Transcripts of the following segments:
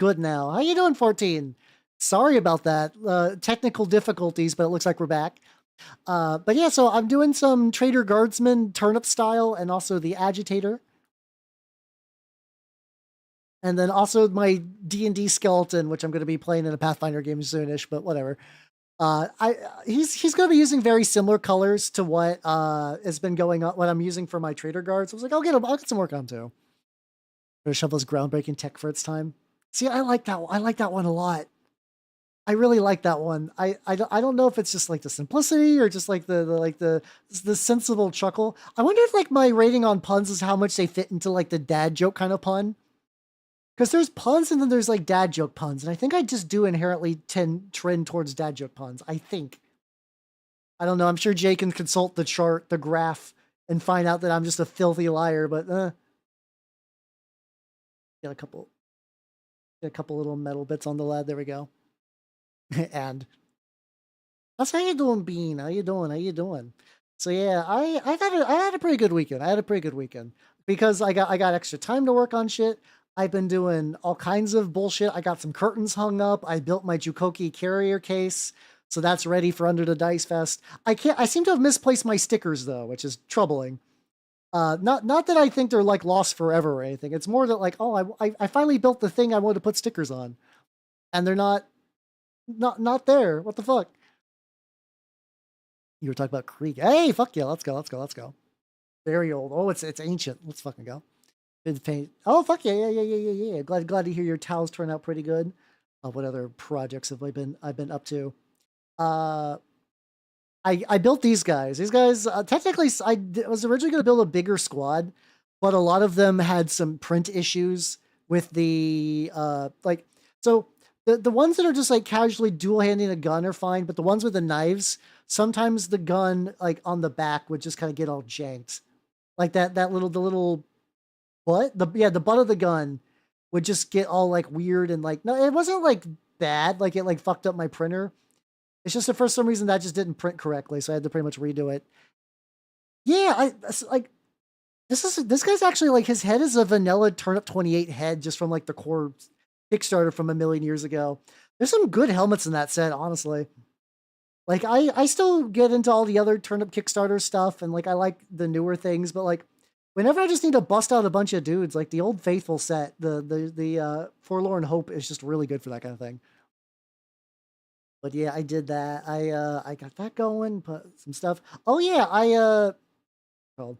good now. How you doing, 14? Sorry about that. Technical difficulties, but it looks like we're back. But yeah, so I'm doing some Traitor Guardsman turnip style and also the Agitator. And then also my D&D skeleton, which I'm going to be playing in a Pathfinder game soonish, but whatever. He's going to be using very similar colors to what has been going on, what I'm using for my Traitor Guards. I was like, I'll get some work on too. Shovel's groundbreaking tech for its time. See, I like that. I like that one a lot. I really like that one. I don't know if it's just like the simplicity or just like the sensible chuckle. I wonder if like my rating on puns is how much they fit into like the dad joke kind of pun. Because there's puns and then there's like dad joke puns, and I think I just do inherently trend towards dad joke puns. I think. I don't know. I'm sure Jay can consult the chart, the graph, and find out that I'm just a filthy liar. But get a couple little metal bits on the lad. There we go. And that's how you doing, Bean? How you doing? How you doing? So yeah, I had a pretty good weekend. I had a pretty good weekend because I got extra time to work on shit. I've been doing all kinds of bullshit. I got some curtains hung up. I built my Jukoki carrier case, so that's ready for Under the Dice Fest. I seem to have misplaced my stickers though, which is troubling. Not that I think they're like lost forever or anything. It's more that like, oh, I finally built the thing I wanted to put stickers on, and they're not there. What the fuck? You were talking about Creek. Hey, fuck yeah, let's go. Very old. Oh, it's ancient. Let's fucking go. Oh, fuck yeah. Glad to hear your towels turn out pretty good. What other projects have I've been up to? I built these guys. These guys, technically, I was originally going to build a bigger squad, but a lot of them had some print issues with the so the ones that are just like casually dual handing a gun are fine, but the ones with the knives, sometimes the gun like on the back would just kind of get all janked, like the little butt, the butt of the gun would just get all like weird and like, no, it wasn't like bad, like it like fucked up my printer. It's just that for some reason that just didn't print correctly, so I had to pretty much redo it. Yeah, this guy's actually like his head is a vanilla turnip 28 head just from like the core Kickstarter from a million years ago. There's some good helmets in that set, honestly. Like I still get into all the other turnip Kickstarter stuff, and like I like the newer things, but like whenever I just need to bust out a bunch of dudes, like the Old Faithful set, the Forlorn Hope is just really good for that kind of thing. But yeah, I did that. I got that going, put some stuff. Oh yeah, well,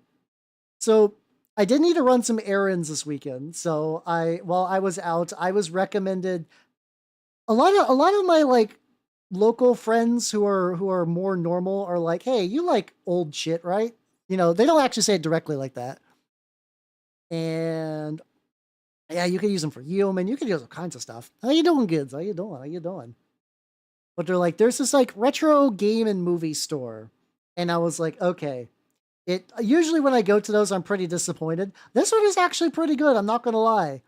so I did need to run some errands this weekend. So while I was out, I was recommended a lot of my like local friends who are more normal are like, hey, you like old shit, right? You know, they don't actually say it directly like that. And yeah, you can use them for human. You can use all kinds of stuff. How you doing, kids? How you doing? But they're like, there's this like retro game and movie store. And I was like, okay. It usually when I go to those, I'm pretty disappointed. This one is actually pretty good. I'm not gonna lie.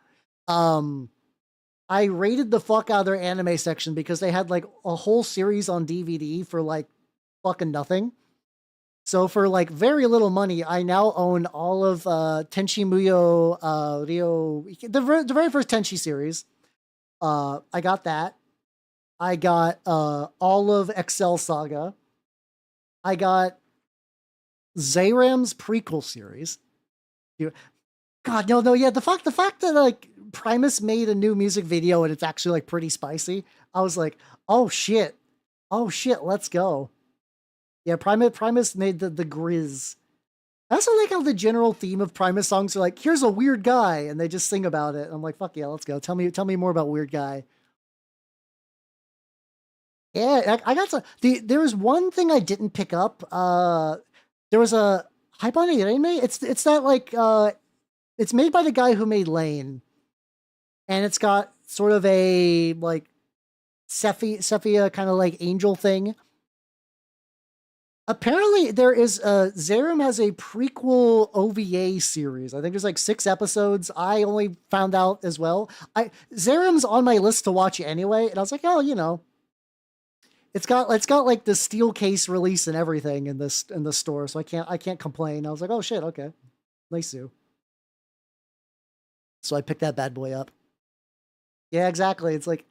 I rated the fuck out of their anime section because they had like a whole series on DVD for like fucking nothing. So for like very little money, I now own all of Tenchi Muyo Ryo, the very first Tenchi series. I got that. I got all of Excel Saga. I got Zayram's prequel series. God, no, yeah. The fact that like Primus made a new music video and it's actually like pretty spicy. I was like, oh shit, let's go. Yeah, Primus made the Grizz. I also like how the general theme of Primus songs are like, here's a weird guy, and they just sing about it. I'm like, fuck yeah, let's go. Tell me more about Weird Guy. Yeah, I got some. There was one thing I didn't pick up. There was a Hypon Anime. It's that like it's made by the guy who made Lane, and it's got sort of a like Sepia kind of like angel thing. Apparently, there is Zerum has a prequel OVA series. I think there's like 6 episodes. I only found out as well. Zerum's on my list to watch anyway, and I was like, oh, you know, it's got like the steel case release and everything in the store, so I can't complain. I was like, oh shit, okay, nice you. So I picked that bad boy up. Yeah, exactly. It's like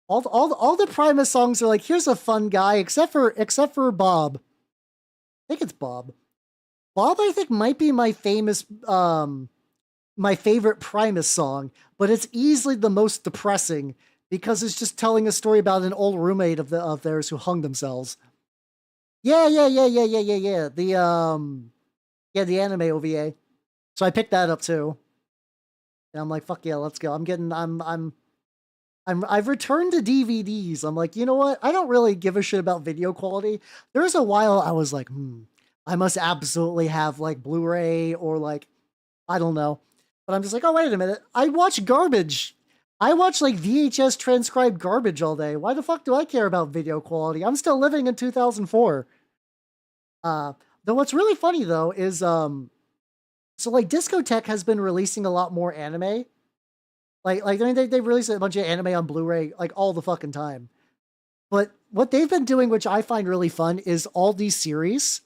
all the Primus songs are like, here's a fun guy, except for Bob. I think it's Bob. Bob, I think, might be my favorite Primus song, but it's easily the most depressing because it's just telling a story about an old roommate of theirs who hung themselves. Yeah, yeah, yeah, yeah, yeah, yeah, yeah. The anime OVA. So I picked that up too. And I'm like, fuck yeah, let's go. I've returned to DVDs. I'm like, you know what? I don't really give a shit about video quality. There was a while I was like, I must absolutely have like Blu-ray or like, I don't know. But I'm just like, oh, wait a minute. I watch garbage. I watch like VHS transcribed garbage all day. Why the fuck do I care about video quality? I'm still living in 2004. Uh, though what's really funny though is so like Discotech has been releasing a lot more anime. I mean they release a bunch of anime on Blu-ray like all the fucking time. But what they've been doing, which I find really fun, is all these series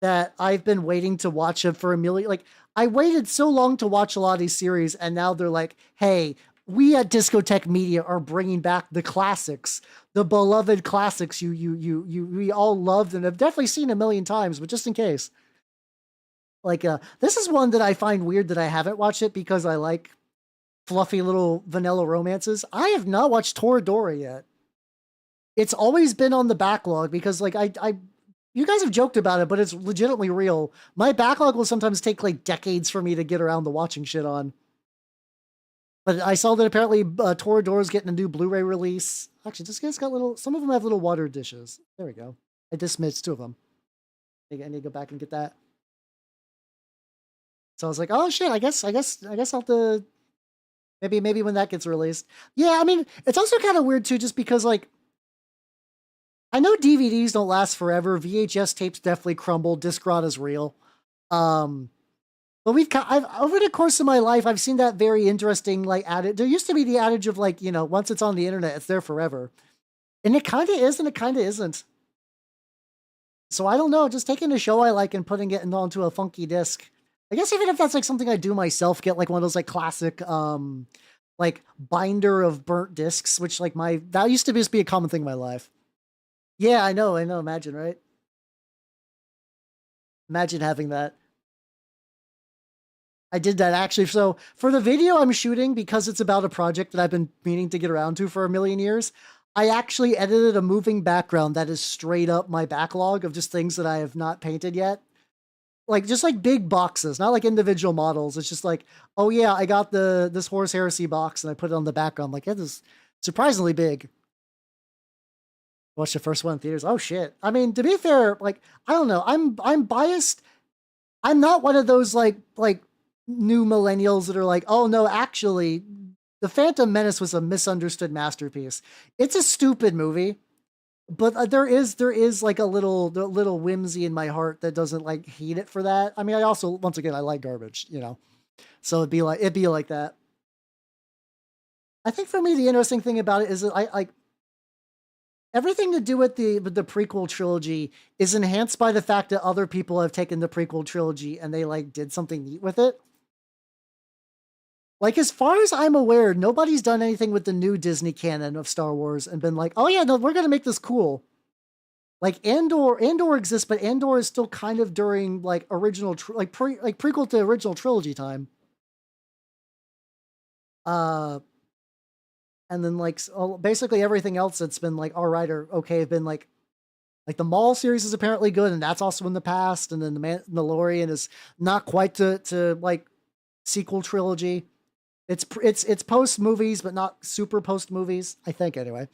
that I've been waiting to watch for a million. Like I waited so long to watch a lot of these series, and now they're like, "Hey, we at Discotech Media are bringing back the classics, the beloved classics we all loved and have definitely seen a million times, but just in case." Like this is one that I find weird that I haven't watched it because I like fluffy little vanilla romances. I have not watched Toradora yet. It's always been on the backlog because like you guys have joked about it, but it's legitimately real. My backlog will sometimes take like decades for me to get around to watching shit on. But I saw that apparently Toradora's getting a new Blu-ray release. Actually, this guy's got little. Some of them have little water dishes. There we go. I dismissed two of them. I need to go back and get that. So I was like, oh shit. I guess I'll have to maybe when that gets released. Yeah, I mean, it's also kind of weird too, just because like I know DVDs don't last forever. VHS tapes definitely crumble. Disc rot is real. Um, but I've over the course of my life, I've seen that very interesting like adage. There used to be the adage of like, once it's on the internet, it's there forever, and it kind of is, and it kind of isn't. So I don't know. Just taking a show I like and putting it onto a funky disc. I guess even if that's like something I do myself, get like one of those like classic like binder of burnt discs, which like that used to just be a common thing in my life. Yeah, I know. Imagine, right? Imagine having that. I did that actually. So for the video I'm shooting, because it's about a project that I've been meaning to get around to for a million years, I actually edited a moving background that is straight up my backlog of just things that I have not painted yet. Like just like big boxes, not like individual models. It's just like, oh yeah, I got this Horus Heresy box and I put it on the background. Like it is surprisingly big. Watched the first one in theaters. Oh shit. I mean, to be fair, like I don't know. I'm biased. I'm not one of those like new millennials that are like, oh no, actually, the Phantom Menace was a misunderstood masterpiece. It's a stupid movie, but there is like a little whimsy in my heart that doesn't like hate it for that. I mean, I also once again I like garbage. So it'd be like that. I think for me the interesting thing about it is that I like everything to do with the prequel trilogy is enhanced by the fact that other people have taken the prequel trilogy and they like did something neat with it. Like as far as I'm aware, nobody's done anything with the new Disney canon of Star Wars and been like, "Oh yeah, no, we're gonna make this cool." Like Andor exists, but Andor is still kind of during like prequel to original trilogy time. Uh, and then like basically everything else that's been like all right or okay have been like the Maul series is apparently good, and that's also in the past. And then the Mandalorian is not quite to like sequel trilogy. It's post movies, but not super post movies. I think anyway.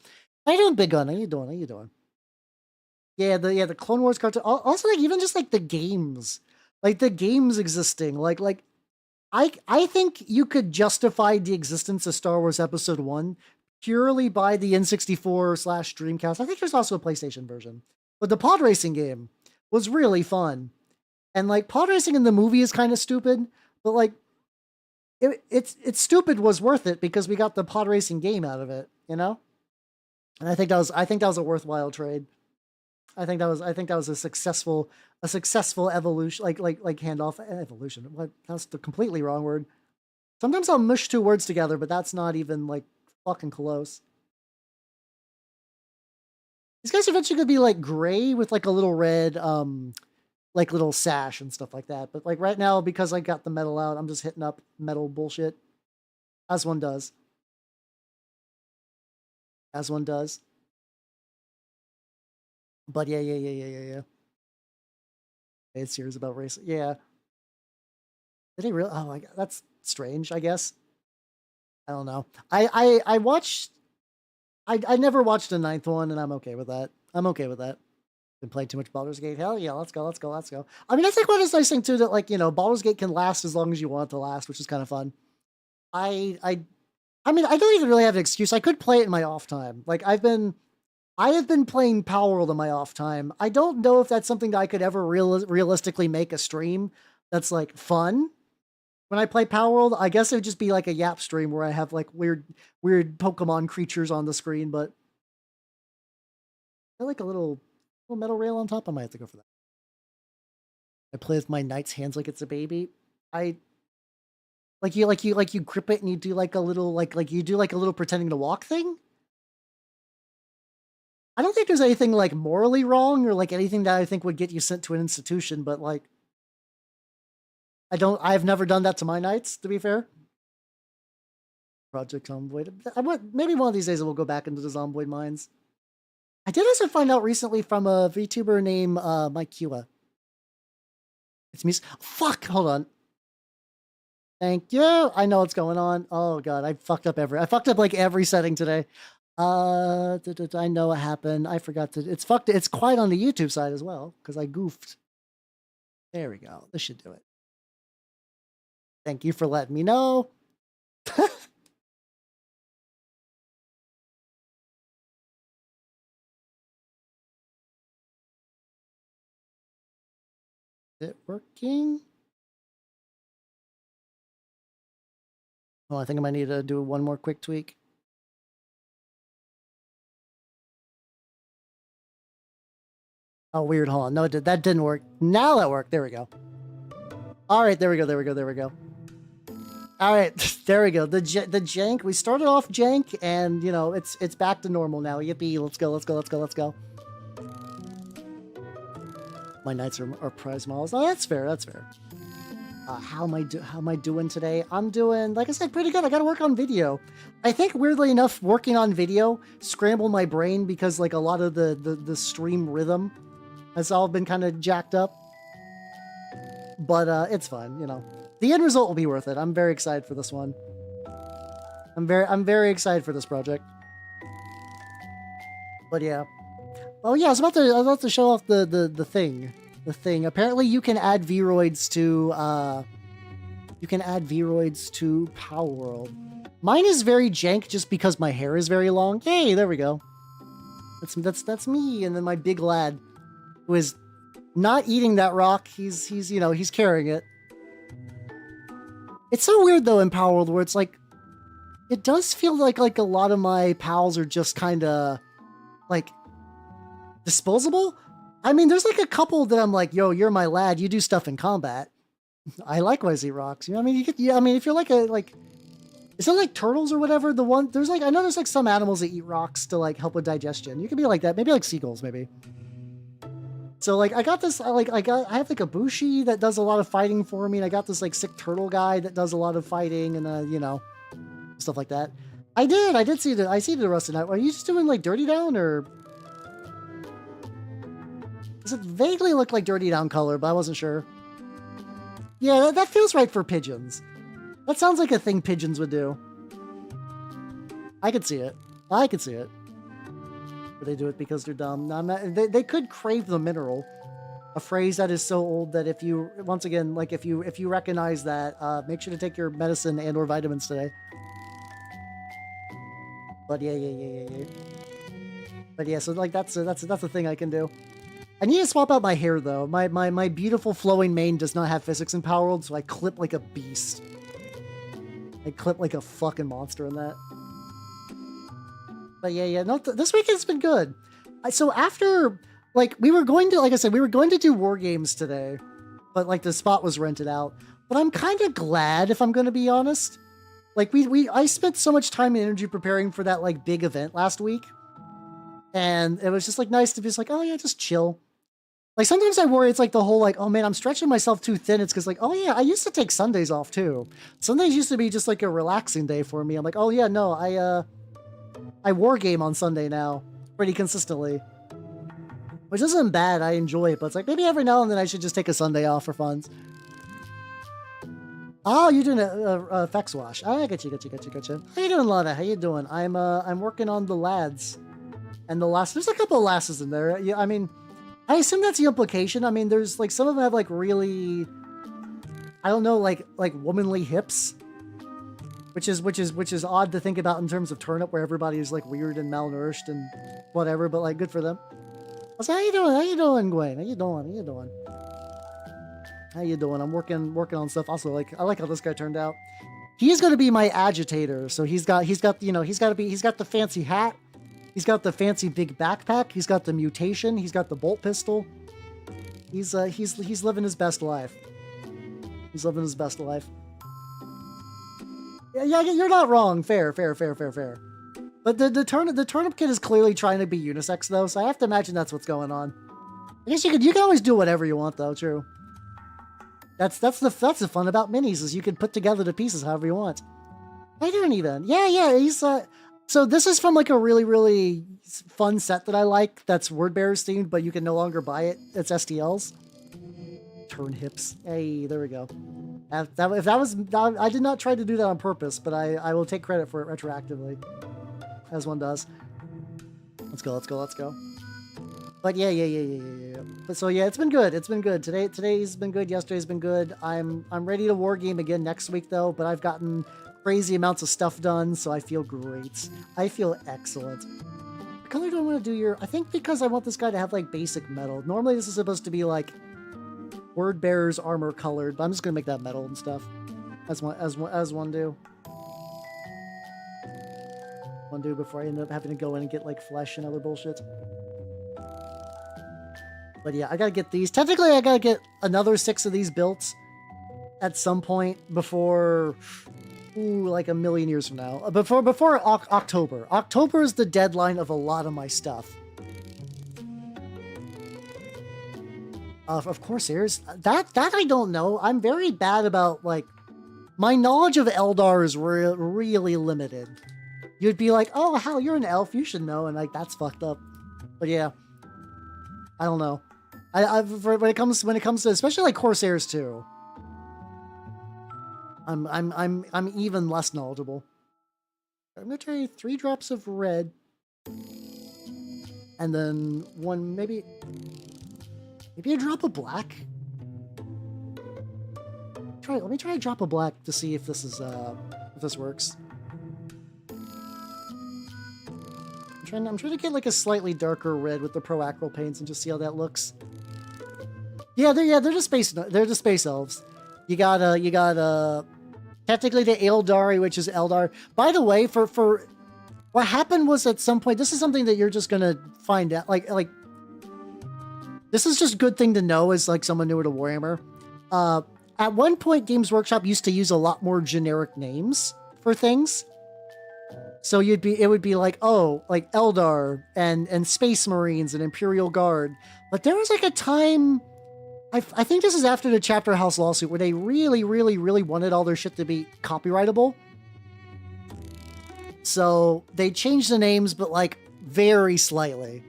How you doing, Big Gun? How you doing? How you doing? Yeah, the Clone Wars cartoon. Also, like even just like the games existing. Like I think you could justify the existence of Star Wars Episode One purely by the N64 slash Dreamcast. I think there's also a PlayStation version, but the pod racing game was really fun. And like pod racing in the movie is kind of stupid, but like it's stupid was worth it because we got the pod racing game out of it. And I think that was a worthwhile trade. I think that was a successful evolution, like handoff evolution. What? That's the completely wrong word. Sometimes I'll mush two words together, but that's not even like fucking close. These guys are eventually gonna be like gray with like a little red, like little sash and stuff like that. But like right now, because I got the metal out, I'm just hitting up metal bullshit. As one does. As one does. But yeah. It's serious about race. Yeah. Did he really? Oh my god, that's strange, I guess. I don't know. I watched. I never watched the 9th one, and I'm okay with that. I'm okay with that. Been playing too much Baldur's Gate. Hell yeah, let's go. I mean, I think one is nice thing too that like Baldur's Gate can last as long as you want it to last, which is kind of fun. I mean, I don't even really have an excuse. I could play it in my off time. Like I have been playing Power World in my off time. I don't know if that's something that I could ever realistically make a stream that's like fun. When I play Power World, I guess it would just be like a Yap stream where I have like weird Pokemon creatures on the screen, but I like a little metal rail on top. I might have to go for that. I play with my knight's hands like it's a baby. I like you grip it and you do like a little like you do like a little pretending to walk thing. I don't think there's anything like morally wrong or like anything that I think would get you sent to an institution, but like I've never done that to my knights, to be fair. Project Zomboid. Maybe one of these days we'll go back into the Zomboid mines. I did also find out recently from a VTuber named Mike Kua. It's me. Fuck, hold on. Thank you. I know what's going on. Oh god, I fucked up like every setting today. I know what happened. I forgot to. It's fucked. It's quiet on the YouTube side as well because I goofed. There we go. This should do it. Thank you for letting me know. Is it working? Oh, I think I might need to do one more quick tweak. Oh, weird. Hold on. No, that didn't work. Now that worked. There we go. All right. There we go. All right. There we go. The jank. We started off jank and, it's back to normal now. Yippee. Let's go. My knights are prize models. Oh, that's fair. How am I doing today? I'm doing, like I said, pretty good. I got to work on video. I think weirdly enough, working on video scrambled my brain because like a lot of the stream rhythm has all been kind of jacked up. But it's fine, The end result will be worth it. I'm very excited for this one. I'm very excited for this project. But yeah. Oh yeah, I was about to show off the thing. The thing. Apparently you can add Vroids to Power World. Mine is very jank just because my hair is very long. Hey, there we go. That's me, and then my big lad who is not eating that rock. He's carrying it. It's so weird though in Power World where it's like it does feel like a lot of my pals are just kind of like disposable. I mean, there's like a couple that I'm like, yo, you're my lad. You do stuff in combat. I likewise eat rocks. I mean, if you're like is it like turtles or whatever? I know there's like some animals that eat rocks to like help with digestion. You can be like that. Maybe like seagulls, maybe. So like, I got this, I have like a Bushi that does a lot of fighting for me. And I got this like sick turtle guy that does a lot of fighting and, stuff like that. I did see the Rusted Knight. Are you just doing like Dirty Down or? Does it vaguely look like Dirty Down color, but I wasn't sure. Yeah, that feels right for pigeons. That sounds like a thing pigeons would do. I could see it. But they do it because they're dumb. No, I'm not, they could crave the mineral. A phrase that is so old that if you recognize that, make sure to take your medicine and or vitamins today. But yeah. But yeah, so like that's a thing I can do. I need to swap out my hair though. My beautiful flowing mane does not have physics in Power World, so I clip like a beast. I clip like a fucking monster in that. But yeah. No, this weekend's been good. So after, like, we were going to do war games today, but like the spot was rented out. But I'm kind of glad, if I'm going to be honest. Like I spent so much time and energy preparing for that like big event last week, and it was just like nice to be just like, oh yeah, just chill. Like sometimes I worry it's like the whole like, oh man, I'm stretching myself too thin. It's because like, oh yeah, I used to take Sundays off too. Sundays used to be just like a relaxing day for me. I'm like, oh yeah, no, I war game on Sunday now pretty consistently, which isn't bad. I enjoy it, but it's like maybe every now and then I should just take a Sunday off for fun. Oh, you're doing a effects wash. I get you. How you doing, Lana? How you doing? I'm working on the lads and the lass. There's a couple of lasses in there. Yeah, I mean, I assume that's the implication. I mean, there's like some of them have like really, I don't know, like womanly hips, which is odd to think about in terms of Turnip, where everybody is like weird and malnourished and whatever. But like, good for them. So how you doing? How you doing, Gwen? How you doing? I'm working on stuff. Also, like I like how this guy turned out. He's gonna be my agitator. So he's got he's got the fancy hat. He's got the fancy big backpack. He's got the mutation. He's got the bolt pistol. He's living his best life. He's living his best life. Yeah, you're not wrong. Fair. But the turnip kid is clearly trying to be unisex though, so I have to imagine that's what's going on. I guess you can always do whatever you want though. True. That's the fun about minis is you can put together the pieces however you want. How you doing, even? Yeah. He's so this is from like a really fun set that I like. That's Word Bearers themed, but you can no longer buy it. It's STLs. Turn hips. Hey, there we go. I did not try to do that on purpose, but I will take credit for it retroactively, as one does. Let's go. But yeah. But so yeah, it's been good. Today's been good. Yesterday's been good. I'm ready to war game again next week though. But I've gotten crazy amounts of stuff done, so I feel great. I feel excellent. What color do I want to do your? I think because I want this guy to have like basic metal. Normally this is supposed to be like Word Bearer's armor colored, but I'm just gonna make that metal and stuff. As one do. One do before I end up having to go in and get like flesh and other bullshit. But yeah, I gotta get these. Technically, I gotta get another 6 of these built at some point before, like a million years from now. Before October. October is the deadline of a lot of my stuff. Of course, that I don't know. I'm very bad about like my knowledge of Eldar is really limited. You'd be like, oh, Hal, you're an elf, you should know, and like that's fucked up. But yeah, I don't know. When it comes to especially like Corsairs too, I'm even less knowledgeable. I'm gonna try 3 drops of red, and then one maybe a drop of black. Let me try a drop of black to see if this is if this works. I'm trying to get like a slightly darker red with the proacral paints and just see how that looks. Yeah, they're just space elves. You got technically the Eldari, which is Eldar. By the way, for what happened was at some point, this is something that you're just gonna find out. Like this is just a good thing to know as like someone newer to Warhammer. At one point, Games Workshop used to use a lot more generic names for things. So it would be like, oh, like Eldar and Space Marines and Imperial Guard. But there was like a time, I think this is after the Chapter House lawsuit, where they really wanted all their shit to be copyrightable. So they changed the names, but like very slightly.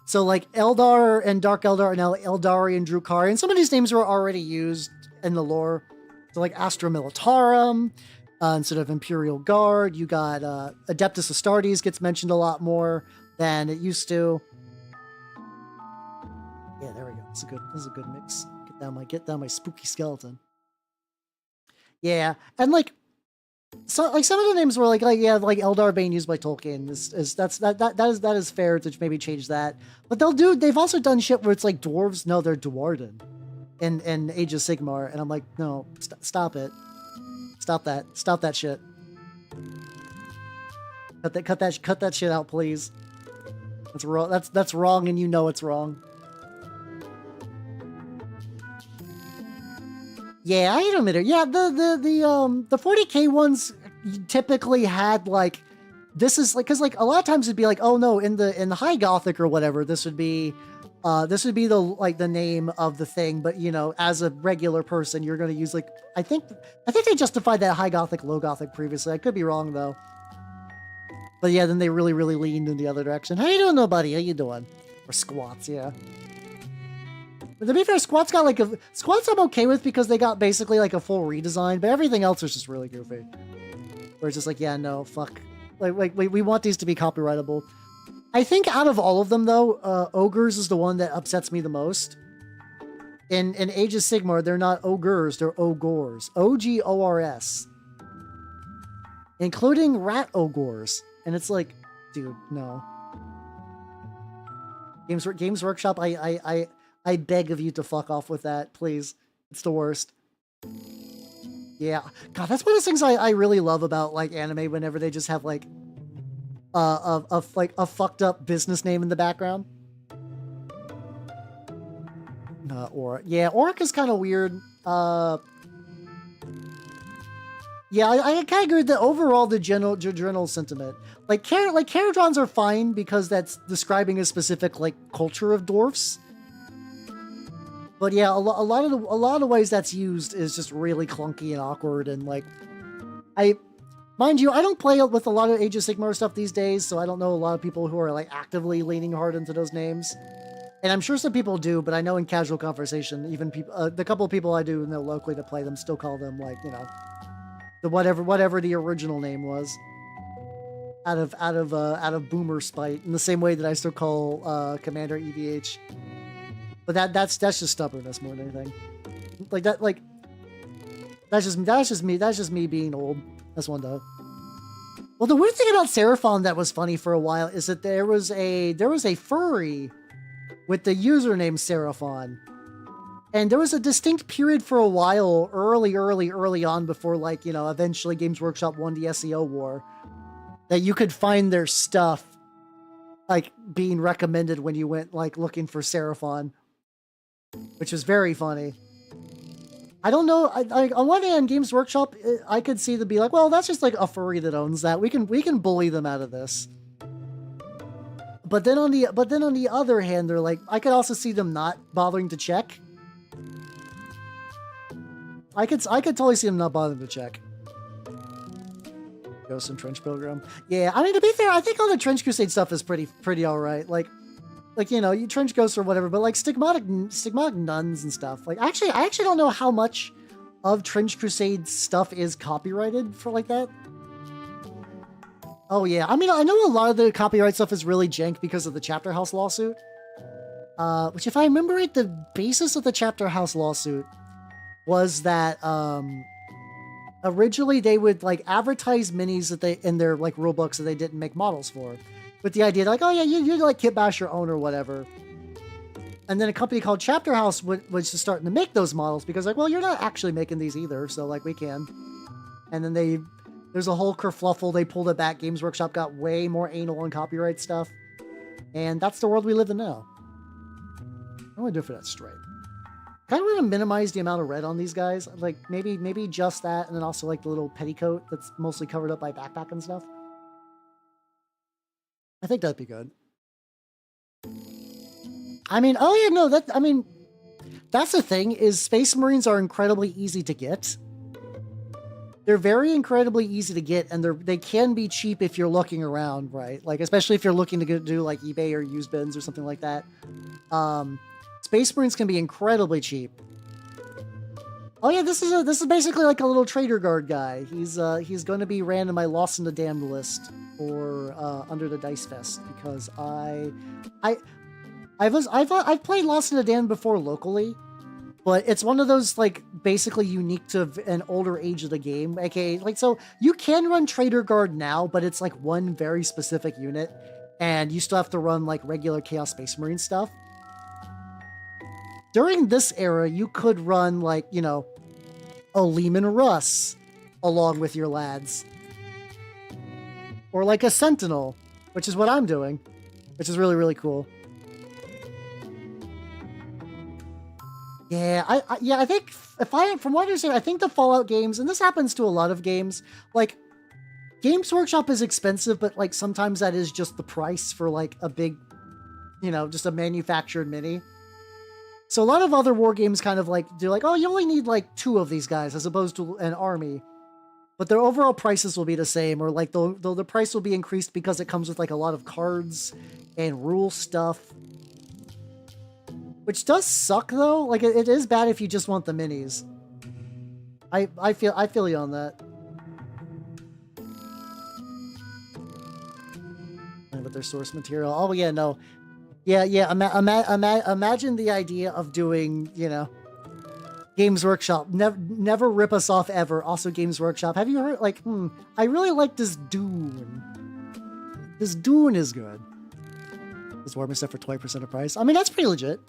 So like Eldar and Dark Eldar are now Eldari and Drukari, and some of these names were already used in the lore. So like Astra Militarum, instead of Imperial Guard, you got Adeptus Astartes gets mentioned a lot more than it used to. Yeah, there we go. This is a good mix. Get down my spooky skeleton. Yeah, and like so like some of the names were like like Eldar Bane used by Tolkien. That is fair to maybe change that. But they've also done shit where it's like dwarves. No, they're Dwarden in Age of Sigmar, and I'm like, no, stop it. Stop that shit. Cut that shit out, please. That's wrong. That's wrong, and you know it's wrong. Yeah, I admit it. Yeah, the 40K ones typically had like, this is like, because like a lot of times it'd be like, oh no, in the High Gothic or whatever, this would be the like the name of the thing, but you know, as a regular person, you're gonna use like, I think they justified that High Gothic, Low Gothic previously. I could be wrong though. But yeah, then they really leaned in the other direction. How you doing, nobody? How you doing? Or squats, yeah. But to be fair, squats I'm okay with because they got basically like a full redesign, but everything else was just really goofy. Where it's just like, yeah, no, fuck. Like we want these to be copyrightable. I think out of all of them though, ogres is the one that upsets me the most. In Age of Sigmar, they're not ogres, they're ogors. OGORS. Including rat ogres. And it's like, dude, no. Games Workshop, I beg of you to fuck off with that, please. It's the worst. Yeah. God, that's one of the things I really love about like anime whenever they just have like a fucked up business name in the background. Auric. Yeah, Auric is kind of weird. Yeah, I kind of agree with the overall the general sentiment. Like Caradrons are fine because that's describing a specific like culture of dwarfs. But yeah, a lot of the ways that's used is just really clunky and awkward, and like, mind you, I don't play with a lot of Age of Sigmar stuff these days, so I don't know a lot of people who are like actively leaning hard into those names. And I'm sure some people do, but I know in casual conversation, even people, the couple of people I do know locally to play them still call them like, you know, the whatever the original name was, out of boomer spite, in the same way that I still call Commander EVH. But that's just stubbornness more than anything. Like that, like that's just me being old. That's one though. Well, the weird thing about Seraphon that was funny for a while is that there was a furry with the username Seraphon. And there was a distinct period for a while, early on, before, like, you know, eventually Games Workshop won the SEO war, that you could find their stuff, like, being recommended when you went, like, looking for Seraphon, which was very funny. I don't know, on one hand, Games Workshop, I could see them be like, well, that's just, like, a furry that owns that. We can bully them out of this. But then on the other hand, they're like, I could also see them not bothering to check. I could totally see them not bothering to check. Ghost and Trench Pilgrim. Yeah, I mean, to be fair, I think all the Trench Crusade stuff is pretty alright. Like, you know, you Trench Ghosts or whatever, but like stigmatic nuns and stuff. Like, I actually don't know how much of Trench Crusade stuff is copyrighted for like that. Oh yeah, I mean, I know a lot of the copyright stuff is really jank because of the Chapter House lawsuit. Which, if I remember right, the basis of the Chapter House lawsuit was that originally they would like advertise minis that they in their like rule books that they didn't make models for, with the idea like, oh yeah, you like kit bash your own or whatever. And then a company called Chapter House was just starting to make those models because like, well, you're not actually making these either, so like we can. And then there's a whole kerfluffle. They pulled it back. Games Workshop got way more anal on copyright stuff, and that's the world we live in now. I want to do it for that stripe. Kind of want to minimize the amount of red on these guys. Like maybe just that, and then also like the little petticoat that's mostly covered up by backpack and stuff. I think that'd be good. I mean, oh yeah, no, that's the thing is Space Marines are incredibly easy to get. They're very incredibly easy to get, and they can be cheap if you're looking around, right? Like, especially if you're looking to do like eBay or used bins or something like that. Space Marines can be incredibly cheap. Oh yeah, this is basically like a little Traitor Guard guy. He's going to be ran in my Lost in the Damned list for Under the Dice Fest because I've played Lost in the Damned before locally, but it's one of those like basically unique to an older age of the game. AKA like, so you can run Traitor Guard now, but it's like one very specific unit, and you still have to run like regular Chaos Space Marine stuff. During this era, you could run, like, you know, a Lehman Russ along with your lads. Or like a Sentinel, which is what I'm doing, which is really, really cool. Yeah, I think from what I understand, I think the Fallout games, and this happens to a lot of games, like Games Workshop is expensive, but like sometimes that is just the price for like a big, just a manufactured mini. So a lot of other war games kind of like do like, oh, you only need like 2 of these guys as opposed to an army, but their overall prices will be the same, or like the price will be increased because it comes with like a lot of cards and rule stuff. Which does suck though. Like it is bad if you just want the minis. I feel you on that. With their source material. Oh yeah, no. Yeah. Imagine the idea of doing, Games Workshop. Never rip us off ever. Also Games Workshop. Have you heard like, I really like this Dune. This Dune is good. This Warhammer set for 20% of price. I mean, that's pretty legit.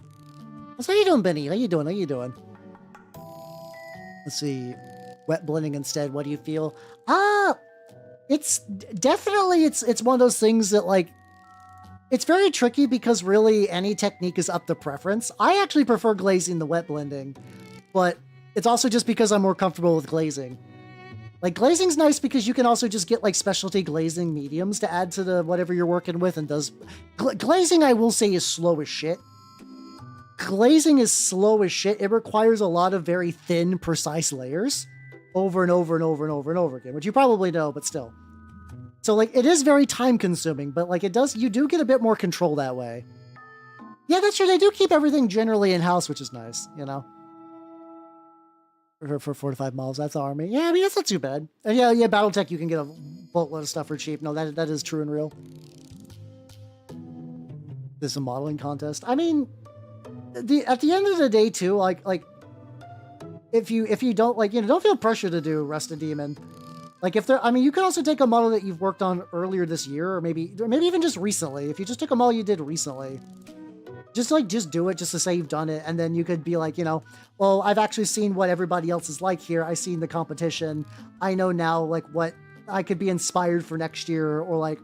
So how you doing, Benny? How you doing? Let's see. Wet blending instead. What do you feel? It's definitely, it's one of those things that like, it's very tricky because really any technique is up to preference. I actually prefer glazing the wet blending, but it's also just because I'm more comfortable with glazing. Like glazing's nice because you can also just get like specialty glazing mediums to add to the whatever you're working with, and does glazing, I will say, is slow as shit. Glazing is slow as shit. It requires a lot of very thin, precise layers over and over and over and over and over again, which you probably know, but still. So like it is very time consuming, but like you do get a bit more control that way. Yeah, that's true. They do keep everything generally in-house, which is nice, For 4 to 5 models, that's the army. Yeah, I mean, that's not too bad. And yeah, Battletech, you can get a boatload of stuff for cheap. No, that is true and real. This is a modeling contest. I mean, at the end of the day too, like if you don't like, don't feel pressure to do Rusted Demon. Like you could also take a model that you've worked on earlier this year, or maybe even just recently. If you just took a model you did recently, just do it just to say you've done it. And then you could be like, well, I've actually seen what everybody else is like here. I've seen the competition. I know now like what I could be inspired for next year, or like,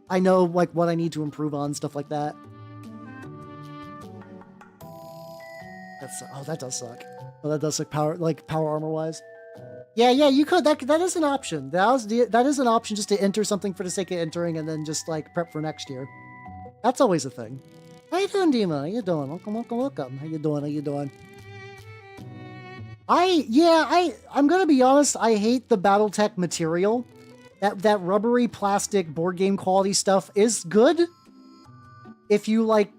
I know like what I need to improve on, stuff like that. That does suck. Oh, that does suck power armor wise. Yeah, you could. That is an option. That is an option, just to enter something for the sake of entering, and then just like prep for next year. That's always a thing. How you doing, Dima? How you doing? Welcome. How you doing? I'm gonna be honest. I hate the BattleTech material. That rubbery plastic board game quality stuff is good if you like.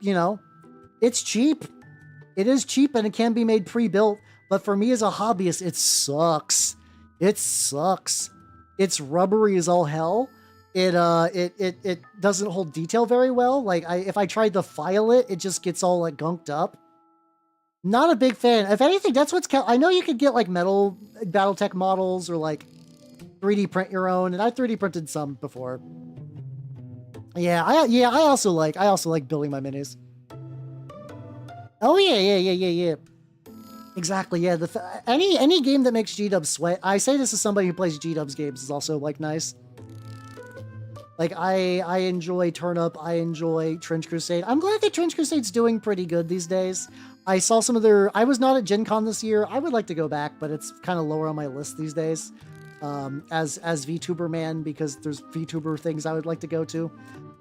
It's cheap. It is cheap and it can be made pre-built. But for me as a hobbyist, it sucks. It sucks. It's rubbery as all hell. It doesn't hold detail very well. Like if I tried to file it, it just gets all like gunked up. Not a big fan. If anything, that's what's I know you could get like metal BattleTech models, or like 3D print your own, and I 3D printed some before. I also like building my minis. Oh yeah. Exactly, yeah. Any game that makes G-dubs sweat. I say this as somebody who plays G-dubs games, is also like nice. Like I enjoy Turnip. I enjoy Trench Crusade. I'm glad that Trench Crusade's doing pretty good these days. I saw some of their. I was not at Gen Con this year. I would like to go back, but it's kind of lower on my list these days. As VTuber man, because there's VTuber things I would like to go to.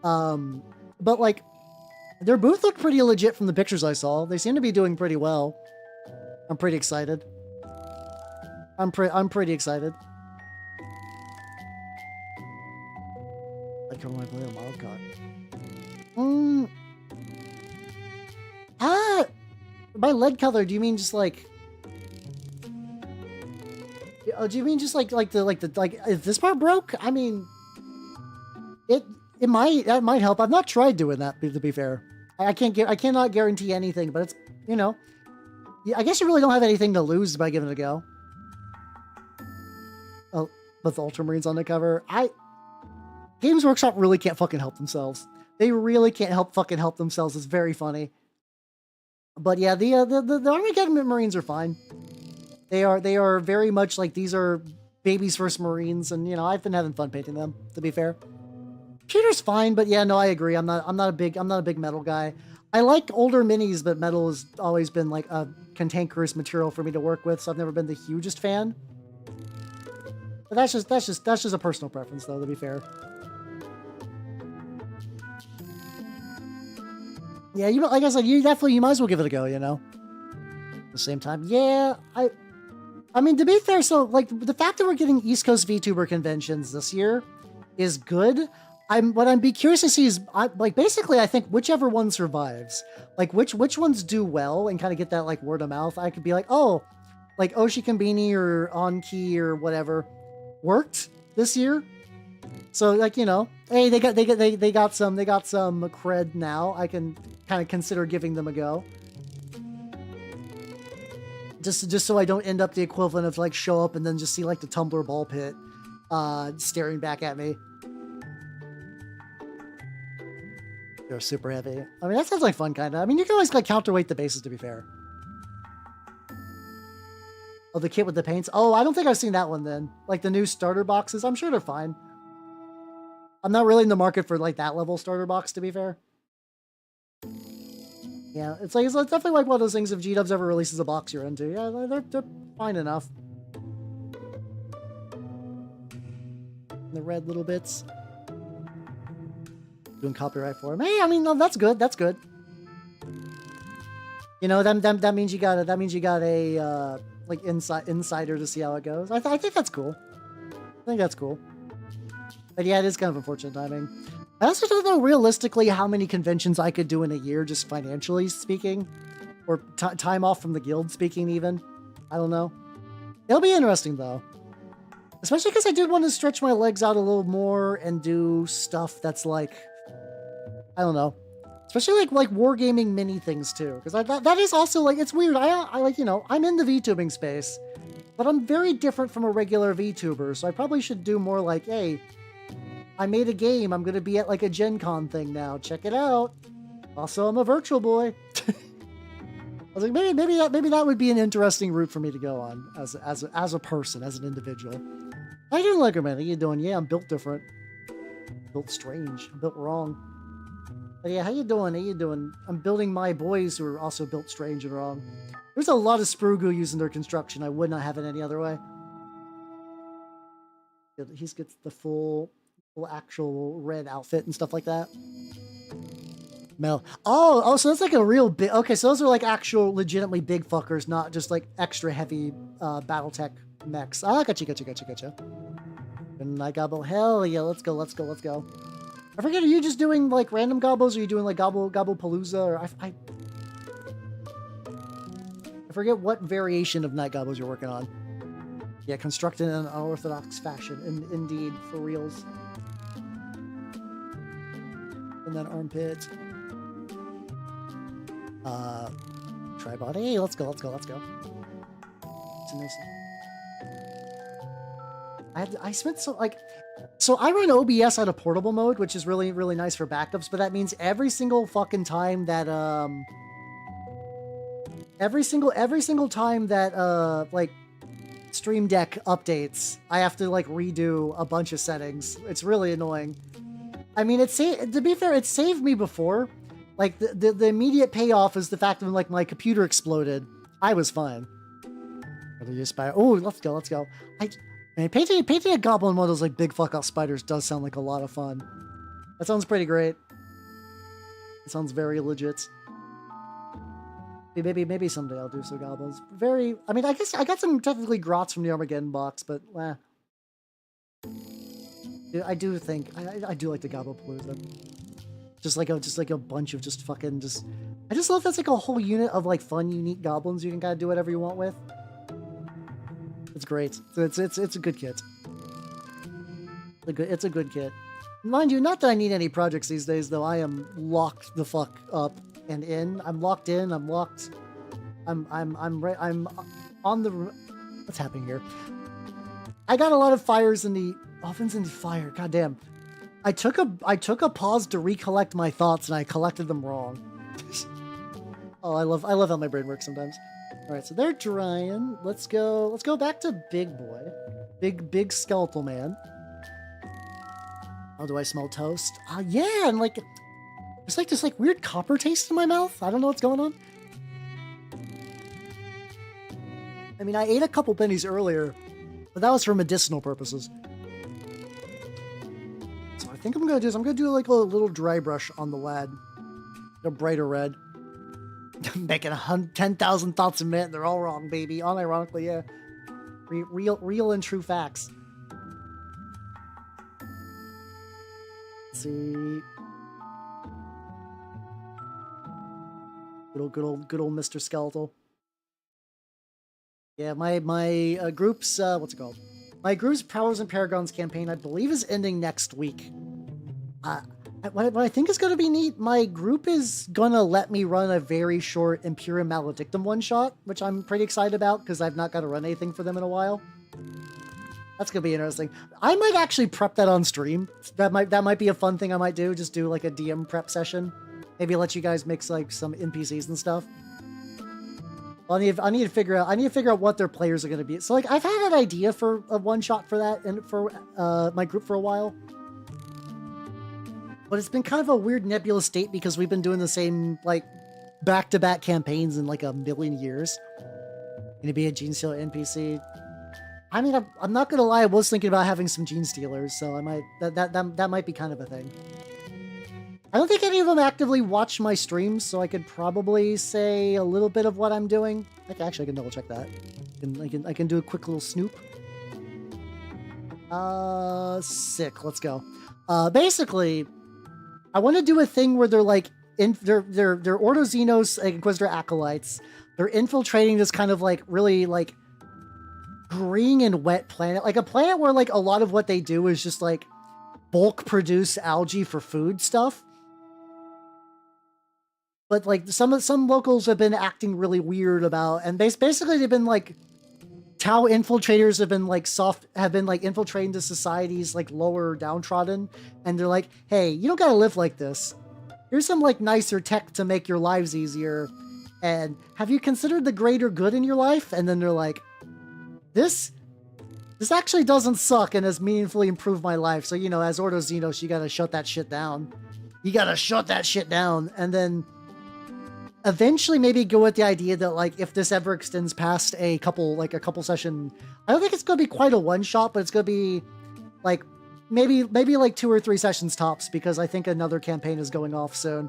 But like, their booth looked pretty legit from the pictures I saw. They seem to be doing pretty well. I'm pretty excited. I'm pretty excited. I can only play a model cut. By lead color, do you mean just like? Do you mean just like if this part broke? I mean, that might help. I've not tried doing that, to be fair. I cannot guarantee anything, but it's I guess you really don't have anything to lose by giving it a go. Oh, but the Ultramarines on the cover. Games Workshop really can't fucking help themselves. They really can't fucking help themselves. It's very funny. But yeah, the Armageddon Marines are fine. They are very much like, these are baby's first Marines, and I've been having fun painting them, to be fair. Peter's fine, but yeah, no, I agree. I'm not a big metal guy. I like older minis, but metal has always been like a cantankerous material for me to work with, so I've never been the hugest fan. But that's just a personal preference, though. To be fair. Yeah, you like I said, you might as well give it a go. You know. At the same time, yeah, I mean, to be fair, so like the fact that we're getting East Coast VTuber conventions this year is good. What I'm be curious to see is basically I think whichever one survives, like which ones do well and kind of get that like word of mouth. I could be like, oh, like Oshi Kombini or On Key or whatever worked this year. So like, you know, hey, they got some cred now. I can kind of consider giving them a go. Just so I don't end up the equivalent of like show up and then just see like the Tumblr ball pit staring back at me. They're super heavy. I mean, that sounds like fun, kind of. I mean, you can always like counterweight the bases, to be fair. Oh, the kit with the paints? Oh, I don't think I've seen that one then. Like the new starter boxes, I'm sure they're fine. I'm not really in the market for like that level starter box, to be fair. Yeah, it's definitely like one of those things if G-Dubs ever releases a box you're into. Yeah, they're fine enough. The red little bits. Doing copyright for him. Hey, I mean, no, that's good. That's good. You know, that means you got a like insider to see how it goes. I think that's cool. I think that's cool. But yeah, it is kind of unfortunate timing. I also don't know realistically how many conventions I could do in a year, just financially speaking, or time off from the guild speaking. Even I don't know. It'll be interesting though, especially because I do want to stretch my legs out a little more and do stuff that's like, I don't know, especially like wargaming mini things too. Because that is also like, it's weird. I like, you know, I'm in the VTubing space, but I'm very different from a regular VTuber. So I probably should do more like, hey, I made a game. I'm going to be at like a Gen Con thing now. Check it out. Also, I'm a virtual boy. I was like, maybe that would be an interesting route for me to go on as a person, as an individual. How you doing, Lego Man? How you doing? Yeah, I'm built different. Built strange. I'm built wrong. But yeah, how you doing? How you doing? I'm building my boys who are also built strange and wrong. There's a lot of Sprugu using their construction. I would not have it any other way. He gets the full actual red outfit and stuff like that. Metal. Oh, so that's like a real big. Okay, so those are like actual, legitimately big fuckers, not just like extra heavy BattleTech mechs. Ah, gotcha. And I gobble. Hell yeah, let's go. I forget. Are you just doing like random gobbles, or are you doing like gobble palooza, or I forget what variation of night gobbles you're working on. Yeah, constructed in an unorthodox fashion, indeed, for reals. And then armpit. Tribot. Hey, let's go. It's nice. I spent so I run OBS out of portable mode, which is really, really nice for backups, but that means every single fucking time that every single time that like Stream Deck updates, I have to like redo a bunch of settings. It's really annoying. I mean, to be fair, it saved me before. Like the immediate payoff is the fact that when like my computer exploded, I was fine. Oh, let's go. Man, painting a goblin one of those like big fuck off spiders does sound like a lot of fun. That sounds pretty great. It sounds very legit. Maybe someday I'll do some goblins. I mean, I guess I got some technically grots from the Armageddon box, but I do think I do like the Gobblepalooza. Just like a bunch of just fucking just. I just love that's like a whole unit of like fun, unique goblins you can kind of do whatever you want with. It's great. It's a good kit. It's a good kit. Mind you, not that I need any projects these days, though. I am locked the fuck up and in. I'm locked in. I'm locked. I'm on the. What's happening here? I got a lot of fires in the ovens in the fire. God damn. I took a pause to recollect my thoughts, and I collected them wrong. Oh, I love how my brain works sometimes. All right, so they're drying. Let's go back to Big Boy, big skeletal man. How do I smell toast? Yeah, and like, There's like this like weird copper taste in my mouth. I don't know what's going on. I mean, I ate a couple pennies earlier, but that was for medicinal purposes. So I think I'm gonna do is I'm gonna do like a little dry brush on the lad, a brighter red. I'm making 10,000 thoughts a minute. They're all wrong, baby. Unironically, yeah. Real and true facts. Let's see. Good old Mr. Skeletal. Yeah, my group's what's it called? My group's Powers and Paragons campaign, I believe, is ending next week. What I think is going to be neat, my group is going to let me run a very short Imperium Maledictum one-shot, which I'm pretty excited about because I've not got to run anything for them in a while. That's going to be interesting. I might actually prep that on stream. That might be a fun thing I might do. Just do like a DM prep session. Maybe let you guys mix like some NPCs and stuff. I need to figure out what their players are going to be. So like I've had an idea for a one-shot for that and for my group for a while. But it's been kind of a weird nebulous state because we've been doing the same, like, back-to-back campaigns in, like, a million years. Gonna be a Gene Stealer NPC. I mean, I'm not gonna lie, I was thinking about having some Gene Stealers, so I might, that might be kind of a thing. I don't think any of them actively watch my streams, so I could probably say a little bit of what I'm doing. Actually, I can double-check that. I can do a quick little snoop. Sick, let's go. Basically, I want to do a thing where they're like they're Ordo Xenos Inquisitor acolytes. They're infiltrating this kind of like really like green and wet planet, like a planet where like a lot of what they do is just like bulk produce algae for food stuff. But like some locals have been acting really weird about, and basically they've been like Tau infiltrators have been like infiltrating the society's like lower downtrodden, and they're like, hey, you don't gotta live like this. Here's some like nicer tech to make your lives easier. And have you considered the greater good in your life? And then they're like, this actually doesn't suck and has meaningfully improved my life. So, you know, as Ordo Xenos, you gotta shut that shit down. You gotta shut that shit down. And then eventually maybe go with the idea that like if this ever extends past a couple session, I don't think it's going to be quite a one shot, but it's going to be like maybe like 2 or 3 sessions tops, because I think another campaign is going off soon.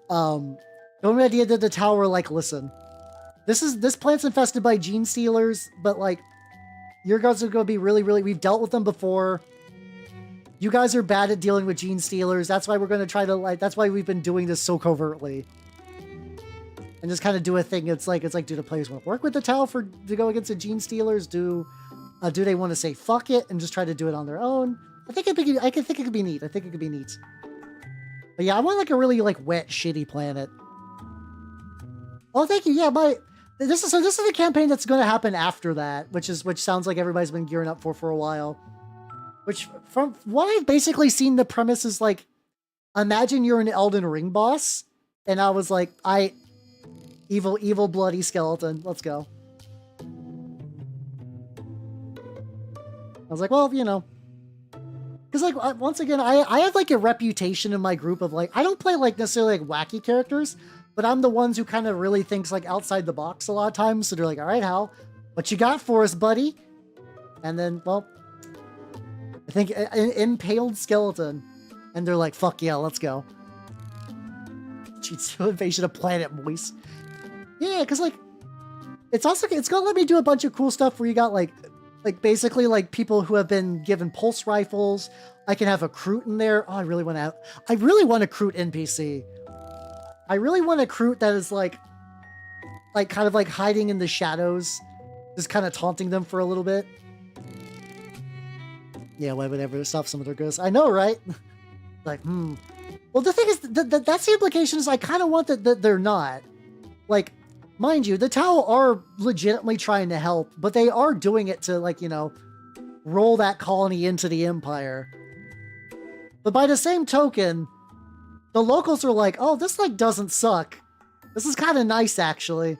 The only idea that the tower like, listen, this plant's infested by Gene Stealers, but like your guys are going to be really, we've dealt with them before. You guys are bad at dealing with Gene Stealers. That's why we're going to try to like, that's why we've been doing this so covertly. And just kind of do a thing. It's like, do the players want to work with the Tau to go against the Gene Stealers? Do they want to say fuck it and just try to do it on their own? I think it could be neat. I think it could be neat. But yeah, I want like a really like wet, shitty planet. Oh, thank you. Yeah, this is the campaign that's going to happen after that, which sounds like everybody's been gearing up for a while. Which, from what I've basically seen, the premise is like, imagine you're an Elden Ring boss, and I was like, evil bloody skeleton. Let's go. I was like, well, you know, because like once again, I have like a reputation in my group of like, I don't play like necessarily like wacky characters, but I'm the ones who kind of really thinks like outside the box a lot of times. So they're like, all right, Hal, what you got for us, buddy? And then, well, I think an impaled skeleton, and they're like, fuck yeah, let's go. Invasion of Planet Moist. Yeah, because like it's gonna let me do a bunch of cool stuff where you got like basically like people who have been given pulse rifles. I can have a Kroot in there. Oh, I really want a Kroot NPC. I really want a Kroot that is like kind of like hiding in the shadows, just kind of taunting them for a little bit. Yeah, whatever, stop some of their ghosts. I know, right? Like, Well, the thing is, that's the implication is I kind of want that they're not. Like, mind you, the Tau are legitimately trying to help, but they are doing it to, like, you know, roll that colony into the Empire. But by the same token, the locals are like, oh, this, like, doesn't suck. This is kind of nice, actually.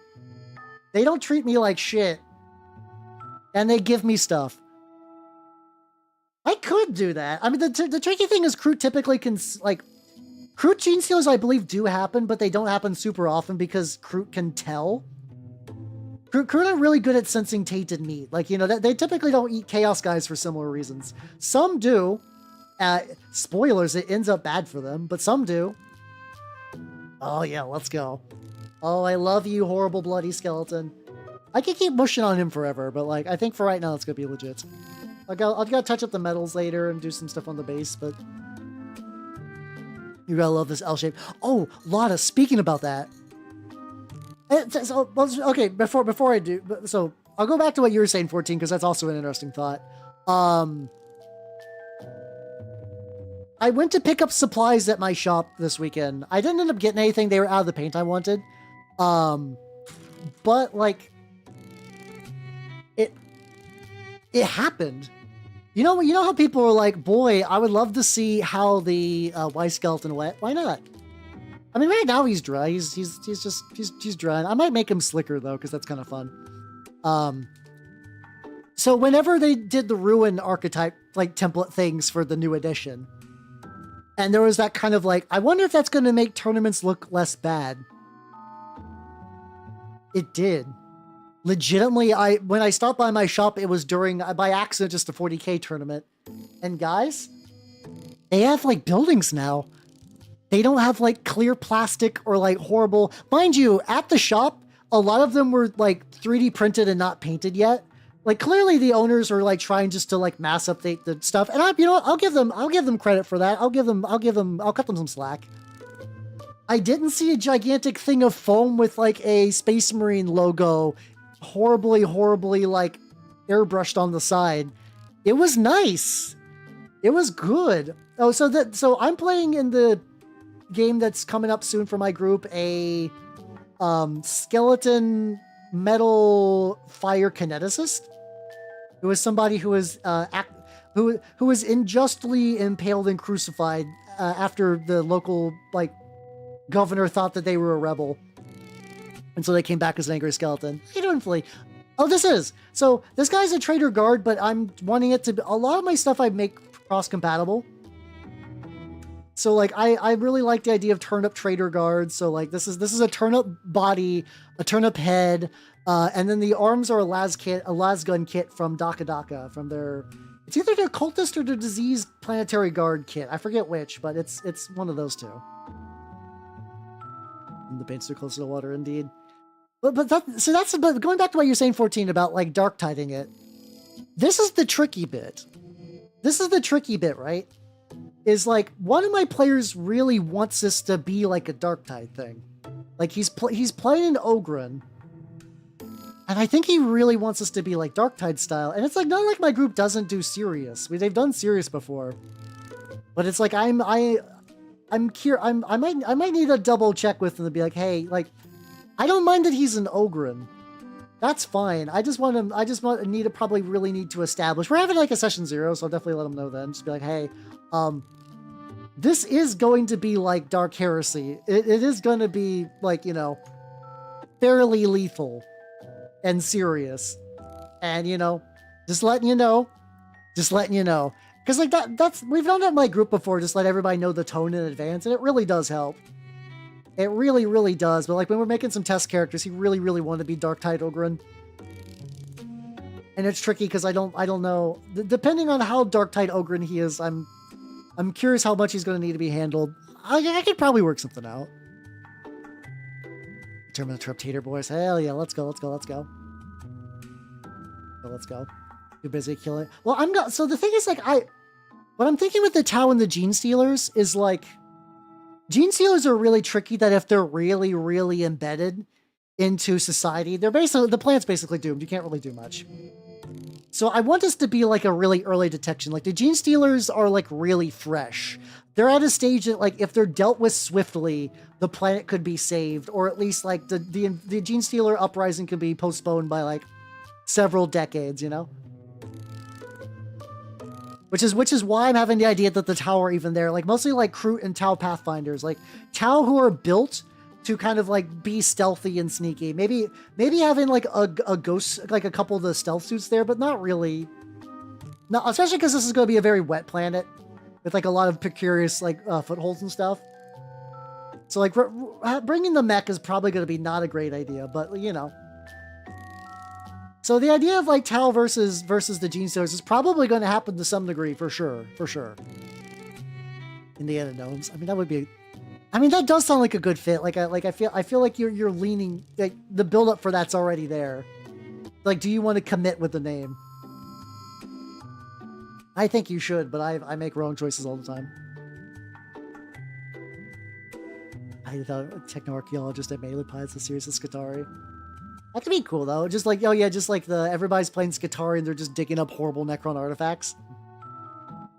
They don't treat me like shit. And they give me stuff. I could do that. I mean, the tricky thing is Kroot typically can, like, Kroot gene stealers, I believe, do happen, but they don't happen super often because Kroot can tell. Kroot are really good at sensing tainted meat. Like, you know, they typically don't eat Chaos guys for similar reasons. Some do. Spoilers, it ends up bad for them, but some do. Oh, yeah, let's go. Oh, I love you, horrible bloody skeleton. I can keep mushing on him forever, but, like, I think for right now, it's gonna be legit. I've got to touch up the metals later and do some stuff on the base, but... You gotta love this L shape. Oh, Lotta, speaking about that. So, okay, before I do... So, I'll go back to what you were saying, 14, because that's also an interesting thought. I went to pick up supplies at my shop this weekend. I didn't end up getting anything. They were out of the paint I wanted. But, like... It happened. You know how people are like, boy, I would love to see how the Y skeleton wet. Why not? I mean, right now he's dry. He's dry. I might make him slicker though, because that's kind of fun. So whenever they did the ruin archetype like template things for the new edition, and there was that kind of like, I wonder if that's going to make tournaments look less bad. It did. Legitimately, when I stopped by my shop, it was during, by accident, just a 40k tournament. And guys, they have, like, buildings now. They don't have, like, clear plastic or, like, horrible... Mind you, at the shop, a lot of them were, like, 3D printed and not painted yet. Like, clearly the owners are, like, trying just to, like, mass update the stuff. And you know what? I'll give them credit for that. I'll cut them some slack. I didn't see a gigantic thing of foam with, like, a Space Marine logo horribly like airbrushed on the side. It was nice. It was good. Oh, so I'm playing in the game that's coming up soon for my group, a skeleton metal fire kineticist. Who was somebody who was who was unjustly impaled and crucified after the local like governor thought that they were a rebel. And so they came back as an angry skeleton. How you doing, Flea? Oh, this is. So this guy's a Traitor guard, but I'm wanting it to be... A lot of my stuff I make cross-compatible. So, like, I really like the idea of turn-up Traitor guards. So, like, this is a turn-up body, a turn-up head, and then the arms are a lasgun kit from Daka Daka, from their... It's either their cultist or their diseased planetary guard kit. I forget which, but it's one of those two. And the paints are closer to water, indeed. But going back to what you're saying, 14, about like dark tiding it. This is the tricky bit. Right? Is like one of my players really wants this to be like a dark tide thing. Like he's playing an Ogren, and I think he really wants us to be like dark tide style. And it's like not like my group doesn't do serious. They've done serious before, but it's like I might need a double check with him to be like, hey, like. I don't mind that he's an Ogren. That's fine. I just probably need to establish. We're having like a session 0, so I'll definitely let him know then. Just be like, hey, this is going to be like Dark Heresy. It is going to be like, you know, fairly lethal and serious. And, you know, just letting you know. Because like we've done that in my group before, just let everybody know the tone in advance, and it really does help. It really, really does. But like when we're making some test characters, he really, really wanted to be Dark Tide Ogren. And it's tricky because I don't know. Depending on how Dark Tide Ogren he is, I'm curious how much he's going to need to be handled. I could probably work something out. Terminal Traitors, boys. Hell yeah, let's go. Let's go. Too busy killing. Well, so the thing is, like, what I'm thinking with the Tau and the Gene Stealers is like, Gene Stealers are really tricky that if they're really, really embedded into society, the planet's basically doomed. You can't really do much. So I want this to be like a really early detection. Like the Gene Stealers are like really fresh. They're at a stage that like if they're dealt with swiftly, the planet could be saved, or at least like the Gene Stealer uprising could be postponed by like several decades, you know? Which is why I'm having the idea that the Tau are even there. Like, mostly, like, Kroot and Tau Pathfinders. Like, Tau who are built to kind of, like, be stealthy and sneaky. Maybe having, like, a ghost, like, a couple of the stealth suits there, but not really. No, especially because this is going to be a very wet planet with, like, a lot of precarious, like, footholds and stuff. So like bringing the mech is probably going to be not a great idea, but you know. So the idea of like Tau versus the Gene Stealers is probably going to happen to some degree, for sure. Indiana Gnomes. I mean, that would be. I mean, that does sound like a good fit. Like I feel like you're leaning, like the build up for that's already there. Like, do you want to commit with the name? I think you should, but I make wrong choices all the time. I thought techno-archaeologist at Melee Pie, it's a series of Scutari. That could be cool though. Just like, oh yeah, just like everybody's playing Scutari and they're just digging up horrible Necron artifacts.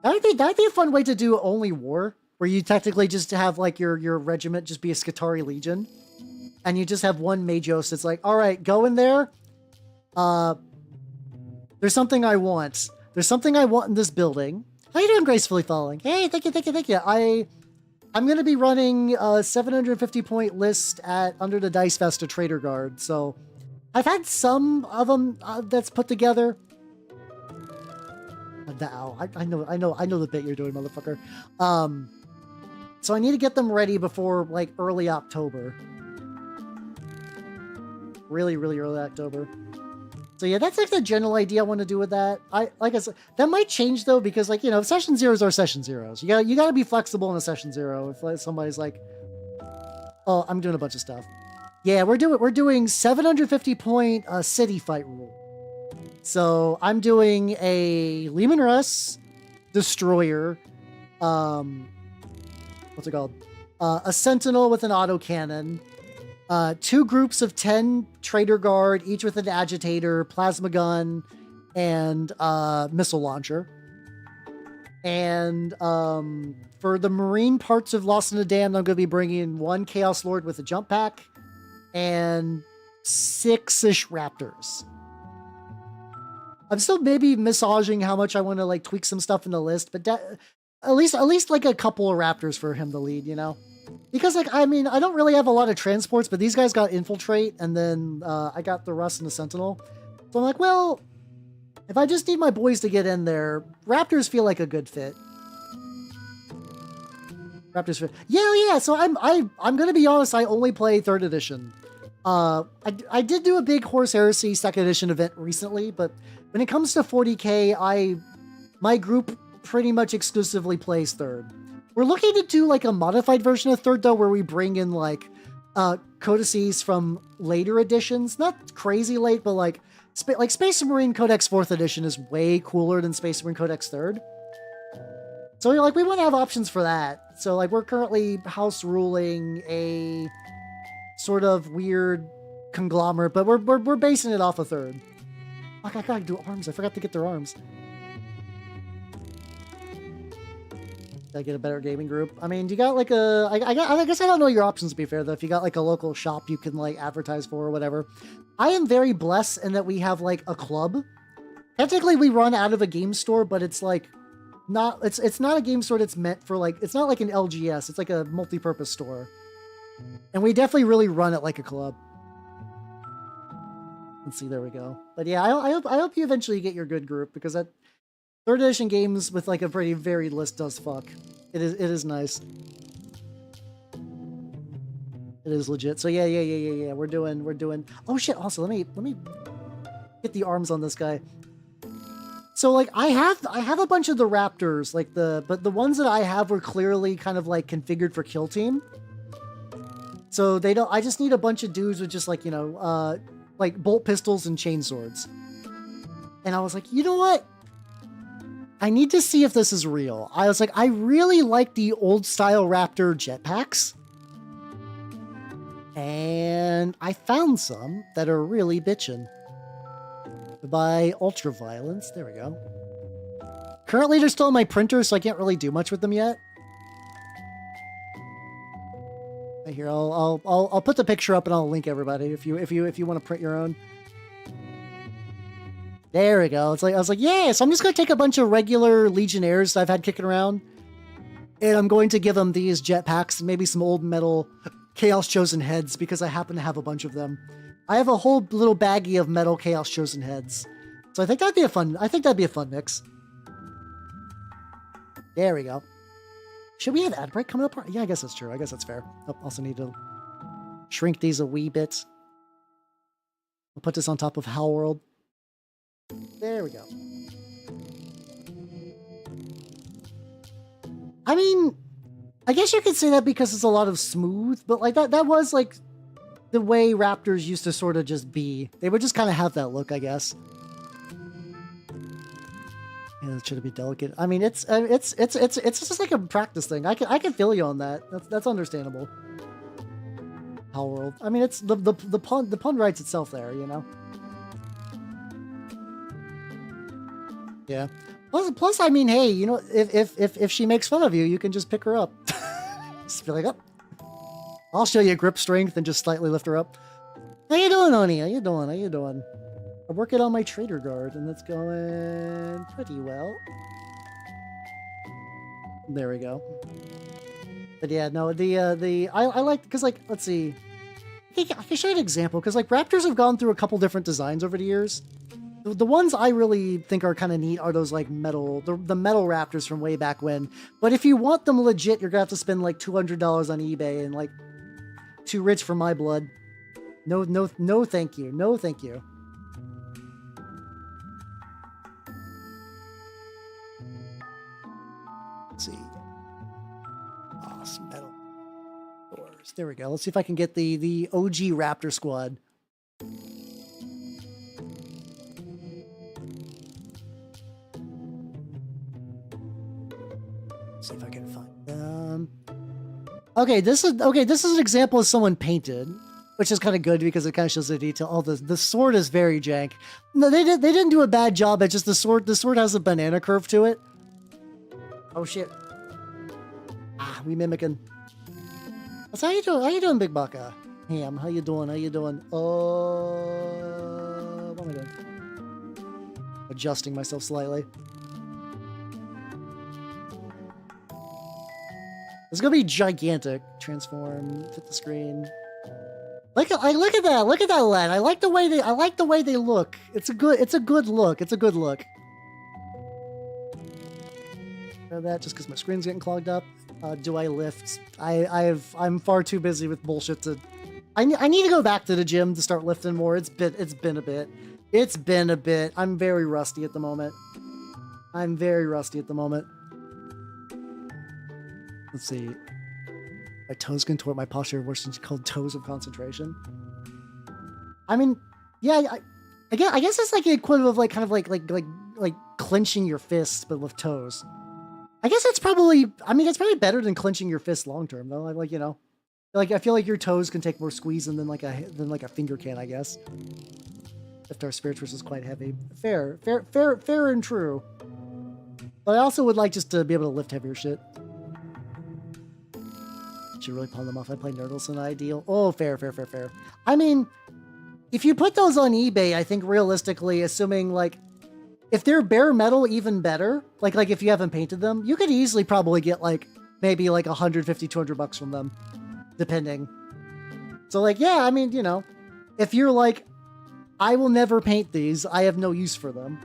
That'd be a fun way to do only war, where you technically just have like your regiment just be a Scutari Legion, and you just have one Magios that's like, all right, go in there. There's something I want. There's something I want in this building. How you doing, Gracefully Falling? Hey, thank you. I'm going to be running a 750 point list at Under the Dice Fest of Traitor Guard, so I've had some of them that's put together. I know the bit you're doing, motherfucker. So I need to get them ready before like early October. Really early October. So yeah, that's like the general idea I want to do with that. Like I said, that might change though, because like, you know, session zeros are session zeros. You gotta be flexible in a session zero. If like, somebody's like, oh, I'm doing a bunch of stuff. Yeah, we're doing 750 point city fight rule. So I'm doing a Lehman Russ destroyer. What's it called? A Sentinel with an autocannon. 2 groups of 10 Traitor Guard, each with an agitator, plasma gun, and missile launcher. And for the marine parts of Lost in the Damned, I'm going to be bringing 1 Chaos Lord with a jump pack and 6-ish Raptors. I'm still maybe massaging how much I want to like tweak some stuff in the list, but at least like a couple of Raptors for him to lead, you know? Because, like, I mean, I don't really have a lot of transports, but these guys got Infiltrate, and then I got the Rust and the Sentinel. So I'm like, well, if I just need my boys to get in there, Raptors feel like a good fit. Raptors fit. Yeah, so I'm gonna be honest, I only play 3rd edition. I did do a big Horse Heresy 2nd edition event recently, but when it comes to 40k, my group pretty much exclusively plays 3rd. We're looking to do like a modified version of 3rd though, where we bring in like codices from later editions. Not crazy late, but like Space Marine Codex 4th edition is way cooler than Space Marine Codex 3rd. So like we want to have options for that. So like we're currently house ruling a sort of weird conglomerate, but we're basing it off of 3rd. Fuck, I gotta do arms. I forgot to get their arms. Gotta get a better gaming group. I mean, do you got like I guess I don't know your options to be fair though. If you got like a local shop you can like advertise for or whatever. I am very blessed in that we have like a club. Technically we run out of a game store, but it's like not, it's not a game store that's meant for like, it's not like an LGS. It's like a multi-purpose store. And we definitely really run it like a club. Let's see, there we go. But yeah, I hope you eventually get your good group, because that 3rd edition games with like a pretty varied list does fuck. It is nice. It is legit. So yeah. We're doing. Oh shit! Also, let me get the arms on this guy. So like I have a bunch of the Raptors, like but the ones that I have were clearly kind of like configured for kill team. So they don't. I just need a bunch of dudes with just like, you know, like bolt pistols and chainswords. And I was like, you know what? I need to see if this is real. I was like, I really like the old style Raptor jetpacks. And I found some that are really bitchin'. By Ultraviolence. There we go. Currently they're still in my printer, so I can't really do much with them yet. Right here, I'll put the picture up and I'll link everybody if you want to print your own. There we go. It's like, I was like, yeah, so I'm just going to take a bunch of regular Legionnaires I've had kicking around, and I'm going to give them these jetpacks and maybe some old metal Chaos Chosen heads, because I happen to have a bunch of them. I have a whole little baggie of metal Chaos Chosen heads. So I think that'd be a fun mix. There we go. Should we have ad break coming up? Yeah, I guess that's true. I guess that's fair. Oh, also need to shrink these a wee bit. I'll put this on top of Hell World. There we go. I mean, I guess you could say that because it's a lot of smooth, but like that was like the way Raptors used to sort of just be. They would just kind of have that look, I guess. Yeah, it should be delicate. I mean, it's just like a practice thing. I can feel you on that. That's understandable. Hell World. I mean, it's the pun writes itself there, you know. Yeah. Plus, I mean, hey, you know, if she makes fun of you, you can just pick her up. Just be like, oh, I'll show you grip strength and just slightly lift her up. How you doing, Oni? How you doing? How you doing? I'm working on my Traitor guard, and that's going pretty well. There we go. But yeah, no, I like, because like, let's see. I can show you an example, because like Raptors have gone through a couple different designs over the years. The ones I really think are kind of neat are those like metal, the metal Raptors from way back when. But if you want them legit, you're gonna have to spend like $200 on eBay, and like, too rich for my blood. No, thank you. No, thank you. Let's see. Oh, some metal doors. There we go. Let's see if I can get the OG Raptor squad. See if I can find them. Okay, this is an example of someone painted, which is kind of good because it kind of shows the detail. Oh, the sword is very jank. No, they didn't do a bad job. It's just the sword has a banana curve to it. Oh shit. Ah, we mimicking. What's how you doing? How you doing, Big Baka? Ham, how you doing? How you doing? What am I doing? Adjusting myself slightly. It's gonna be gigantic. Transform, fit the screen. Look at that! Look at that lad! I like the way they look. It's a good look. It's a good look. That just because my screen's getting clogged up. Do I lift? I'm far too busy with bullshit to. I need to go back to the gym to start lifting more. It's been a bit. I'm very rusty at the moment. Let's see. My toes contort my posture worse than called toes of concentration. I mean, yeah, I guess it's like the equivalent of like kind of like clenching your fists but with toes. I guess that's probably. I mean, it's probably better than clenching your fists long term though. Like you know, like I feel like your toes can take more squeezing than like a finger can. I guess. If our spirituals is quite heavy, fair and true. But I also would like just to be able to lift heavier shit. Should really pawn them off. I play Nurgles and Ideal. Oh, fair. I mean, if you put those on eBay, I think realistically, assuming like, if they're bare metal, even better. Like if you haven't painted them, you could easily probably get like, maybe like 150, 200 bucks from them, depending. So like, yeah, I mean, you know, if you're like, I will never paint these, I have no use for them.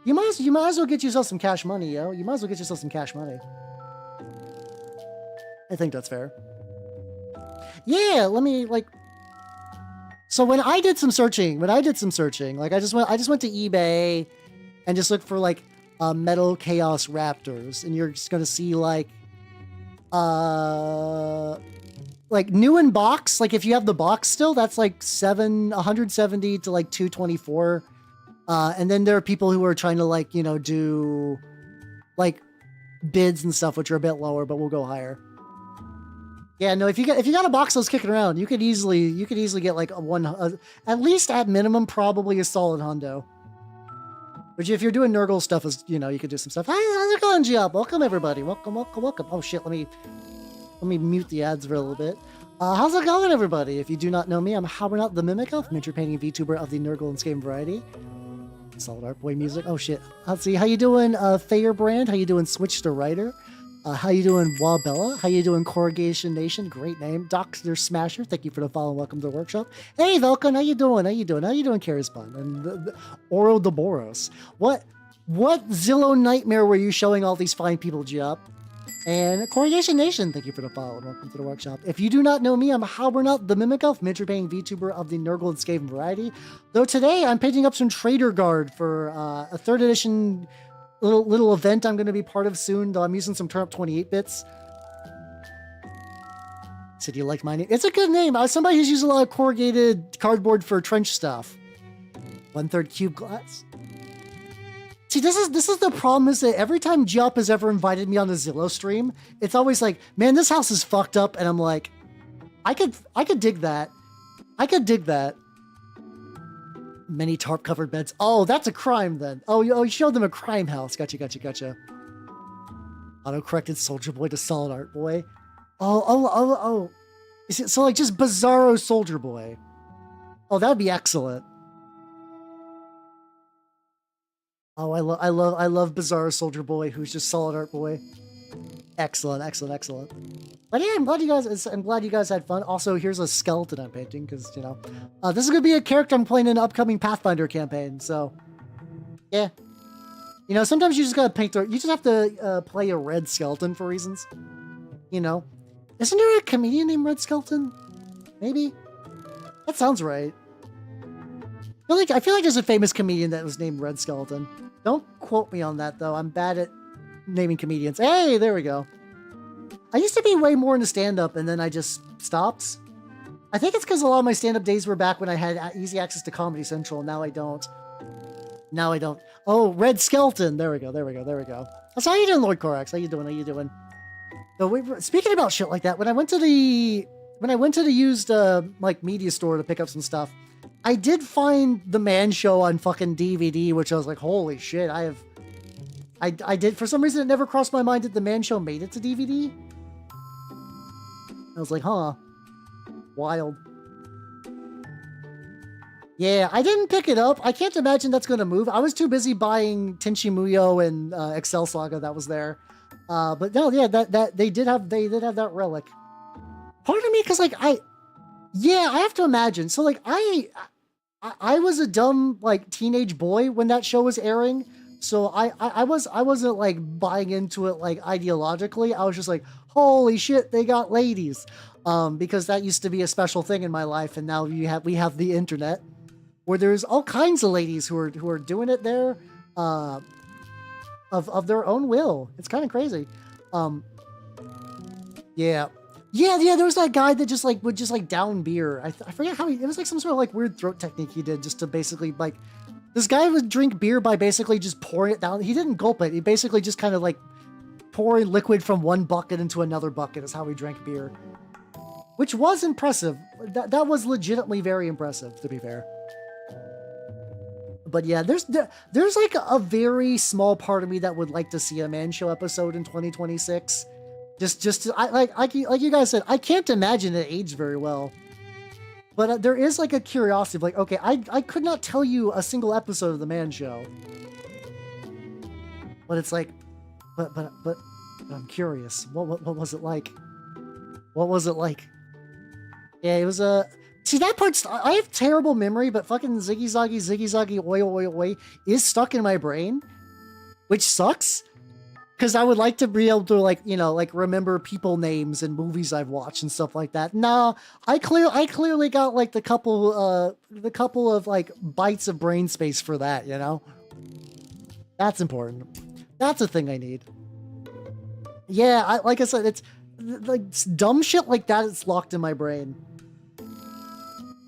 You might as well get yourself some cash money, yo. You might as well get yourself some cash money. I think that's fair. Yeah, let me like. So when I did some searching, like I just went to eBay and just looked for like Metal Chaos Raptors, and you're just gonna see like new in box. Like if you have the box still, that's like 170 to like 224. And then there are people who are trying to like, you know, do like bids and stuff, which are a bit lower, but we'll go higher. Yeah, no, if you got a box that's kicking around, you could easily get like at least at minimum, probably a solid hundo. Which if you're doing Nurgle stuff, is, you know, you could do some stuff. Hi, how's it going, Giop? Welcome everybody. Welcome. Oh shit, let me mute the ads for a little bit. How's it going, everybody? If you do not know me, I'm Howard the Mimic Elf, miniature painting Vtuber of the Nurgle and Scam variety. Solid art boy music. Oh shit. Let's see. How you doing, Firebrand? How you doing, Switch to Writer? How you doing, Wabella? How you doing, Corrugation Nation? Great name. Doctor Smasher, thank you for the follow and welcome to the workshop. Hey, Velcon, how you doing? Karispan? And the Oro Doboros. What Zillow nightmare were you showing all these fine people, Giop? And Corrugation Nation, thank you for the follow and welcome to the workshop. If you do not know me, I'm Halbernaut, the Mimic Elf, miniature painting VTuber of the Nurgle and Skaven variety. Though today I'm painting up some Traitor Guard for a 3rd edition little event I'm going to be part of soon, though I'm using some Turnip 28 bits. Said you like my name? It's a good name. Somebody who's used a lot of corrugated cardboard for trench stuff. 1/3 cube glass. See, this is the problem, is that every time Jup has ever invited me on a Zillow stream, it's always like, man, this house is fucked up, and I'm like, I could dig that. I could dig that. Many tarp covered beds. Oh, that's a crime then. Oh, you showed them a crime house. Gotcha. Auto-corrected Soldier Boy to Solid Art Boy. Oh. Is it, so like just Bizarro Soldier Boy. Oh, that'd be excellent. Oh, I love Bizarro Soldier Boy, who's just Solid Art Boy. Excellent. But yeah, I'm glad you guys had fun. Also, here's a skeleton I'm painting because, you know, this is gonna be a character I'm playing in an upcoming Pathfinder campaign. So, yeah, you know, sometimes you just gotta paint. You just have to play a red skeleton for reasons. You know, isn't there a comedian named Red Skeleton? Maybe. That sounds right. I feel like there's a famous comedian that was named Red Skeleton. Don't quote me on that, though. I'm bad at naming comedians. Hey, there we go. I used to be way more into stand-up, and then I just stopped. I think it's because a lot of my stand-up days were back when I had easy access to Comedy Central. Now I don't. Oh, Red Skeleton. There we go. So how you doing, Lord Corax? How you doing? So speaking about shit like that, when I went to the used like media store to pick up some stuff, I did find The Man Show on fucking DVD, which I was like, holy shit, I did, for some reason it never crossed my mind that The Man Show made it to DVD. I was like, huh. Wild. Yeah, I didn't pick it up. I can't imagine that's going to move. I was too busy buying Tenchi Muyo and Excel Saga that was there. But no, yeah, that they did have that relic. Part of me, because like I have to imagine. So like I was a dumb like teenage boy when that show was airing. So I wasn't like buying into it like ideologically. I was just like, holy shit, they got ladies. Because that used to be a special thing in my life, and now we have the internet where there's all kinds of ladies who are doing it there of their own will. It's kind of crazy. Yeah, there was that guy that just like would just like down beer. I forget how it was like some sort of like weird throat technique he did just to basically like, this guy would drink beer by basically just pouring it down. He didn't gulp it. He basically just kind of like pouring liquid from one bucket into another bucket is how he drank beer, which was impressive. That was legitimately very impressive, to be fair. But yeah, there's like a very small part of me that would like to see a Man Show episode in 2026. Just to, like you guys said, I can't imagine it aged very well. But there is like a curiosity of like, okay, I could not tell you a single episode of the Man Show. But it's like, but I'm curious. What was it like? What was it like? Yeah, it was a. See, that part's, I have terrible memory, but fucking Ziggy Zaggy, oi, is stuck in my brain, which sucks. Because I would like to be able to, like, you know, like remember people names and movies I've watched and stuff like that. Nah, I clearly got like the couple of like bytes of brain space for that, you know? That's important. That's a thing I need. Yeah, like I said, it's like dumb shit like that is locked in my brain.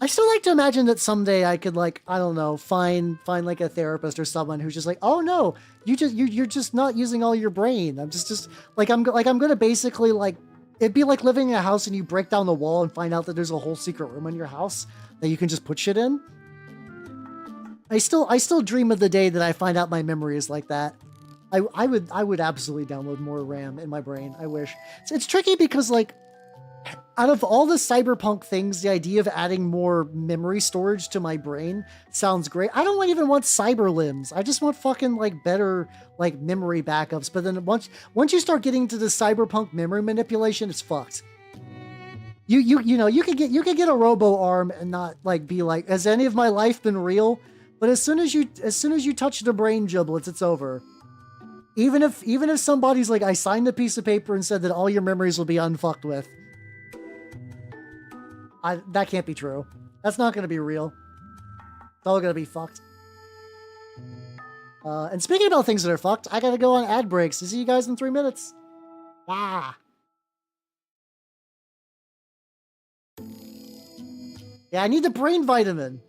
I still like to imagine that someday I could, like, I don't know, find like a therapist or someone who's just like, oh no, you're just not using all your brain. I'm just like I'm gonna basically like, it'd be like living in a house and you break down the wall and find out that there's a whole secret room in your house that you can just put shit in. I still dream of the day that I find out my memory is like that. I would absolutely download more RAM in my brain. I wish. It's tricky because like, out of all the cyberpunk things, the idea of adding more memory storage to my brain sounds great. I don't even want cyber limbs. I just want fucking like better like memory backups. But then once you start getting into the cyberpunk memory manipulation, it's fucked. You know, you could get a robo arm and not like be like, has any of my life been real? But as soon as you touch the brain giblets, it's over. Even if somebody's like, I signed a piece of paper and said that all your memories will be unfucked with, that can't be true. That's not going to be real. It's all going to be fucked. And speaking about things that are fucked, I gotta go on ad breaks. See you guys in 3 minutes. Ah. Yeah, I need the brain vitamin.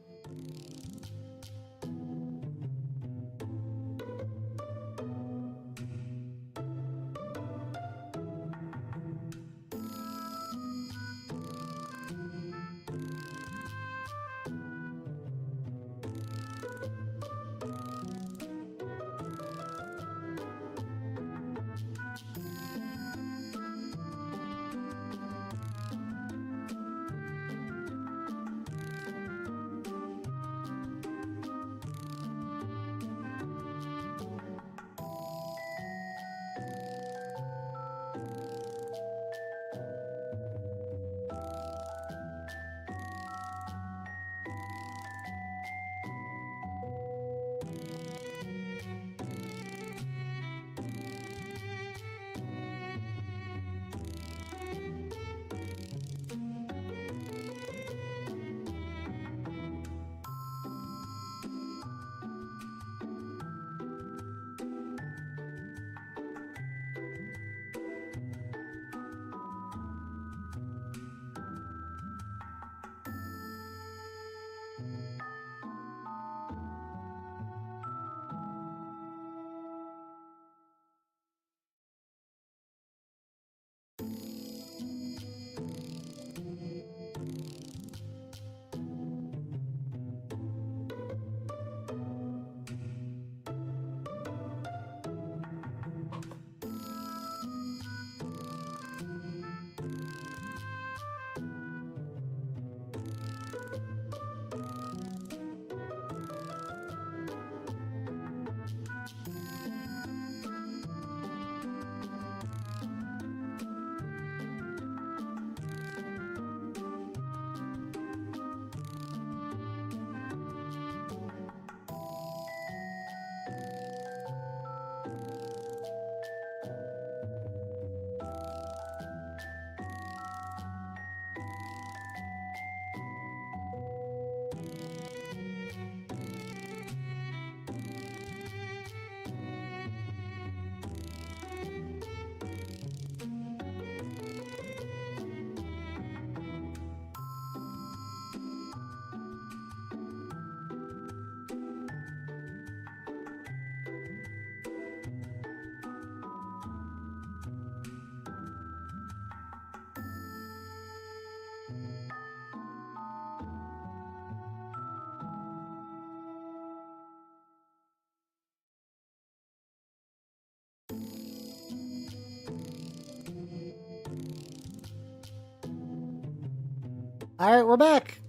All right, we're back.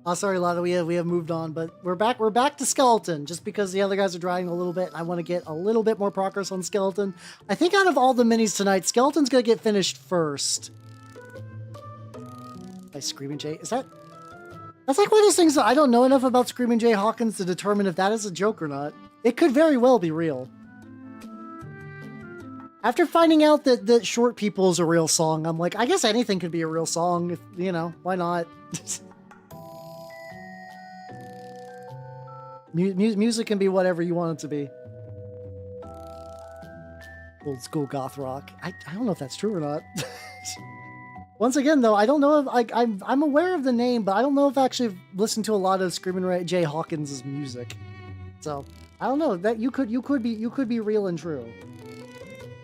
Oh, sorry, Lana, we have moved on, but we're back. We're back to Skeleton, just because the other guys are driving a little bit. I want to get a little bit more progress on Skeleton. I think out of all the minis tonight, Skeleton's gonna get finished first. By Screaming Jay, is that? That's like one of those things that I don't know enough about Screaming Jay Hawkins to determine if that is a joke or not. It could very well be real. After finding out that Short People is a real song, I'm like, I guess anything could be a real song. If, you know, why not? Music can be whatever you want it to be. Old school goth rock. I don't know if that's true or not. Once again, though, I don't know if I'm aware of the name, but I don't know if I actually listened to a lot of Screaming Jay Hawkins' music. So I don't know that you could be real and true.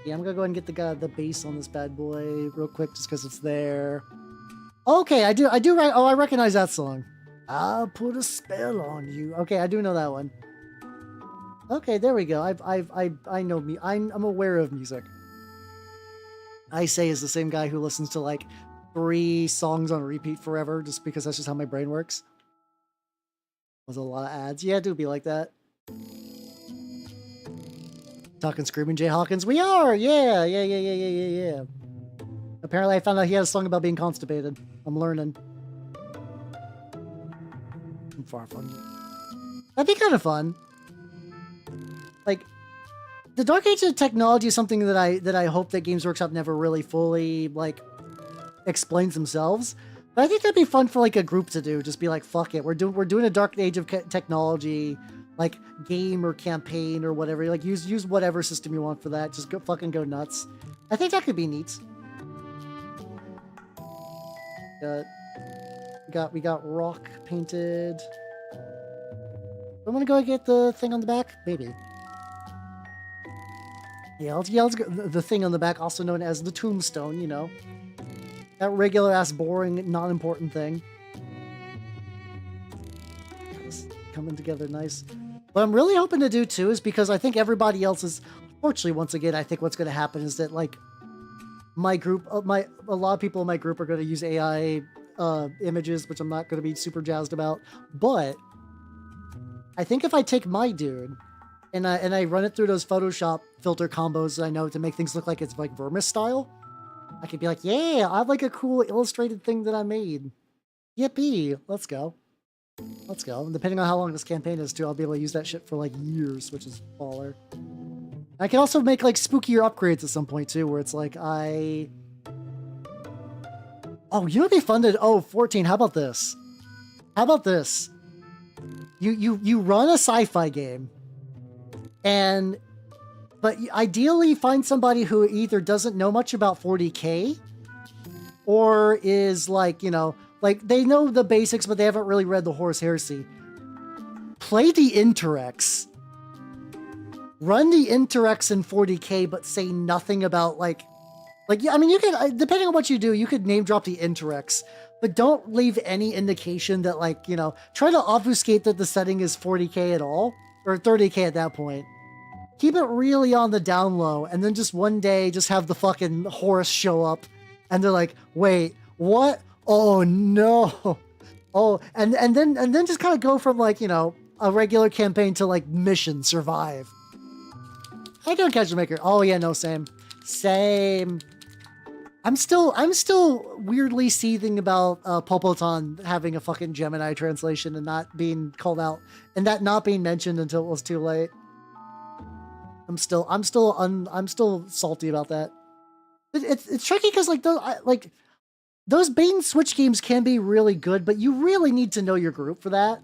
Yeah, I'm gonna go ahead and get the bass on this bad boy real quick, just because it's there. Okay, I do right. Oh, I recognize that song. I'll put a spell on you. Okay, I do know that one. Okay, there we go. I know me. I'm aware of music. I say is the same guy who listens to like 3 songs on repeat forever, just because that's just how my brain works. There's a lot of ads. Yeah, it do be like that. Talking Screaming Jay Hawkins. We are! Yeah. Apparently I found out he had a song about being constipated. I'm learning. I'm far from you. That'd be kind of fun. Like, the Dark Age of technology is something that I hope that Games Workshop never really fully like explains themselves. But I think that'd be fun for like a group to do. Just be like, fuck it, we're doing a Dark Age of technology, like game or campaign or whatever. Like use whatever system you want for that. Just go nuts. I think that could be neat. We got rock painted. I'm gonna go get the thing on the back, maybe. Yeah, let's go. The thing on the back, also known as the tombstone. You know, that regular ass, boring, non-important thing. It's coming together nice. What I'm really hoping to do too is because I think everybody else is. Unfortunately, once again, I think what's going to happen is that like my group, a lot of people in my group are going to use AI images, which I'm not going to be super jazzed about. But I think if I take my dude and I run it through those Photoshop filter combos that I know to make things look like it's like Vermis style, I could be like, yeah, I have like a cool illustrated thing that I made. Yippee! Let's go. Let's go. And depending on how long this campaign is too, I'll be able to use that shit for like years, which is baller. I can also make like spookier upgrades at some point too, where it's like oh, you know what'd be fun to 14, how about this? How about this? You run a sci-fi game but ideally find somebody who either doesn't know much about 40K or is like, you know, like they know the basics, but they haven't really read the Horus Heresy. Play the Interrex. Run the Interrex in 40K, but say nothing about like, I mean, you can, depending on what you do, you could name drop the Interrex, but don't leave any indication that like, you know, try to obfuscate that the setting is 40K at all, or 30K at that point. Keep it really on the down low, and then just one day, just have the fucking Horus show up, and they're like, wait, what? Oh no. Oh, and then just kind of go from like, you know, a regular campaign to like mission survive. How you doing, Casual Maker? Oh yeah, no, same. I'm still weirdly seething about Popoton having a fucking Gemini translation and not being called out, and that not being mentioned until it was too late. I'm still salty about that. It's tricky because like those bait and switch games can be really good, but you really need to know your group for that.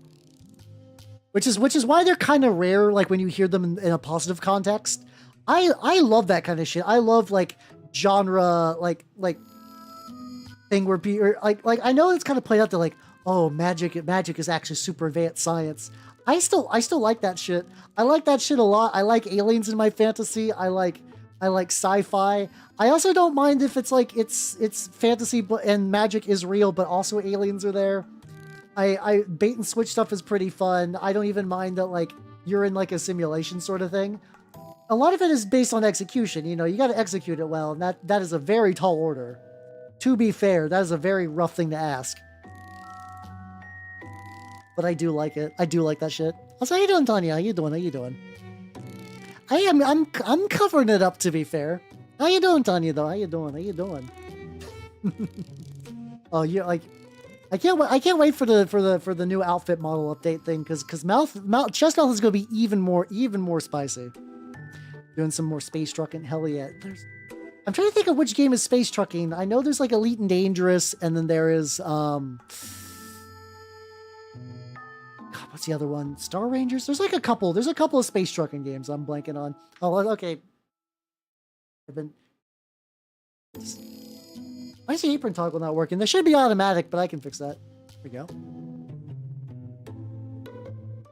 Which is why they're kind of rare. Like when you hear them in a positive context. I love that kind of shit. I love like genre like thing where like I know it's kind of played out to like, oh, magic is actually super advanced science. I still like that shit. I like that shit a lot. I like aliens in my fantasy. I like sci-fi. I also don't mind if it's like it's fantasy and magic is real, but also aliens are there. I bait and switch stuff is pretty fun. I don't even mind that like you're in like a simulation sort of thing. A lot of it is based on execution. You know, you got to execute it well, and that is a very tall order. To be fair, that is a very rough thing to ask. But I do like it. I do like that shit. Also, how you doing, Tanya? How you doing? I'm covering it up, to be fair. How you doing, Tanya, though? How you doing? Oh, you're like, I can't wait for the new outfit model update thing, because chest mouth is gonna be even more spicy. Doing some more space trucking. Hell yeah. I'm trying to think of which game is space trucking. I know there's like Elite and Dangerous, and then there is God, what's the other one? Star Rangers? There's a couple of space trucking games I'm blanking on. Oh, okay. Why is the apron toggle not working? They should be automatic, but I can fix that. There we go.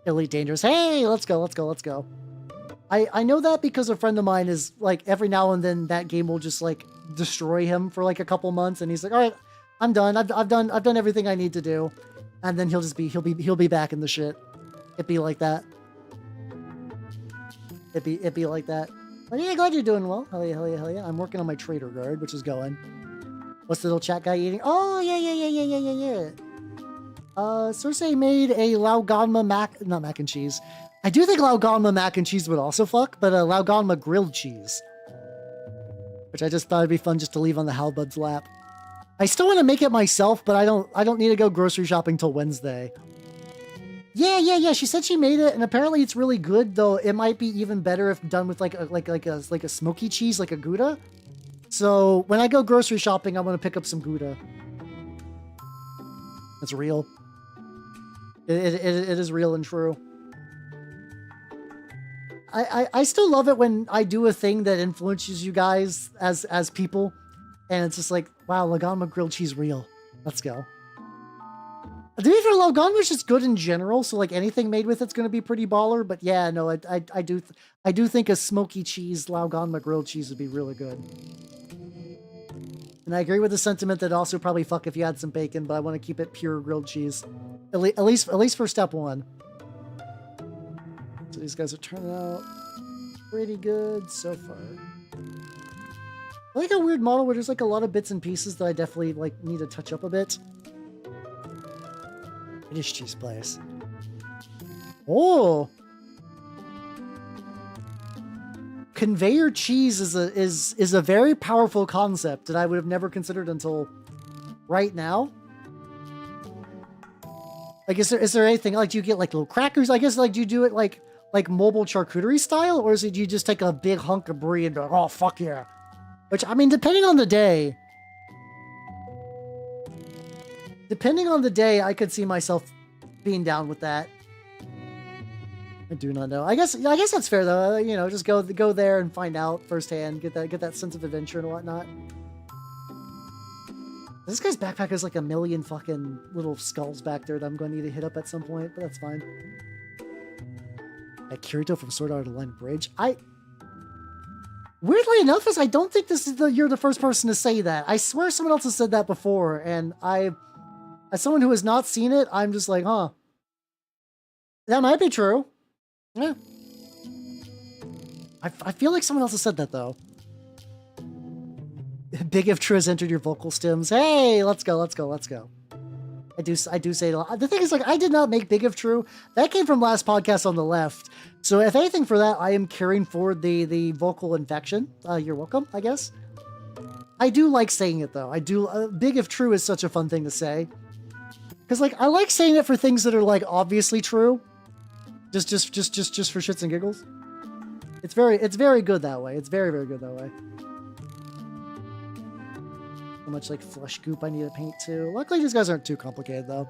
Elite Dangerous. Hey, let's go. I know that because a friend of mine is like, every now and then that game will just like destroy him for like a couple months, and he's like, all right, I'm done. I've done everything I need to do, and then he'll be back in the shit. It'd be like that. It'd be like that. But yeah, glad you're doing well. Hell yeah. I'm working on my Traitor guard, which is going. What's the little chat guy eating? Oh yeah. Cersei made a Lauganma not mac and cheese. I do think Lauganma mac and cheese would also fuck, but a Lauganma grilled cheese. Which I just thought it'd be fun just to leave on the halbud's lap. I still want to make it myself, but I don't need to go grocery shopping till Wednesday. Yeah. She said she made it, and apparently it's really good. Though it might be even better if done with like a smoky cheese, like a Gouda. So when I go grocery shopping, I'm gonna pick up some Gouda. That's real. It is real and true. I still love it when I do a thing that influences you guys as people, and it's just like, wow, Lagama grilled cheese real. Let's go. To be fair, Lagama is just good in general, so like anything made with it's gonna be pretty baller. But yeah, no, I do think a smoky cheese Lagama grilled cheese would be really good. And I agree with the sentiment that also probably fuck if you had some bacon, but I want to keep it pure grilled cheese, at least for step one. So these guys are turning out pretty good so far. I like a weird model where there's like a lot of bits and pieces that I definitely like need to touch up a bit. British cheese place. Oh, conveyor cheese is a very powerful concept that I would have never considered until right now. Like, is there anything like, do you get like little crackers? I guess like, do you do it like mobile charcuterie style, or is it you just take a big hunk of brie and be like, oh fuck yeah? Which, I mean, depending on the day, I could see myself being down with that. I do not know. I guess that's fair though. You know, just go there and find out firsthand. Get that sense of adventure and whatnot. This guy's backpack has like a million fucking little skulls back there that I'm going to need to hit up at some point, but that's fine. At Kirito from Sword Art Online Bridge. Weirdly enough, I don't think you're the first person to say that. I swear someone else has said that before, and as someone who has not seen it, I'm just like, huh. That might be true. Yeah. I feel like someone else has said that, though. Big if true has entered your vocal stems. Hey, let's go. I do say it a lot. The thing is, like, I did not make Big if true. That came from last podcast on the left. So if anything for that, I am carrying forward the vocal infection. You're welcome, I guess. I do like saying it, though. I do. Big if true is such a fun thing to say. Because, like, I like saying it for things that are, like, obviously true. Just for shits and giggles. It's very good that way. It's very, very good that way. How much like flesh goop I need to paint too. Luckily these guys aren't too complicated though.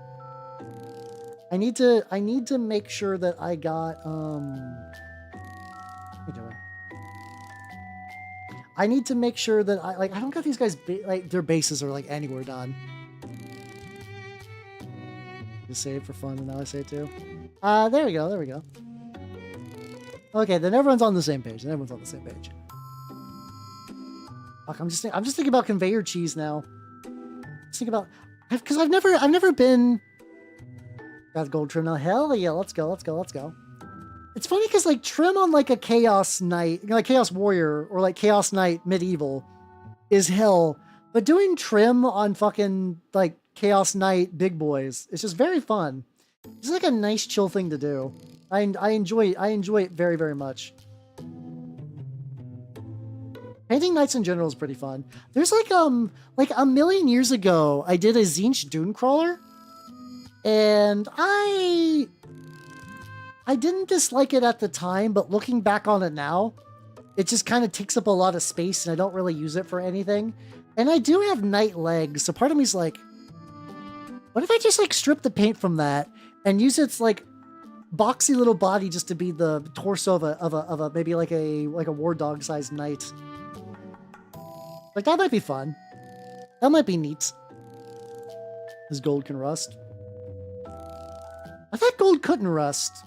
I need to make sure that I got what are you doing? I need to make sure that I don't got these guys like their bases are like anywhere done. Just save for fun and now I say it too. There we go. Okay, then everyone's on the same page. Fuck, I'm just thinking about conveyor cheese now. Just think about, because I've never been. Got gold trim now. Hell yeah, let's go. It's funny because like trim on like a chaos knight, like chaos warrior or like chaos knight medieval, is hell. But doing trim on fucking like chaos knight big boys, it's just very fun. It's like a nice chill thing to do. I enjoy it very, very much. Painting knights in general is pretty fun. There's like a million years ago, I did a Tzeentch Dune Crawler, and I didn't dislike it at the time, but looking back on it now, it just kind of takes up a lot of space, and I don't really use it for anything. And I do have knight legs, so part of me's like, what if I just like strip the paint from that and use its like boxy little body just to be the torso of a maybe like a war dog sized knight. Like that might be fun. That might be neat. This gold can rust. I thought gold couldn't rust.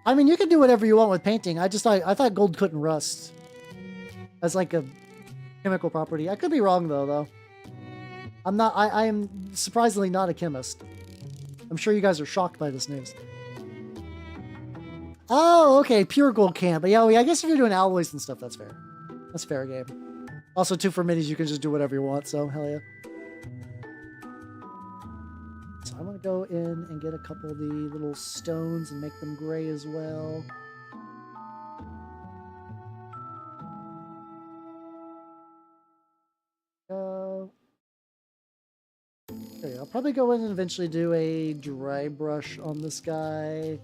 I mean, you can do whatever you want with painting. I thought gold couldn't rust as like a chemical property. I could be wrong though. I'm not. I am surprisingly not a chemist. I'm sure you guys are shocked by this news. Oh, okay. Pure gold can't. But yeah, I guess if you're doing alloys and stuff, that's fair. That's fair game. Also, 2 for minis, you can just do whatever you want, so hell yeah. So I'm going to go in and get a couple of the little stones and make them gray as well. There you go. probably go in and eventually do a dry brush on this guy.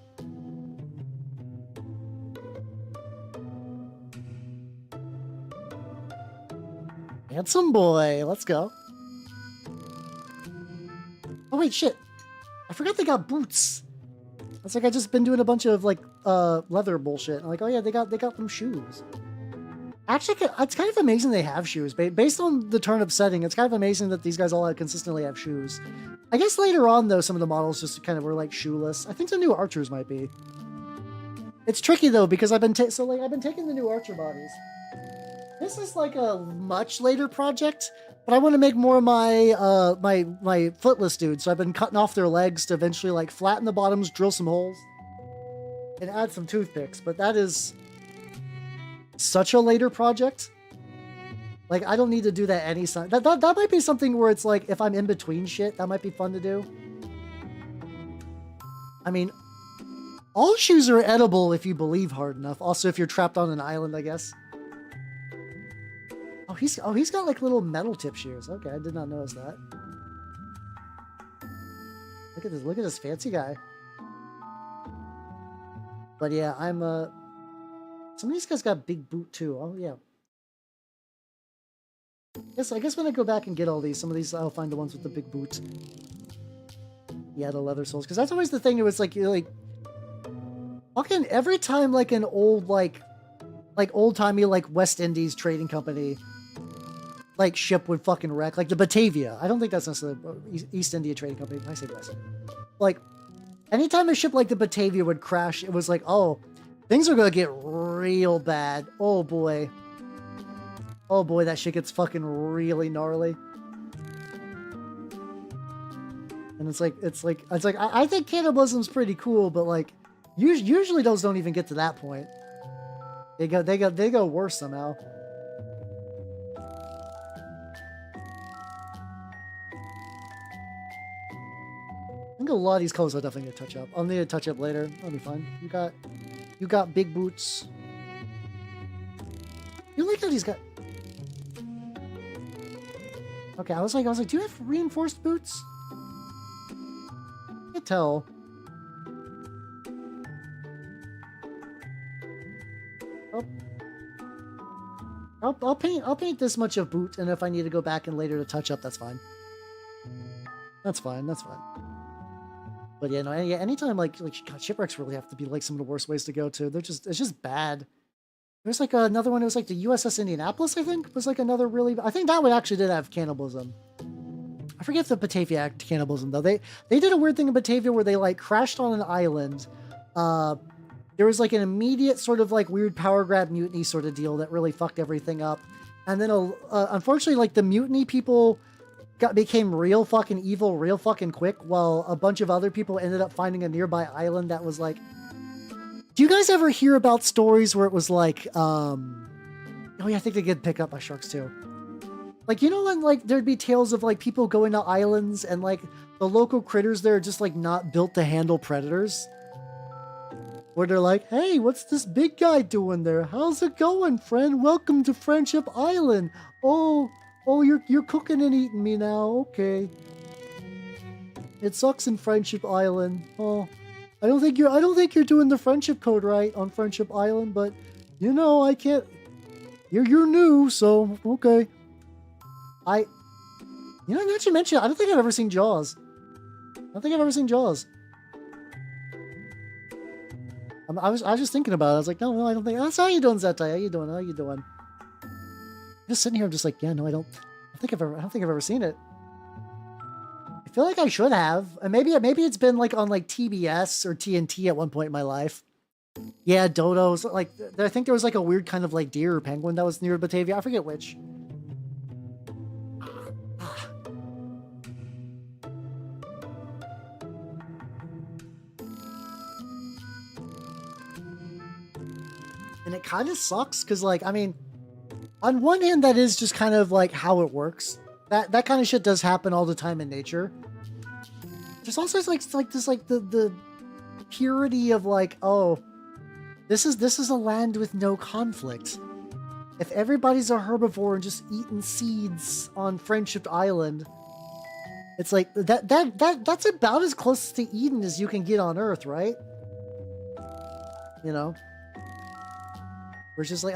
Handsome boy, let's go. Oh wait, shit. I forgot they got boots. It's like I just been doing a bunch of like leather bullshit. I'm like, oh yeah, they got them shoes. Actually, it's kind of amazing they have shoes. Based on the turnip setting, it's kind of amazing that these guys all consistently have shoes. I guess later on, though, some of the models just kind of were like shoeless. I think the new archers might be. It's tricky though because I've been taking the new archer bodies. This is like a much later project, but I want to make more of my my footless dudes. So I've been cutting off their legs to eventually like flatten the bottoms, drill some holes, and add some toothpicks. But that is such a later project. Like I don't need to do that any time. That might be something where it's like if I'm in between shit, that might be fun to do. I mean, all shoes are edible if you believe hard enough. Also, if you're trapped on an island, I guess. Oh, he's got like little metal tip shoes. Okay, I did not notice that. Look at this fancy guy. But yeah, some of these guys got big boot too. Oh yeah. I guess when I go back and get all these, some of these I'll find the ones with the big boots. Yeah, the leather soles, because that's always the thing. It was like you're like, fucking every time like an old like old timey like West Indies trading company like ship would fucking wreck, like the Batavia. I don't think that's necessarily East India Trading Company. I say West. Like, anytime a ship like the Batavia would crash, it was like, oh, things are gonna get real bad. Oh boy. Oh boy, that shit gets fucking really gnarly. And it's like I think cannibalism's pretty cool, but like usually those don't even get to that point. They go worse somehow. I think a lot of these colors are definitely gonna touch up. I'll need to touch up later. That'll be fine. You got big boots. You like how these got. Okay, I was like, do you have reinforced boots? I can't tell. I'll paint this much of boot, and if I need to go back and later to touch up, that's fine. That's fine. But yeah, no, anytime like God, shipwrecks really have to be like some of the worst ways to go to. It's just bad. There's like another one. It was like the USS Indianapolis, I think, was like another really. I think that one actually did have cannibalism. I forget if the Batavia had cannibalism though. They did a weird thing in Batavia where they like crashed on an island. There was like an immediate sort of like weird power grab mutiny sort of deal that really fucked everything up. And then unfortunately, like the mutiny people became real fucking evil real fucking quick, while a bunch of other people ended up finding a nearby island that was like. Do you guys ever hear about stories where it was like, oh yeah, I think they get picked up by sharks too. Like, you know when like there'd be tales of like people going to islands and like the local critters there are just like not built to handle predators? Where they're like, hey, what's this big guy doing there? How's it going, friend? Welcome to Friendship Island. Oh, you're cooking and eating me now. Okay. It sucks in Friendship Island. Oh. I don't think you're doing the friendship code right on Friendship Island, but you know, I can't. You're new, so okay. Now that you mention it, I don't think I've ever seen Jaws. I was just thinking about it. I was like, no, I don't think. That's how you doing, Zetai? How you doing? I'm just sitting here. I'm just like, yeah, no, I don't think I've ever seen it. I feel like I should have. And maybe it's been like on like TBS or TNT at one point in my life. Yeah, dodos. Like, I think there was like a weird kind of like deer or penguin that was near Batavia. I forget which. And it kind of sucks because, like, I mean, on one hand, that is just kind of like how it works. That kind of shit does happen all the time in nature. There's also like the purity of like, oh, this is a land with no conflict. If everybody's a herbivore and just eating seeds on Friendship Island, It's like that's about as close to Eden as you can get on Earth, right? You know, we're just like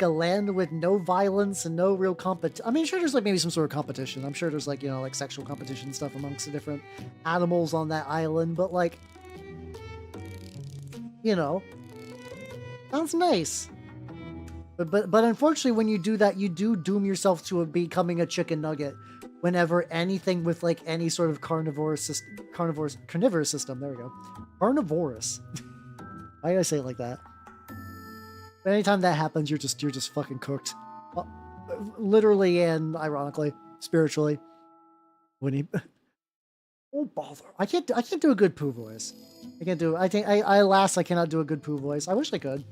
a land with no violence and no real competition. I mean, sure, there's like maybe some sort of competition. I'm sure there's like, you know, like sexual competition and stuff amongst the different animals on that island, but like, you know, sounds nice. But unfortunately, when you do that, you do doom yourself to becoming a chicken nugget. Whenever anything with like any sort of carnivorous system, there we go, carnivorous. Why did I say it like that? But anytime that happens, you're just fucking cooked, literally and ironically, spiritually. When he, oh bother, I can't do a good poo voice. I can't do. I think I cannot do a good poo voice. I wish I could.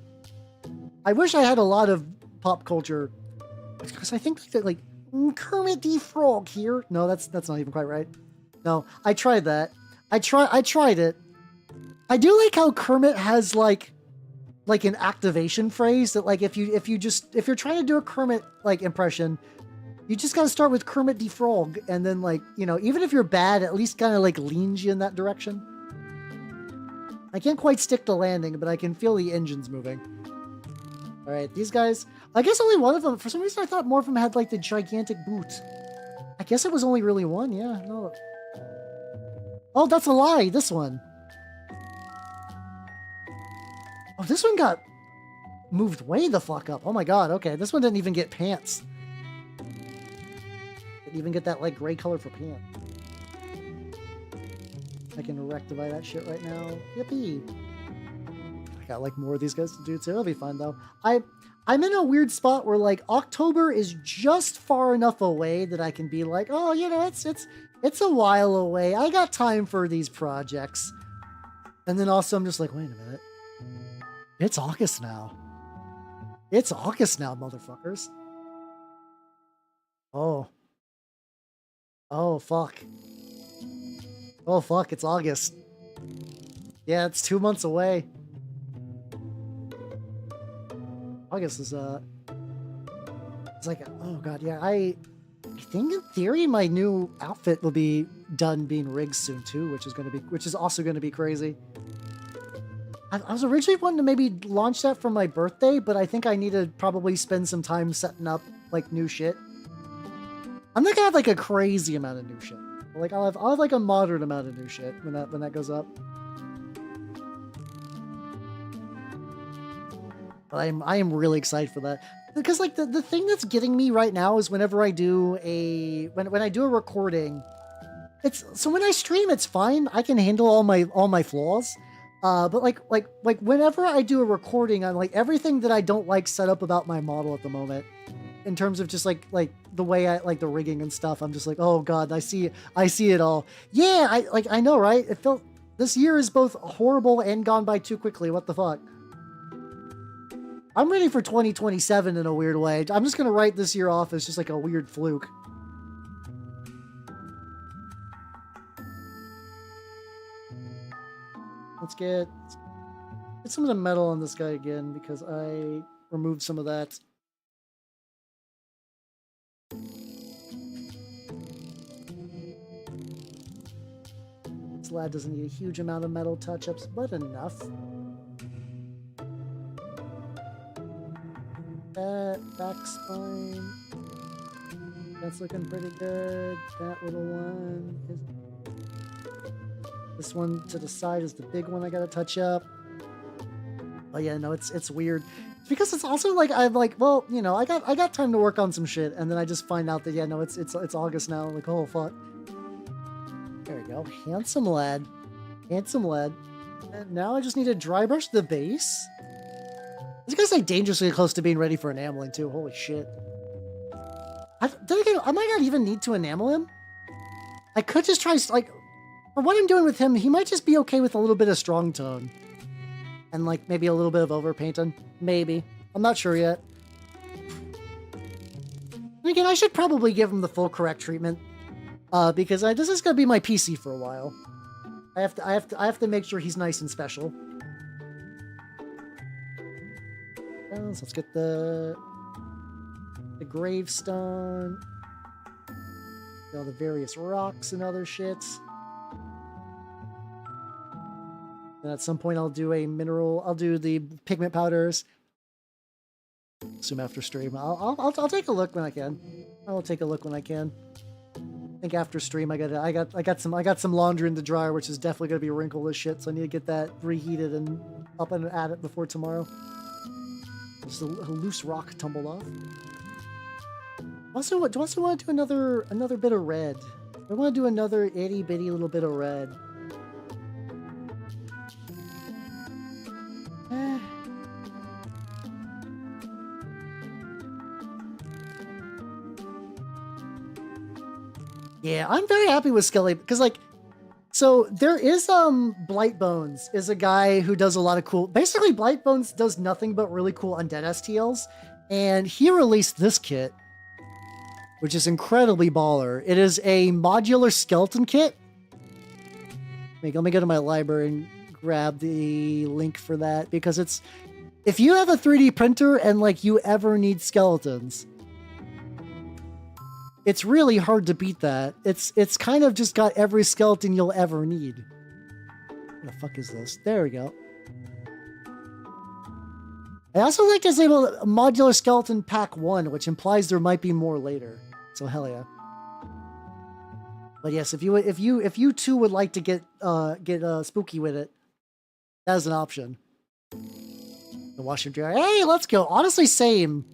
I wish I had a lot of pop culture, because I think that like Kermit the Frog here. No, that's not even quite right. No, I tried that. I tried it. I do like how Kermit has like an activation phrase that like if you're trying to do a Kermit like impression, you just gotta start with Kermit the Frog, and then like, you know, even if you're bad, at least kind of like leans you in that direction. I can't quite stick the landing, but I can feel the engines moving. All right, these guys, I guess only one of them, for some reason I thought more of them had like the gigantic boot. I guess it was only really one, yeah, no. Oh, that's a lie, this one. Oh, this one got moved way the fuck up. Oh my god, okay, this one didn't even get pants. Didn't even get that like gray color for pants. I can rectify that shit right now. Yippee. I got like more of these guys to do too. It'll be fun though. I'm in a weird spot where like October is just far enough away that I can be like, oh, you know, it's a while away. I got time for these projects. And then also I'm just like, wait a minute. It's August now. It's August now, motherfuckers. Oh. Oh, fuck. Oh, fuck, it's August. Yeah, it's 2 months away. August is, it's like, oh god, yeah, I think in theory my new outfit will be done being rigged soon too, which is also gonna be crazy. I was originally wanting to maybe launch that for my birthday, but I think I need to probably spend some time setting up like new shit. I'm not gonna have like a crazy amount of new shit. Like I'll have like a moderate amount of new shit when that goes up. But I am really excited for that, because like the thing that's getting me right now is whenever I do when I do a recording, so when I stream it's fine, I can handle all my flaws. But like whenever I do a recording, I'm like everything that I don't like set up about my model at the moment, in terms of just like the way I like the rigging and stuff. I'm just like, oh god, I see it all. Yeah, I know, right? It felt this year is both horrible and gone by too quickly. What the fuck? I'm ready for 2027 in a weird way. I'm just gonna write this year off as just like a weird fluke. Let's get some of the metal on this guy again, because I removed some of that. This lad doesn't need a huge amount of metal touch-ups, but enough. That back spine, that's looking pretty good. That little one is... This one to the side is the big one I gotta touch up. Oh yeah, no, it's weird. It's because it's also like I'm like, well, you know, I got time to work on some shit, and then I just find out that yeah, no, it's August now. I'm like, oh fuck. There we go, handsome lad, handsome lad. And now I just need to dry brush the base. This guy's like dangerously close to being ready for enameling too. Holy shit. I might not even need to enamel him. I could just try like. For what I'm doing with him, he might just be okay with a little bit of strong tone. And like maybe a little bit of overpainting. Maybe. I'm not sure yet. And again, I should probably give him the full correct treatment. Because this is gonna be my PC for a while. I have to make sure he's nice and special. So let's get the gravestone. All the various rocks and other shit. And at some point I'll do a mineral, I'll do the pigment powders. Assume after stream. I'll take a look when I can. I'll take a look when I can. I think after stream I got some laundry in the dryer, which is definitely gonna be wrinkled as shit, so I need to get that reheated and up and at it before tomorrow. Just a loose rock tumbled off. Also, do I also want to do another bit of red? I want to do another itty bitty little bit of red. Yeah, I'm very happy with Skelly because, like, so there is Blightbones is a guy who does a lot of cool. Basically, Blightbones does nothing but really cool undead STLs, and he released this kit, which is incredibly baller. It is a modular skeleton kit. Let me go to my library and grab the link for that because it's if you have a 3D printer and like you ever need skeletons. It's really hard to beat that. It's kind of just got every skeleton you'll ever need. What the fuck is this? There we go. I also like to disable modular skeleton pack 1, which implies there might be more later. So hell yeah. But yes, if you too would like to get spooky with it, that is an option. The washer dryer. Hey, let's go. Honestly, same.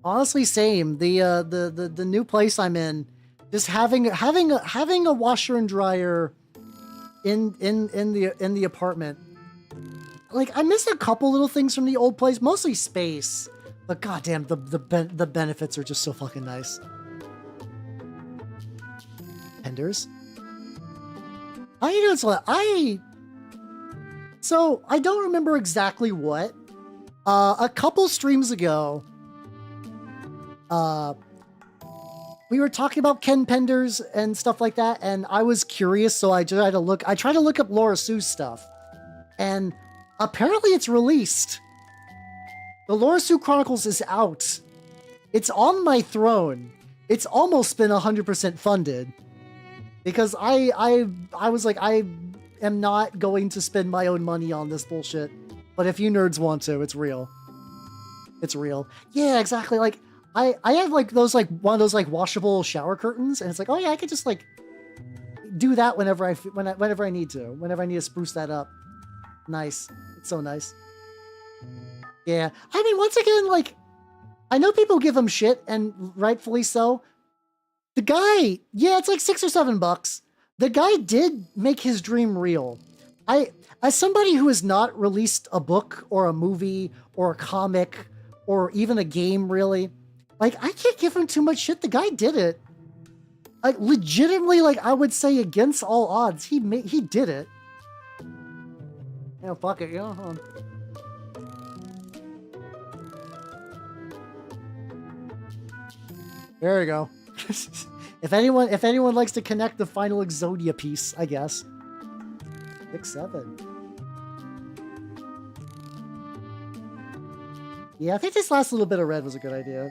Honestly, same. The new place I'm in, just having a washer and dryer in the apartment. Like I miss a couple little things from the old place, mostly space. But goddamn, the benefits are just so fucking nice. Penders. How you doing, so I don't remember exactly what. A couple streams ago. We were talking about Ken Penders and stuff like that, and I was curious, so I tried to look up Laura Sue's stuff. And apparently it's released. The Laura Sue Chronicles is out. It's on my throne. It's almost been 100% funded. Because I was like, I am not going to spend my own money on this bullshit. But if you nerds want to, it's real. It's real. Yeah, exactly. Like, I have like those like one of those like washable shower curtains, and it's like, oh yeah, I could just like do that whenever I need to spruce that up. Nice. It's so nice. Yeah. I mean, once again, like I know people give him shit, and rightfully so. The guy, yeah, it's like $6 or $7. The guy did make his dream real. As somebody who has not released a book or a movie or a comic or even a game, really. Like, I can't give him too much shit. The guy did it. Like, legitimately, like, I would say against all odds, he did it. Yeah, fuck it, yeah. There we go. If anyone likes to connect the final Exodia piece, I guess. 6-7. Yeah, I think this last little bit of red was a good idea.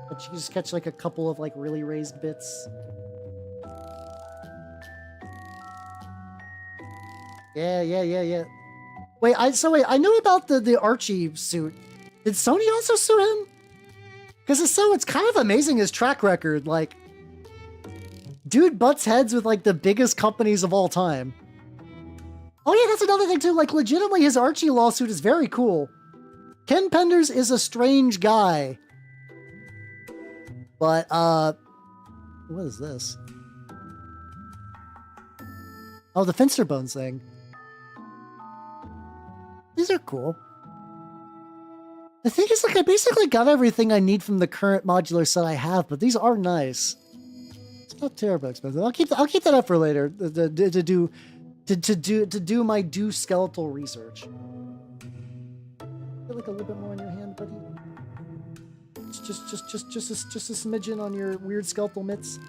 But you can just catch like a couple of like really raised bits. Yeah. Wait, I know about the Archie suit. Did Sony also sue him? Because it's kind of amazing his track record. Like, dude butts heads with like the biggest companies of all time. Oh yeah, that's another thing too. Like, legitimately, his Archie lawsuit is very cool. Ken Penders is a strange guy. But, what is this? Oh, the Finster Bones thing. These are cool. The thing is, like, I basically got everything I need from the current modular set I have, but these are nice. It's not terribly expensive. I'll keep that up for later to do my due skeletal research. Feel like a little bit more on your hand, buddy. Just a smidgen on your weird skeletal mitts.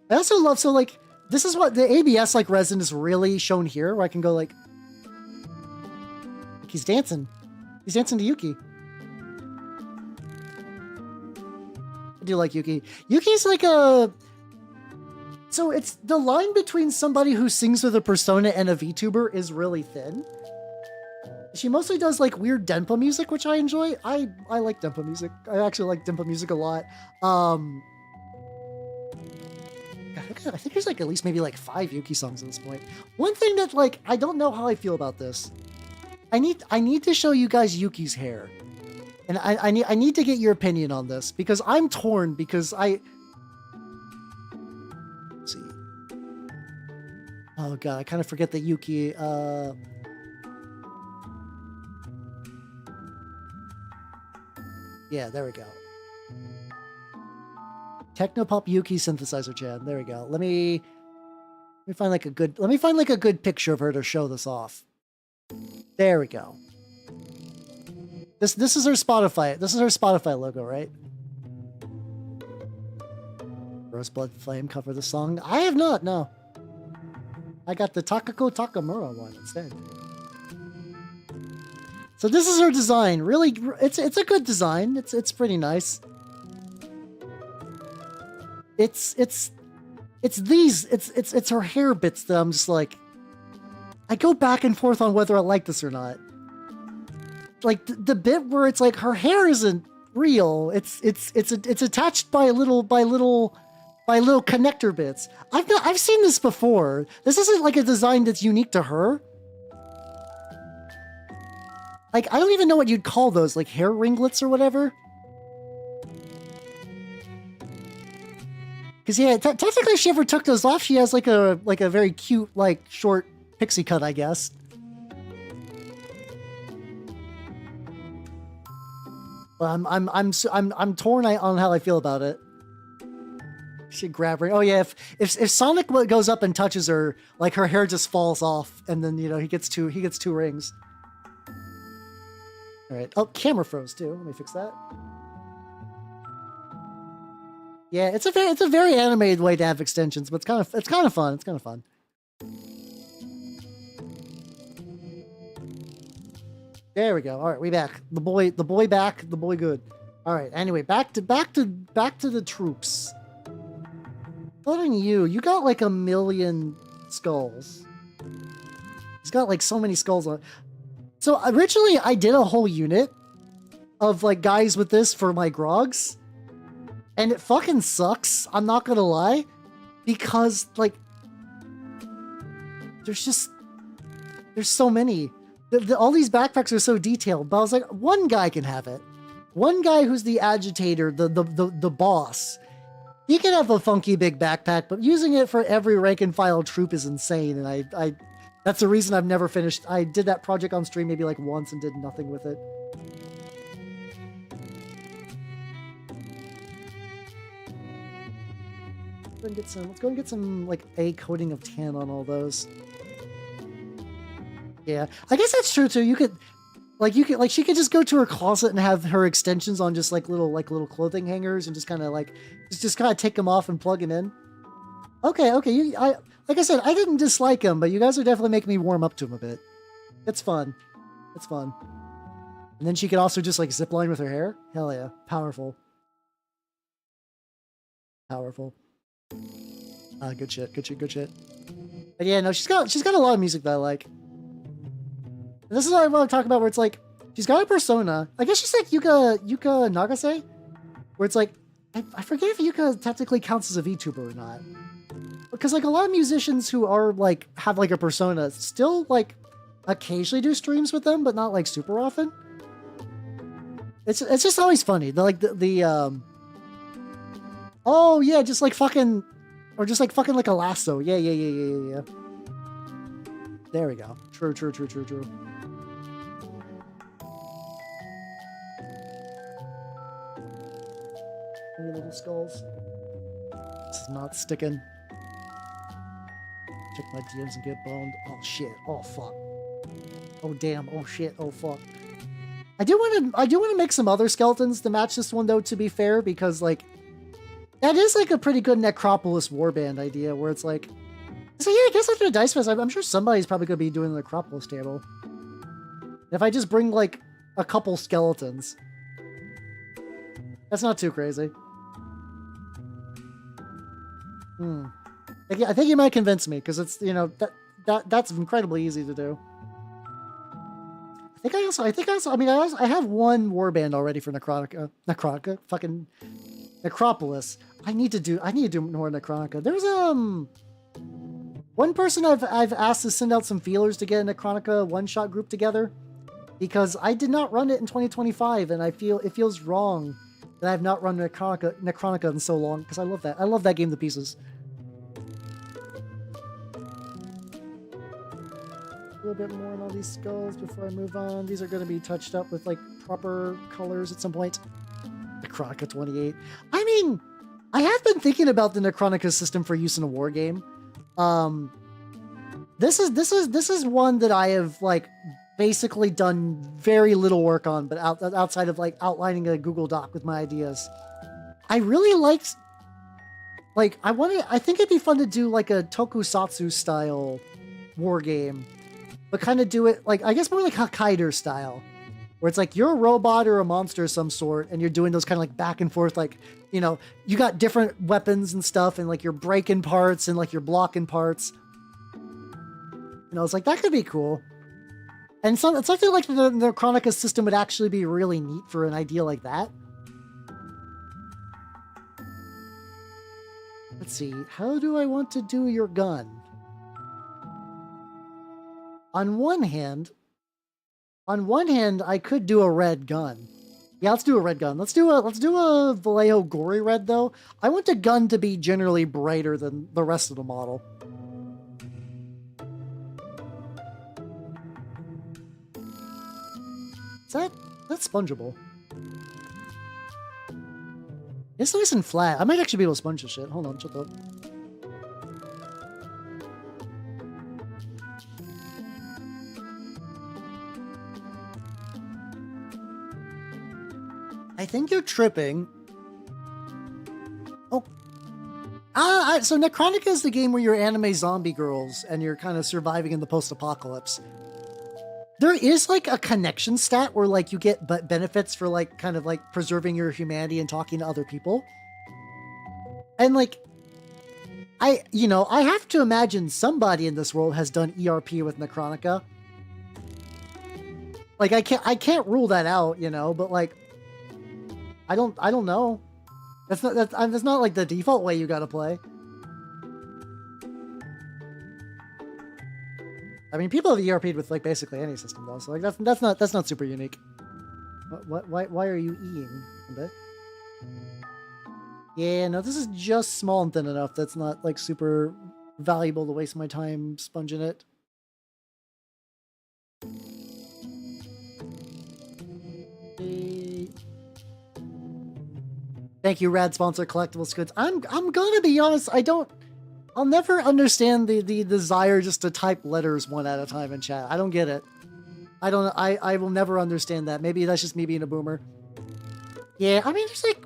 I also love, so like, this is what the ABS like resin is really shown here, where I can go like he's dancing. He's dancing to Yuki. I do like Yuki. Yuki's like a... So it's the line between somebody who sings with a persona and a VTuber is really thin. She mostly does like weird Denpa music, which I enjoy. I like Denpa music. I actually like Denpa music a lot. I think there's like at least maybe like 5 Yuki songs at this point. One thing that like, I don't know how I feel about this. I need to show you guys Yuki's hair. And I need to get your opinion on this because I'm torn because let's see. Oh god, I kind of forget that Yuki, yeah, there we go. Technopop Yuki synthesizer Chan. There we go. Let me find like a good picture of her to show this off. There we go. This is her Spotify. This is her Spotify logo, right? Roseblood Flame cover the song. I have not, no. I got the Takako Takamura one instead. So this is her design. Really, it's a good design. It's pretty nice. It's her hair bits that I'm just like, I go back and forth on whether I like this or not. Like the bit where it's like her hair isn't real. It's attached by little connector bits. I've seen this before. This isn't like a design that's unique to her. Like, I don't even know what you'd call those, like hair ringlets or whatever. Because yeah, technically if she ever took those off, she has like a very cute, like short pixie cut, I guess. But I'm torn on how I feel about it. She grab her. Oh yeah, if Sonic goes up and touches her, like her hair just falls off, and then you know he gets two rings. All right. Oh, camera froze too. Let me fix that. Yeah, it's a very animated way to have extensions, but it's kind of fun. It's kind of fun. There we go. All right, we back. The boy back. The boy good. All right. Anyway, back to the troops. Including you. You got like 1 million skulls. He's got like so many skulls on. So originally I did a whole unit of like guys with this for my grogs. And it fucking sucks, I'm not gonna lie, because like there's so many. All these backpacks are so detailed, but I was like, one guy can have it. One guy who's the agitator, the boss. He can have a funky big backpack, but using it for every rank and file troop is insane, and I that's the reason I've never finished. I did that project on stream maybe like once and did nothing with it. Let's go and get some like a coating of tan on all those. Yeah, I guess that's true too. You could she could just go to her closet and have her extensions on just like little clothing hangers and just kind of take them off and plug them in. Okay. Like I said, I didn't dislike them, but you guys are definitely making me warm up to them a bit. It's fun. It's fun. And then she could also just like zip line with her hair. Hell yeah, powerful. Powerful. Good shit. But yeah, no, she's got a lot of music that I like. And this is what I want to talk about, where it's like she's got a persona. I guess she's like Yuka Nagase, where it's like I forget if Yuka technically counts as a VTuber or not. Because like a lot of musicians who are like have like a persona still like occasionally do streams with them, but not like super often. It's just always funny. Oh yeah, just like fucking like a lasso. Yeah. There we go. True. Any little skulls? This is not sticking. Check my DMs and get boned. Oh shit. Oh fuck. Oh damn. Oh shit. Oh fuck. I do want to make some other skeletons to match this one though, to be fair, because like that is like a pretty good Necropolis warband idea where it's like, so yeah, I guess after the Dice Fest, I'm sure somebody's probably going to be doing the Necropolis table. And if I just bring like a couple skeletons. That's not too crazy. I think you might convince me, because it's, you know, that's incredibly easy to do. I have one warband already for Necronica, fucking Necropolis. I need to do more Necronica. There's one person I've asked to send out some feelers to get a Necronica one-shot group together, because I did not run it in 2025, and it feels wrong that I've not run Necronica in so long, because I love that. I love that game to pieces. A little bit more on all these skulls before I move on. These are going to be touched up with like proper colors at some point. Necronica 28. I mean, I have been thinking about the Necronica system for use in a war game. This is one that I have like basically done very little work on, but outside of like outlining a Google Doc with my ideas. I really liked, like, I think it'd be fun to do like a tokusatsu style war game, but kind of do it like, I guess more like Hokkaido style, where it's like you're a robot or a monster of some sort, and you're doing those kind of like back and forth, like, you know, you got different weapons and stuff, and like you're breaking parts and like you're blocking parts. You know, it's like, that could be cool. And something like the Necronica system would actually be really neat for an idea like that. Let's see, how do I want to do your gun? On one hand, I could do a red gun. Yeah, let's do a red gun. Let's do a Vallejo gory red though. I want the gun to be generally brighter than the rest of the model. That's spongeable. It's nice and flat. I might actually be able to sponge this shit. Hold on, shut up. I think you're tripping. Oh. So Necronica is the game where you're anime zombie girls and you're kind of surviving in the post-apocalypse. There is like a connection stat where like you get benefits for like kind of like preserving your humanity and talking to other people. And like, I have to imagine somebody in this world has done ERP with Necronica. Like I can't rule that out, you know, but like, I don't know. That's not like the default way you gotta play. I mean, people have ERP'd with like basically any system though, so like that's not super unique. Why are you eating a bit? Yeah, no, this is just small and thin enough. That's not like super valuable to waste my time sponging it. Thank you, Rad Sponsor Collectibles Goods. I'm gonna be honest, I'll never understand the desire just to type letters one at a time in chat. I don't get it. I will never understand that. Maybe that's just me being a boomer. Yeah, I mean, there's like,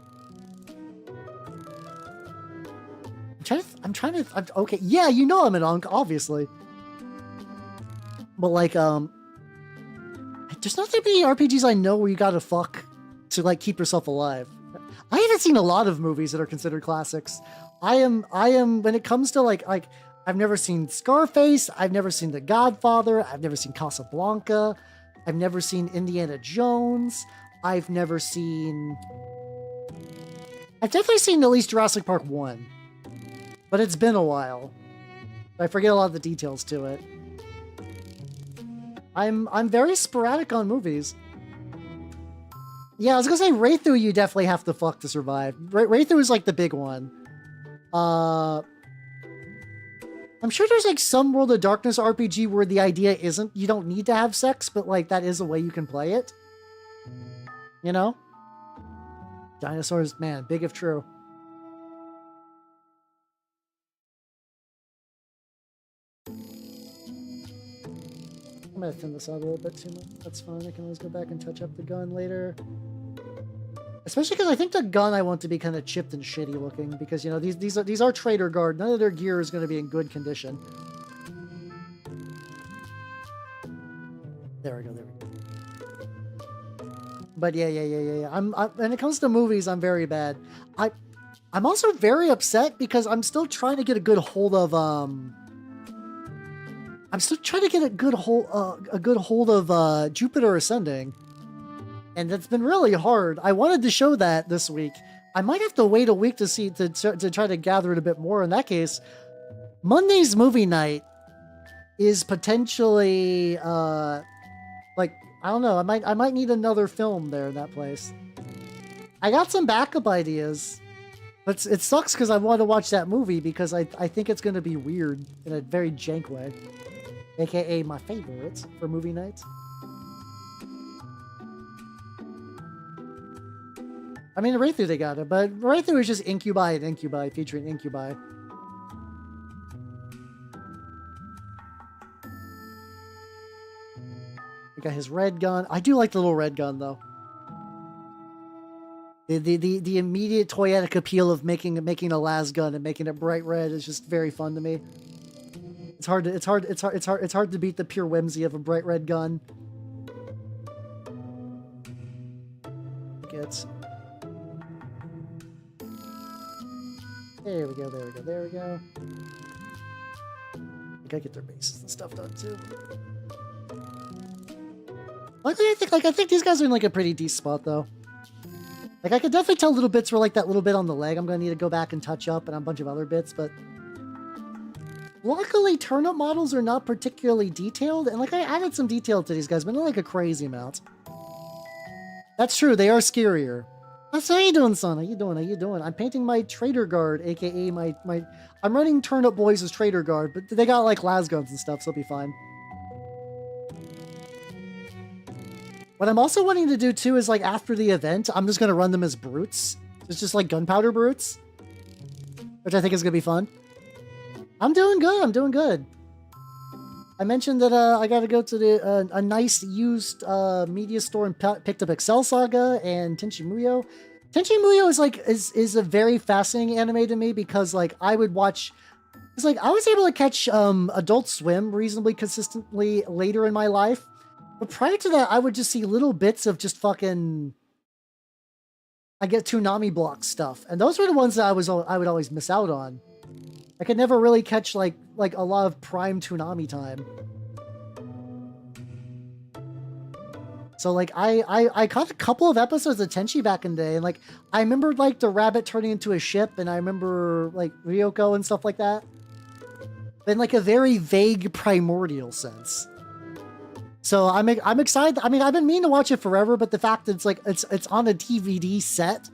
okay, yeah, you know I'm an unk, obviously. But like, there's not that many RPGs I know where you gotta fuck to like keep yourself alive. I haven't seen a lot of movies that are considered classics. I am, when it comes to like, I've never seen Scarface, I've never seen The Godfather, I've never seen Casablanca, I've never seen Indiana Jones, I've definitely seen at least Jurassic Park 1. But it's been a while. I forget a lot of the details to it. I'm very sporadic on movies. Yeah, I was gonna say Wraithu you definitely have to fuck to survive. Wraithu is like the big one. I'm sure there's like some World of Darkness RPG where the idea isn't you don't need to have sex, but like that is a way you can play it. You know? Dinosaurs, man, big if true. I'm gonna thin this out a little bit too much. That's fine. I can always go back and touch up the gun later. Especially because I think the gun I want to be kind of chipped and shitty looking, because you know these are Traitor Guard. None of their gear is going to be in good condition. There we go. There we go. But yeah. When it comes to movies, I'm very bad. I'm also very upset because I'm still trying to get a good hold of I'm still trying to get a good hold of Jupiter Ascending, and that's been really hard. I wanted to show that this week. I might have to wait a week to try to gather it a bit more. In that case, Monday's movie night is potentially like, I don't know. I might need another film there in that place. I got some backup ideas. But it sucks because I want to watch that movie because I think it's going to be weird in a very jank way. AKA my favorites for movie nights. I mean, right through they got it, but right through is just Incubi and Incubi featuring Incubi. We got his red gun. I do like the little red gun though. The immediate toyetic appeal of making a las gun and making it bright red is just very fun to me. It's hard to beat the pure whimsy of a bright red gun. There we go. I gotta get their bases and stuff done too. Luckily, I think these guys are in like a pretty decent spot though. Like, I could definitely tell little bits were like that little bit on the leg I'm going to need to go back and touch up and a bunch of other bits, but luckily turnip models are not particularly detailed, and like I added some detail to these guys, but not like a crazy amount. That's true, they are scarier. That's how you doing, son? How you doing? I'm painting my Traitor guard, aka my I'm running Turnip Boys as Traitor guard, but they got like las guns and stuff, so it'll be fine. What I'm also wanting to do too is like after the event, I'm just gonna run them as brutes. It's just like gunpowder brutes, which I think is gonna be fun. I'm doing good. I mentioned that I got to go to a nice used media store and picked up Excel Saga and Tenchi Muyo. Tenchi Muyo is a very fascinating anime to me because like I would watch. It's like I was able to catch Adult Swim reasonably consistently later in my life. But prior to that, I would just see little bits of just fucking, I get Toonami block stuff, and those were the ones that I would always miss out on. I could never really catch like a lot of prime Toonami time. So like I caught a couple of episodes of Tenchi back in the day, and like I remember like the rabbit turning into a ship, and I remember like Ryoko and stuff like that. In like a very vague primordial sense. So I'm excited. I mean, I've been meaning to watch it forever, but the fact that it's like it's on a DVD set.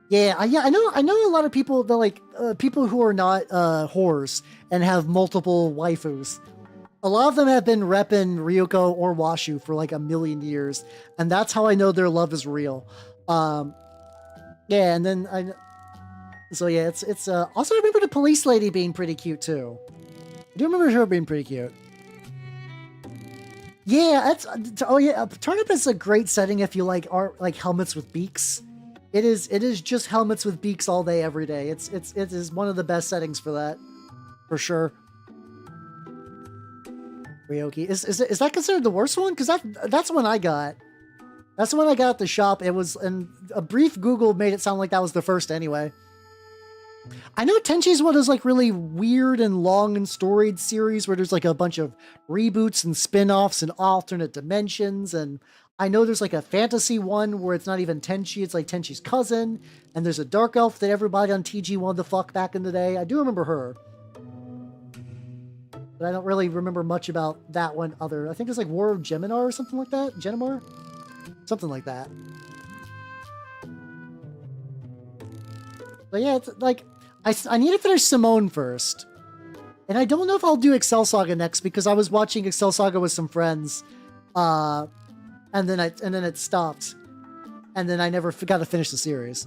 Yeah, I know a lot of people that like people who are not whores and have multiple waifus. A lot of them have been repping Ryoko or Washu for like a million years, and that's how I know their love is real. Yeah, and then so yeah, it's also I remember the police lady being pretty cute too. I do remember her being pretty cute. Yeah, Turnip is a great setting if you like art like helmets with beaks. It is just helmets with beaks all day, every day. It is one of the best settings for that, for sure. Ryoki is that considered the worst one? Because that's the one I got. That's the one I got at the shop. It was, and a brief Google made it sound like that was the first anyway. I know Tenchi's one is like really weird and long and storied series where there's like a bunch of reboots and spin-offs and alternate dimensions, and I know there's like a fantasy one where it's not even Tenchi, it's like Tenchi's cousin, and there's a dark elf that everybody on TG wanted to fuck back in the day. I do remember her. But I don't really remember much about that one other. I think it's like War of Geminar or something like that? Genimar? Something like that. But yeah, it's like, I need to finish Simone first. And I don't know if I'll do Excel Saga next because I was watching Excel Saga with some friends. And then it stopped. And then I never got to finish the series.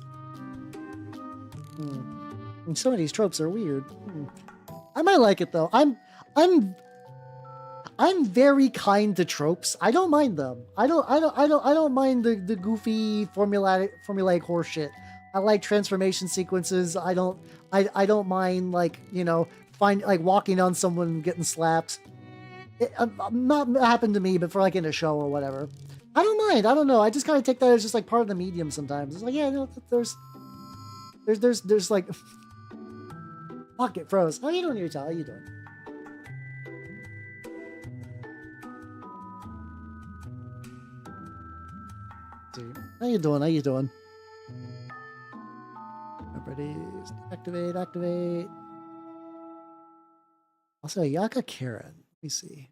And some of these tropes are weird. I might like it though. I'm very kind to tropes. I don't mind them. I don't mind the goofy formulaic horseshit. I like transformation sequences. I don't mind like, you know, walking on someone and getting slapped. Not happened to me, but for like in a show or whatever. I don't mind. I don't know. I just kind of take that as just like part of the medium sometimes. It's like, yeah, no, there's like, fuck, it froze. How you doing, Utah? How you doing? Dude, how you doing? How you doing? Properties, activate, activate. Also, Yaka Karen. Let me see.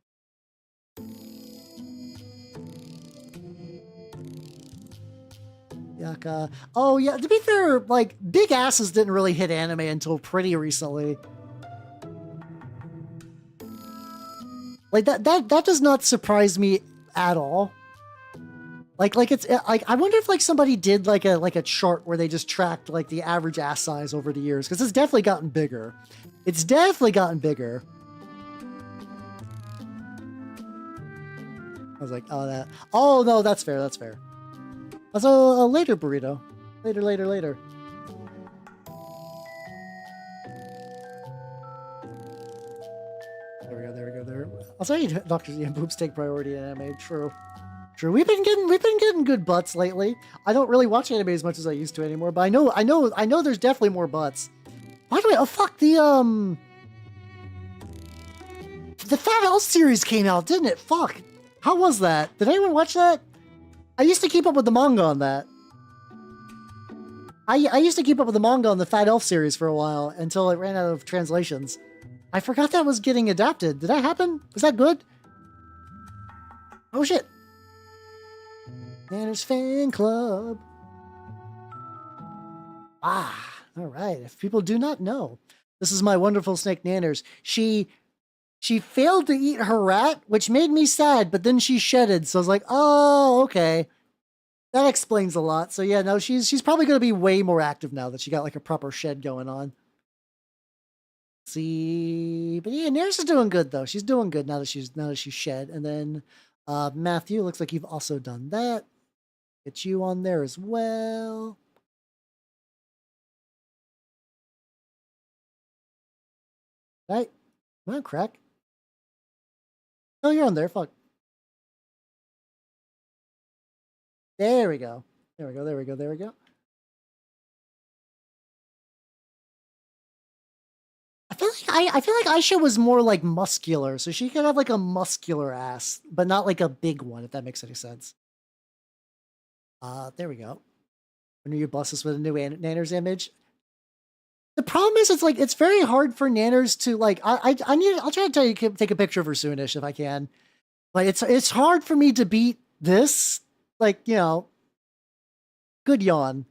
Yaka. Oh yeah, to be fair, like big asses didn't really hit anime until pretty recently. Like that does not surprise me at all. Like it's like I wonder if like somebody did like a chart where they just tracked like the average ass size over the years, because it's definitely gotten bigger. It's definitely gotten bigger. I was like, oh that. Oh no, that's fair. That's fair. Also, a later burrito. Later. There we go. I'll tell you, Doctor Z and boobs take priority in anime. True. We've been getting good butts lately. I don't really watch anime as much as I used to anymore, but I know there's definitely more butts. By the way, oh fuck, the Fat Elf series came out, didn't it? Fuck. How was that? Did anyone watch that? I used to keep up with the manga on that. I used to keep up with the manga on the Fat Elf series for a while until it ran out of translations. I forgot that was getting adapted. Did that happen? Was that good? Oh shit. Nanners Fan Club. Ah, all right. If people do not know, this is my wonderful snake Nanners. She failed to eat her rat, which made me sad, but then she shedded. So I was like, oh, okay. That explains a lot. So yeah, no, she's probably going to be way more active now that she got like a proper shed going on. See, but yeah, Nanners is doing good though. She's doing good now that she's shed. And then Matthew, looks like you've also done that. Get you on there as well. Right. Come on, crack. Oh, you're on there. Fuck. There we go. There we go. I feel like Aisha was more like muscular, so she could have like a muscular ass, but not like a big one, if that makes any sense. There we go. When you bust us with a new Nanners image. The problem is, it's like it's very hard for Nanners to like. I'll try to tell you take a picture of her soonish if I can, but it's hard for me to beat this. Like, you know, good yawn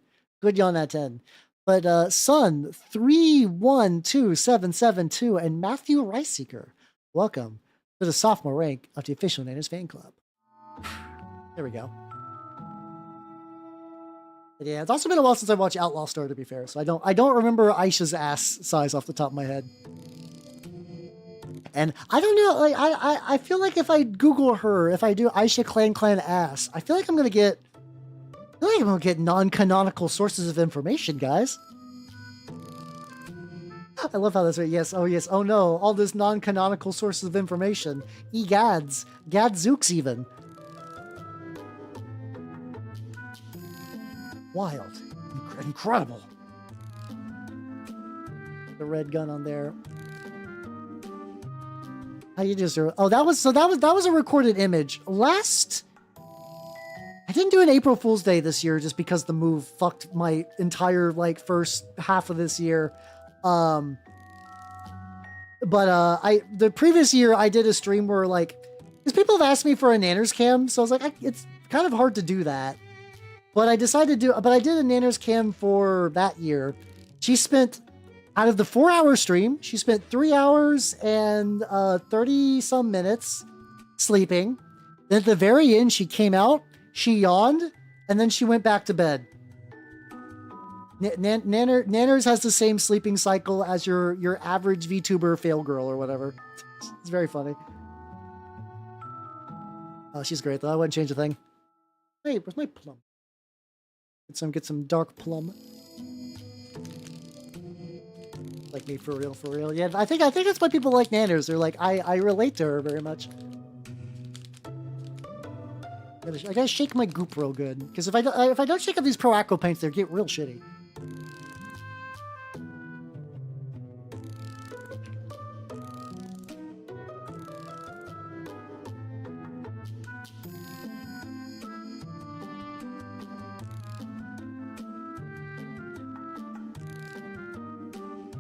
at 10. But Sun 312772 and Matthew Riceseeker, welcome to the sophomore rank of the official Nanners Fan Club. There we go. But yeah, it's also been a while since I watched Outlaw Star, to be fair, so I don't remember Aisha's ass size off the top of my head. And I don't know, like I feel like if I Google her, if I do Aisha Clan ass, I feel like I'm gonna get non-canonical sources of information, guys. I love how that's right. Yes, oh no, all this non-canonical sources of information. Egads, gadzooks even. Wild. Incredible. The red gun on there. How you just that was a recorded image. I didn't do an April Fool's Day this year just because the move fucked my entire like first half of this year. The previous year I did a stream where like, because people have asked me for a Nanners cam, so I was like, it's kind of hard to do that. But I decided to but I did a Nanners cam for that year. She spent, out of the 4-hour stream, she spent 3 hours and 30 some minutes sleeping. Then at the very end, she came out, she yawned, and then she went back to bed. Nanners has the same sleeping cycle as your average VTuber fail girl or whatever. It's very funny. Oh, she's great though. I wouldn't change a thing. Hey, where's my plum? Get some dark plum. Like me, for real. Yeah, I think that's why people like Nanners. They're like, I relate to her very much. I gotta shake my goop real good, because if I don't shake up these Pro Acro paints, they get real shitty.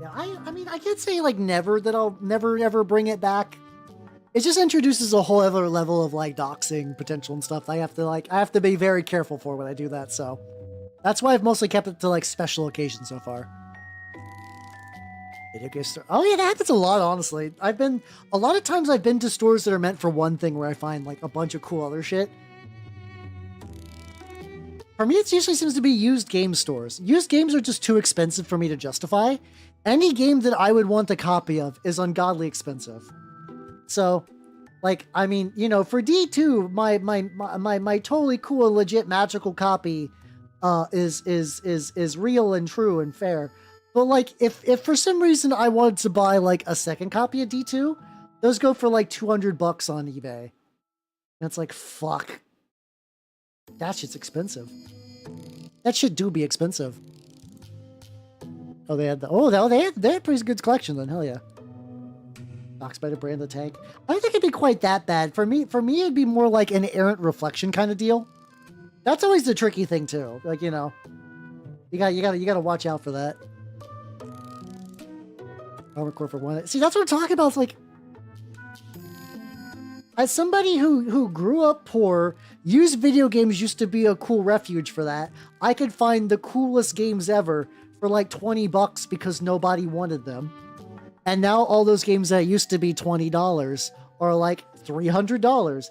Yeah, I mean, I can't say like never that I'll never ever bring it back. It just introduces a whole other level of like doxing potential and stuff. I have to be very careful for when I do that. So that's why I've mostly kept it to like special occasions so far. Oh yeah, that happens a lot, honestly. A lot of times I've been to stores that are meant for one thing where I find like a bunch of cool other shit. For me, it usually seems to be used game stores. Used games are just too expensive for me to justify. Any game that I would want a copy of is ungodly expensive. So, like, I mean, you know, for D2, my totally cool and legit magical copy is real and true and fair. But like, if for some reason I wanted to buy like a second copy of D2, those go for like $200 on eBay. And it's like, fuck. That shit's expensive. That shit do be expensive. Oh, they had they had pretty good collection then. Hell yeah. Oxbiter brand the tank. I don't think it'd be quite that bad. For me, it'd be more like an errant reflection kind of deal. That's always the tricky thing too. Like, you know, you gotta watch out for that. Armor Core for one. See, that's what I'm talking about. It's like, as somebody who grew up poor, used video games used to be a cool refuge for that. I could find the coolest games ever for like $20 because nobody wanted them. And now all those games that used to be $20 are like $300.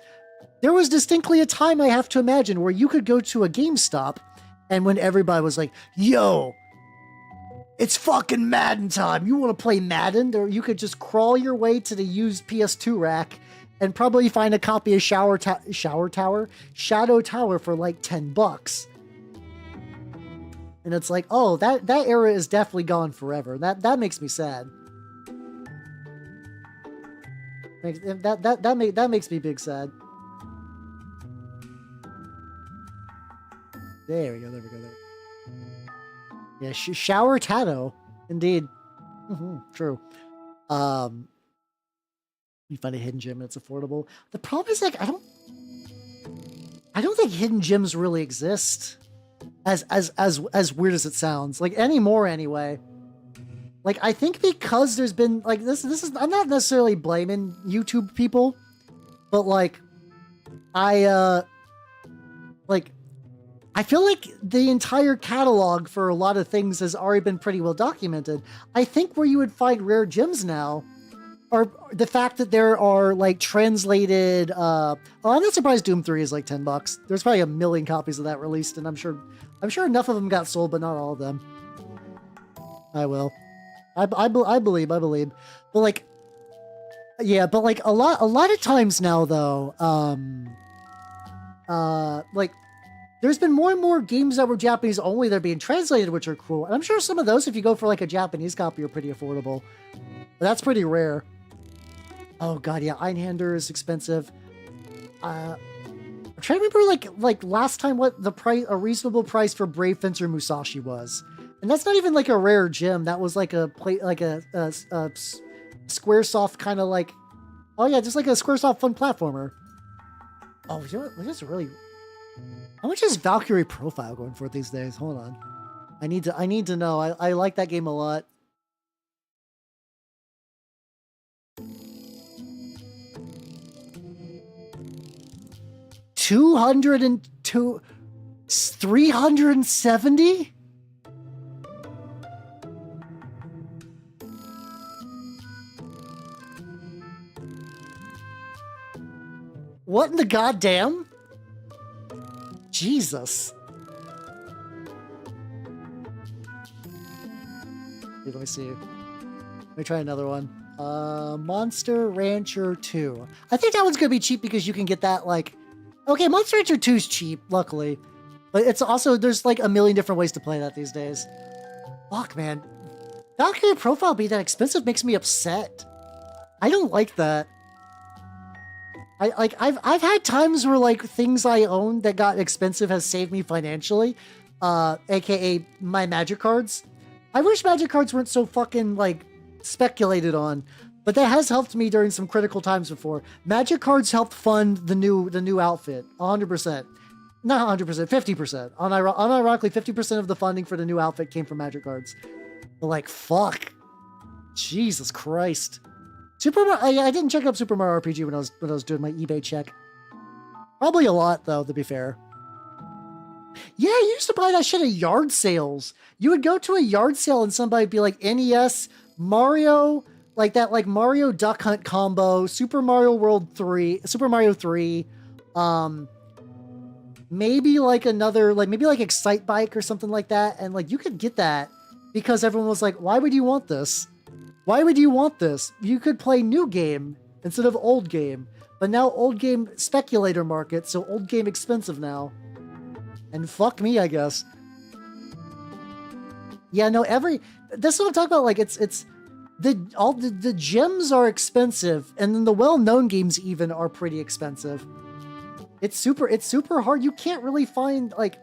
There was distinctly a time, I have to imagine, where you could go to a GameStop and when everybody was like, yo, it's fucking Madden time. You want to play Madden? Or you could just crawl your way to the used PS2 rack and probably find a copy of Shadow Tower for like $10. And it's like, oh, that era is definitely gone forever. That makes me sad. That makes me big sad. There we go. Yeah, Shower Tato, indeed. True. You find a hidden gem and it's affordable. The problem is, like, I don't think hidden gems really exist. As weird as it sounds, like, anymore anyway. Like, I think because there's been like this is, I'm not necessarily blaming YouTube people, but like I feel like the entire catalog for a lot of things has already been pretty well documented. I think where you would find rare gems now are the fact that there are like translated I'm not surprised Doom 3 is like $10. There's probably 1 million copies of that released, and I'm sure enough of them got sold, but not all of them. I believe. But like, yeah, but like a lot of times now though, like there's been more and more games that were Japanese only that are being translated, which are cool. And I'm sure some of those, if you go for like a Japanese copy, are pretty affordable. But that's pretty rare. Oh god, yeah, Einhander is expensive. I'm trying to remember like last time what a reasonable price for Brave Fencer Musashi was. And that's not even like a rare gem. That was like a Squaresoft kind of like, oh yeah, just like a Squaresoft fun platformer. Oh, you know what? This is really. How much is Valkyrie Profile going for these days? Hold on, I need to know. I like that game a lot. $202, 370. What in the goddamn? Jesus. Let me see. Let me try another one. Monster Rancher 2. I think that one's gonna be cheap because you can get that like... Okay, Monster Rancher 2 is cheap, luckily. But it's also... There's like 1 million different ways to play that these days. Fuck, man. Valkyrie Profile being that expensive makes me upset. I don't like that. I've had times where like things I owned that got expensive has saved me financially, aka my magic cards. I wish magic cards weren't so fucking like speculated on, but that has helped me during some critical times before. Magic cards helped fund the new outfit, 100%. Not 100%, 50%. Unironically, 50% of the funding for the new outfit came from magic cards. But like, fuck, Jesus Christ. Super Mario, I didn't check up Super Mario RPG when I was doing my eBay check. Probably a lot though, to be fair. Yeah, you used to buy that shit at yard sales. You would go to a yard sale and somebody would be like NES, Mario, like that, like Mario Duck Hunt combo, Super Mario World 3, Super Mario 3, maybe like another, like maybe like Excite Bike or something like that. And like you could get that because everyone was like, why would you want this? Why would you want this? You could play new game instead of old game. But now old game speculator market, so old game expensive now. And fuck me, I guess. Yeah, no, that's what I'm talking about. Like it's the gems are expensive, and then the well-known games even are pretty expensive. It's super hard. You can't really find like,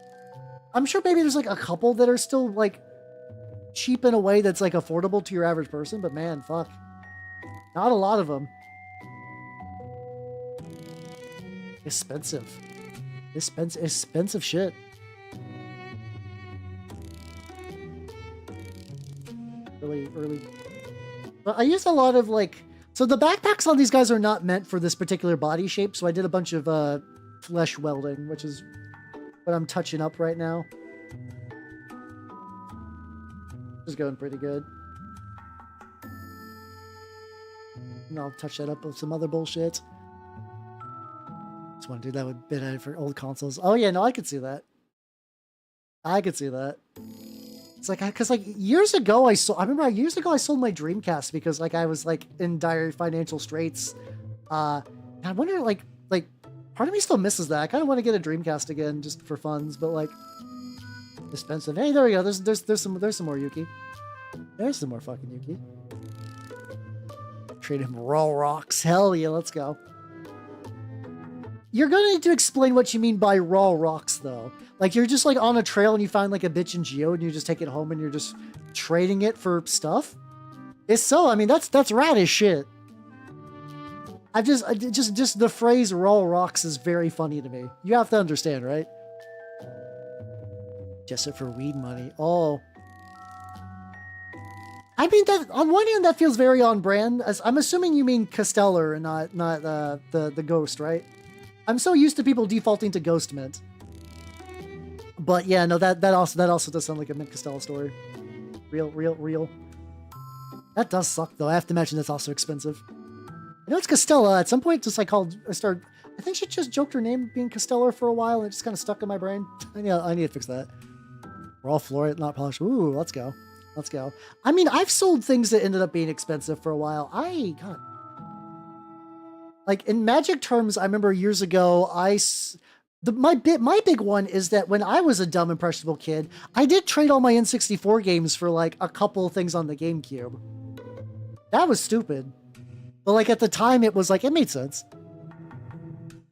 I'm sure maybe there's like a couple that are still like cheap in a way that's like affordable to your average person, but man, fuck. Not a lot of them. Expensive shit. Early. But I used a lot of like, so the backpacks on these guys are not meant for this particular body shape, so I did a bunch of flesh welding, which is what I'm touching up right now. Is going pretty good. And I'll touch that up with some other bullshit. Just want to do that with bit for old consoles. Oh yeah, no, I could see that. I could see that. It's like, cause like years ago I remember years ago I sold my Dreamcast because like I was like in dire financial straits. And I wonder like part of me still misses that. I kind of want to get a Dreamcast again just for funds, but like expensive. Hey, there we go. There's some more Yuki. There's some more fucking Yuki. Trade him raw rocks. Hell yeah, let's go. You're gonna need to explain what you mean by raw rocks though. Like you're just like on a trail and you find like a bitch in Geo and you just take it home and you're just trading it for stuff. It's so, I mean, that's rad as shit. Just the phrase raw rocks is very funny to me. You have to understand, right? Just it for weed money. Oh. I mean, that on one hand, that feels very on brand. I'm assuming you mean Casteller and not the Ghost, right? I'm so used to people defaulting to Ghost Mint. But yeah, no, that also does sound like a Mint Costello story. Real. That does suck though. I have to imagine that's also expensive. I know it's Costella. At some point, just like I think she just joked her name being Costello for a while, and it just kind of stuck in my brain. I need to fix that. Raw fluorite, not polished. Ooh, let's go. I mean, I've sold things that ended up being expensive for a while. God. Like in Magic terms, I remember years ago, my big one is that when I was a dumb impressionable kid, I did trade all my N64 games for like a couple of things on the GameCube. That was stupid. But like at the time it was like, it made sense.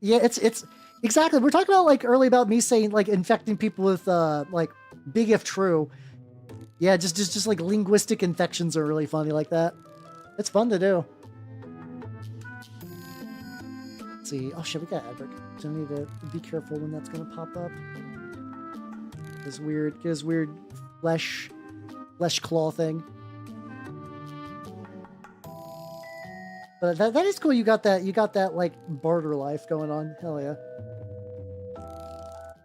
Yeah, it's exactly. We're talking about like early about me saying like infecting people with like big if true. Yeah, just like linguistic infections are really funny like that. It's fun to do. Let's see. Oh shit, we got Adric. So I need to be careful when that's gonna pop up. This weird flesh claw thing. But that is cool. You got that like barter life going on. Hell yeah.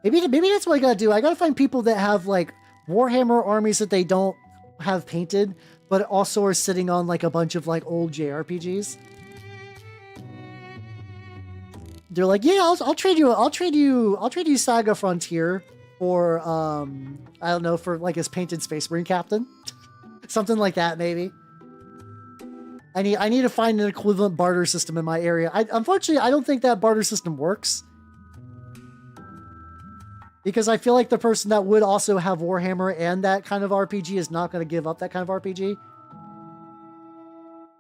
Maybe that's what I gotta do. I gotta find people that have like Warhammer armies that they don't have painted, but also are sitting on like a bunch of like old JRPGs. They're like, yeah, I'll trade you Saga Frontier for I don't know, for like his painted Space Marine captain, something like that maybe. I need to find an equivalent barter system in my area. Unfortunately, I don't think that barter system works. Because I feel like the person that would also have Warhammer and that kind of RPG is not going to give up that kind of RPG.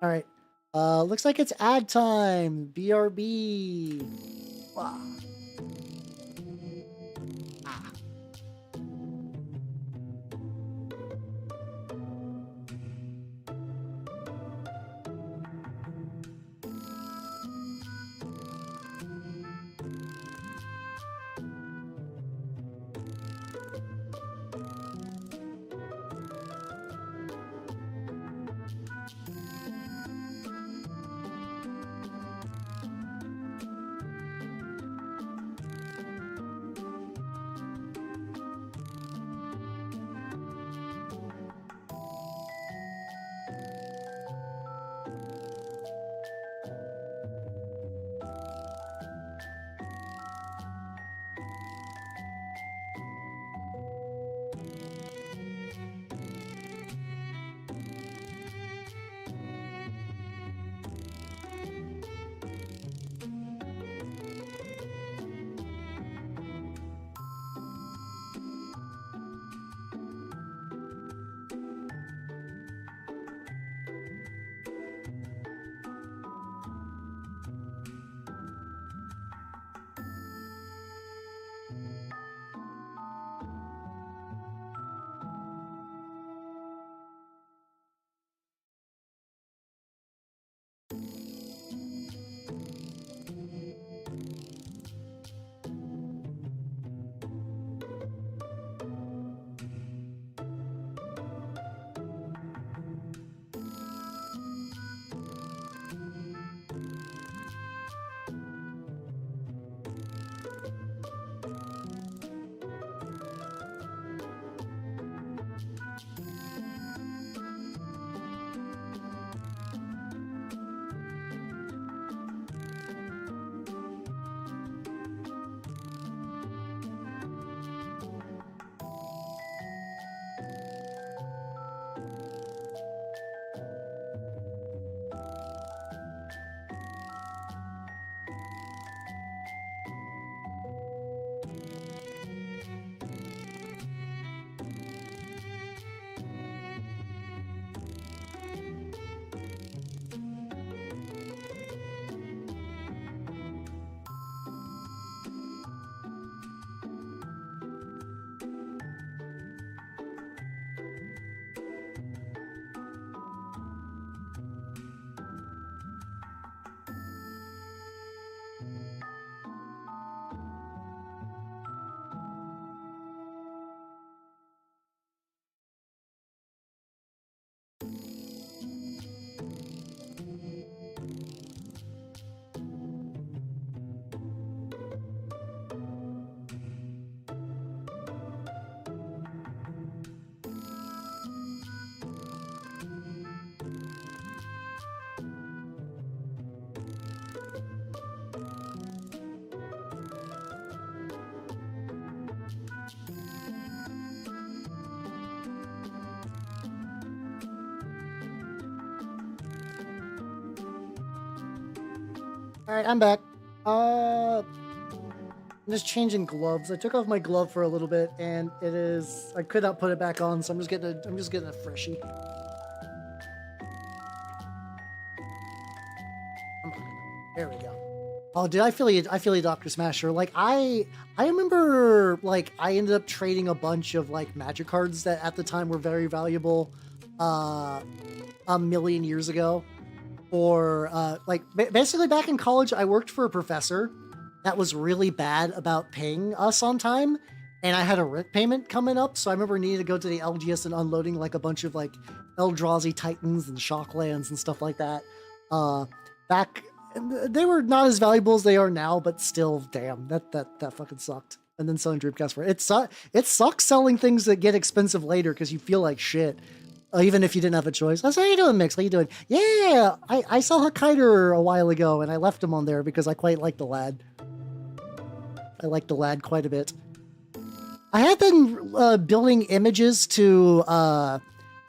All right. Looks like it's ad time. BRB. Wow. Ah. All right, I'm back. I'm just changing gloves. I took off my glove for a little bit, and it is. I could not put it back on, so I'm just getting a freshie. There we go. Oh, did I feel you? I feel you, Doctor Smasher. Like I remember, like I ended up trading a bunch of like magic cards that at the time were very valuable, a million years ago. Or like basically back in college, I worked for a professor that was really bad about paying us on time, and I had a rent payment coming up, so I remember needing to go to the LGS and unloading like a bunch of like Eldrazi Titans and Shocklands and stuff like that. Back they were not as valuable as they are now, but still, damn, that fucking sucked. And then selling Dreamcast for it. It sucks selling things that get expensive later because you feel like shit. Even if you didn't have a choice. How you doing, Mix? How you doing? Yeah, I saw Hokkaider a while ago, and I left him on there because I quite like the lad. I like the lad quite a bit. I have been building images to... I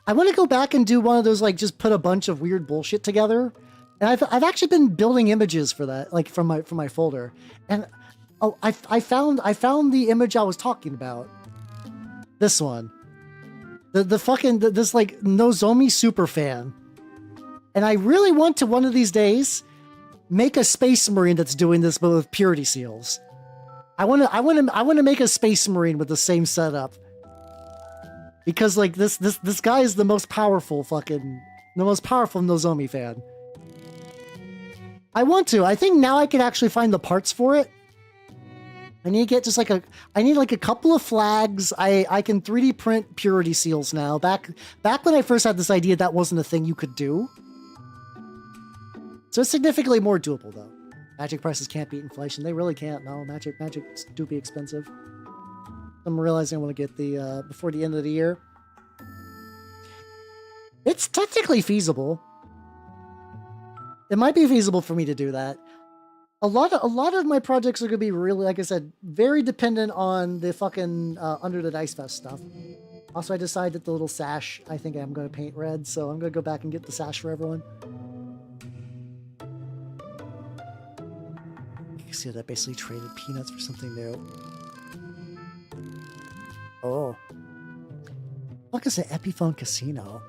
want to go back and do one of those, like, just put a bunch of weird bullshit together. And I've actually been building images for that, like, from my folder. And oh, I found the image I was talking about. This one. This like Nozomi super fan. And I really want to one of these days make a Space Marine that's doing this, but with purity seals. I want to make a Space Marine with the same setup. Because like this guy is the most powerful Nozomi fan. I think now I can actually find the parts for it. I need to get just like I need like a couple of flags. I can 3D print purity seals now. Back when I first had this idea, that wasn't a thing you could do. So it's significantly more doable though. Magic prices can't beat inflation. They really can't. No, magic's do be expensive. I'm realizing I want to get the before the end of the year. It's technically feasible. It might be feasible for me to do that. A lot of my projects are going to be really, like I said, very dependent on the fucking Under the Dice Fest stuff. Also, I decided that the little sash, I think I'm going to paint red, so I'm going to go back and get the sash for everyone. You see that I basically traded peanuts for something new. Oh. What is an Epiphone Casino?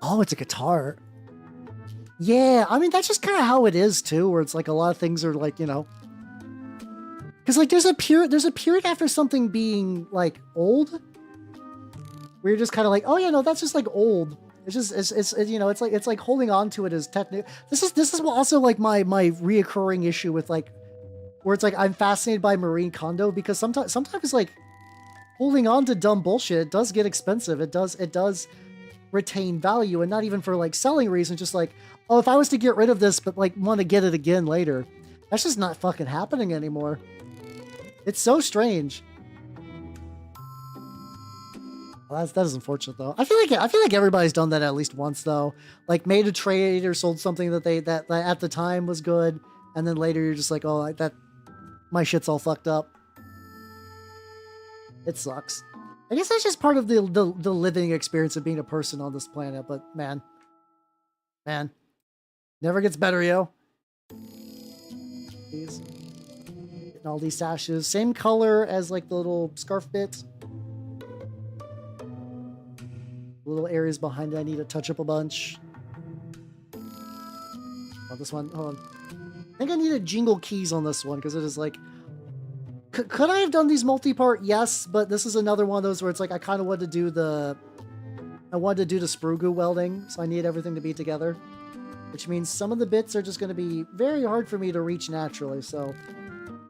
Oh, it's a guitar. Yeah, I mean, that's just kind of how it is, too, where it's like a lot of things are like, you know... Because, like, there's a period after something being, like, old, where you're just kind of like, oh, yeah, no, that's just, like, old. It's just, it's you know, it's like holding on to it as technical. This is also, like, my reoccurring issue with, like, where it's like, I'm fascinated by Marine Kondo, because sometimes, like, holding on to dumb bullshit, it does get expensive. It does retain value, and not even for like selling reasons, just like, oh, if I was to get rid of this but like want to get it again later, that's just not fucking happening anymore. It's so strange. Well, that is unfortunate though. I feel like everybody's done that at least once though. Like made a trade or sold something that at the time was good, and then later you're just like, oh, that my shit's all fucked up. It sucks. I guess that's just part of the living experience of being a person on this planet, but man, never gets better, yo. These, getting all these sashes, same color as like the little scarf bits. Little areas behind it I need to touch up a bunch. Oh, this one, hold on. I think I need a jingle keys on this one because it is like. Could I have done these multi-part? Yes, but this is another one of those where it's like I kind of wanted to do the sprue goo welding, so I need everything to be together, which means some of the bits are just going to be very hard for me to reach naturally. So,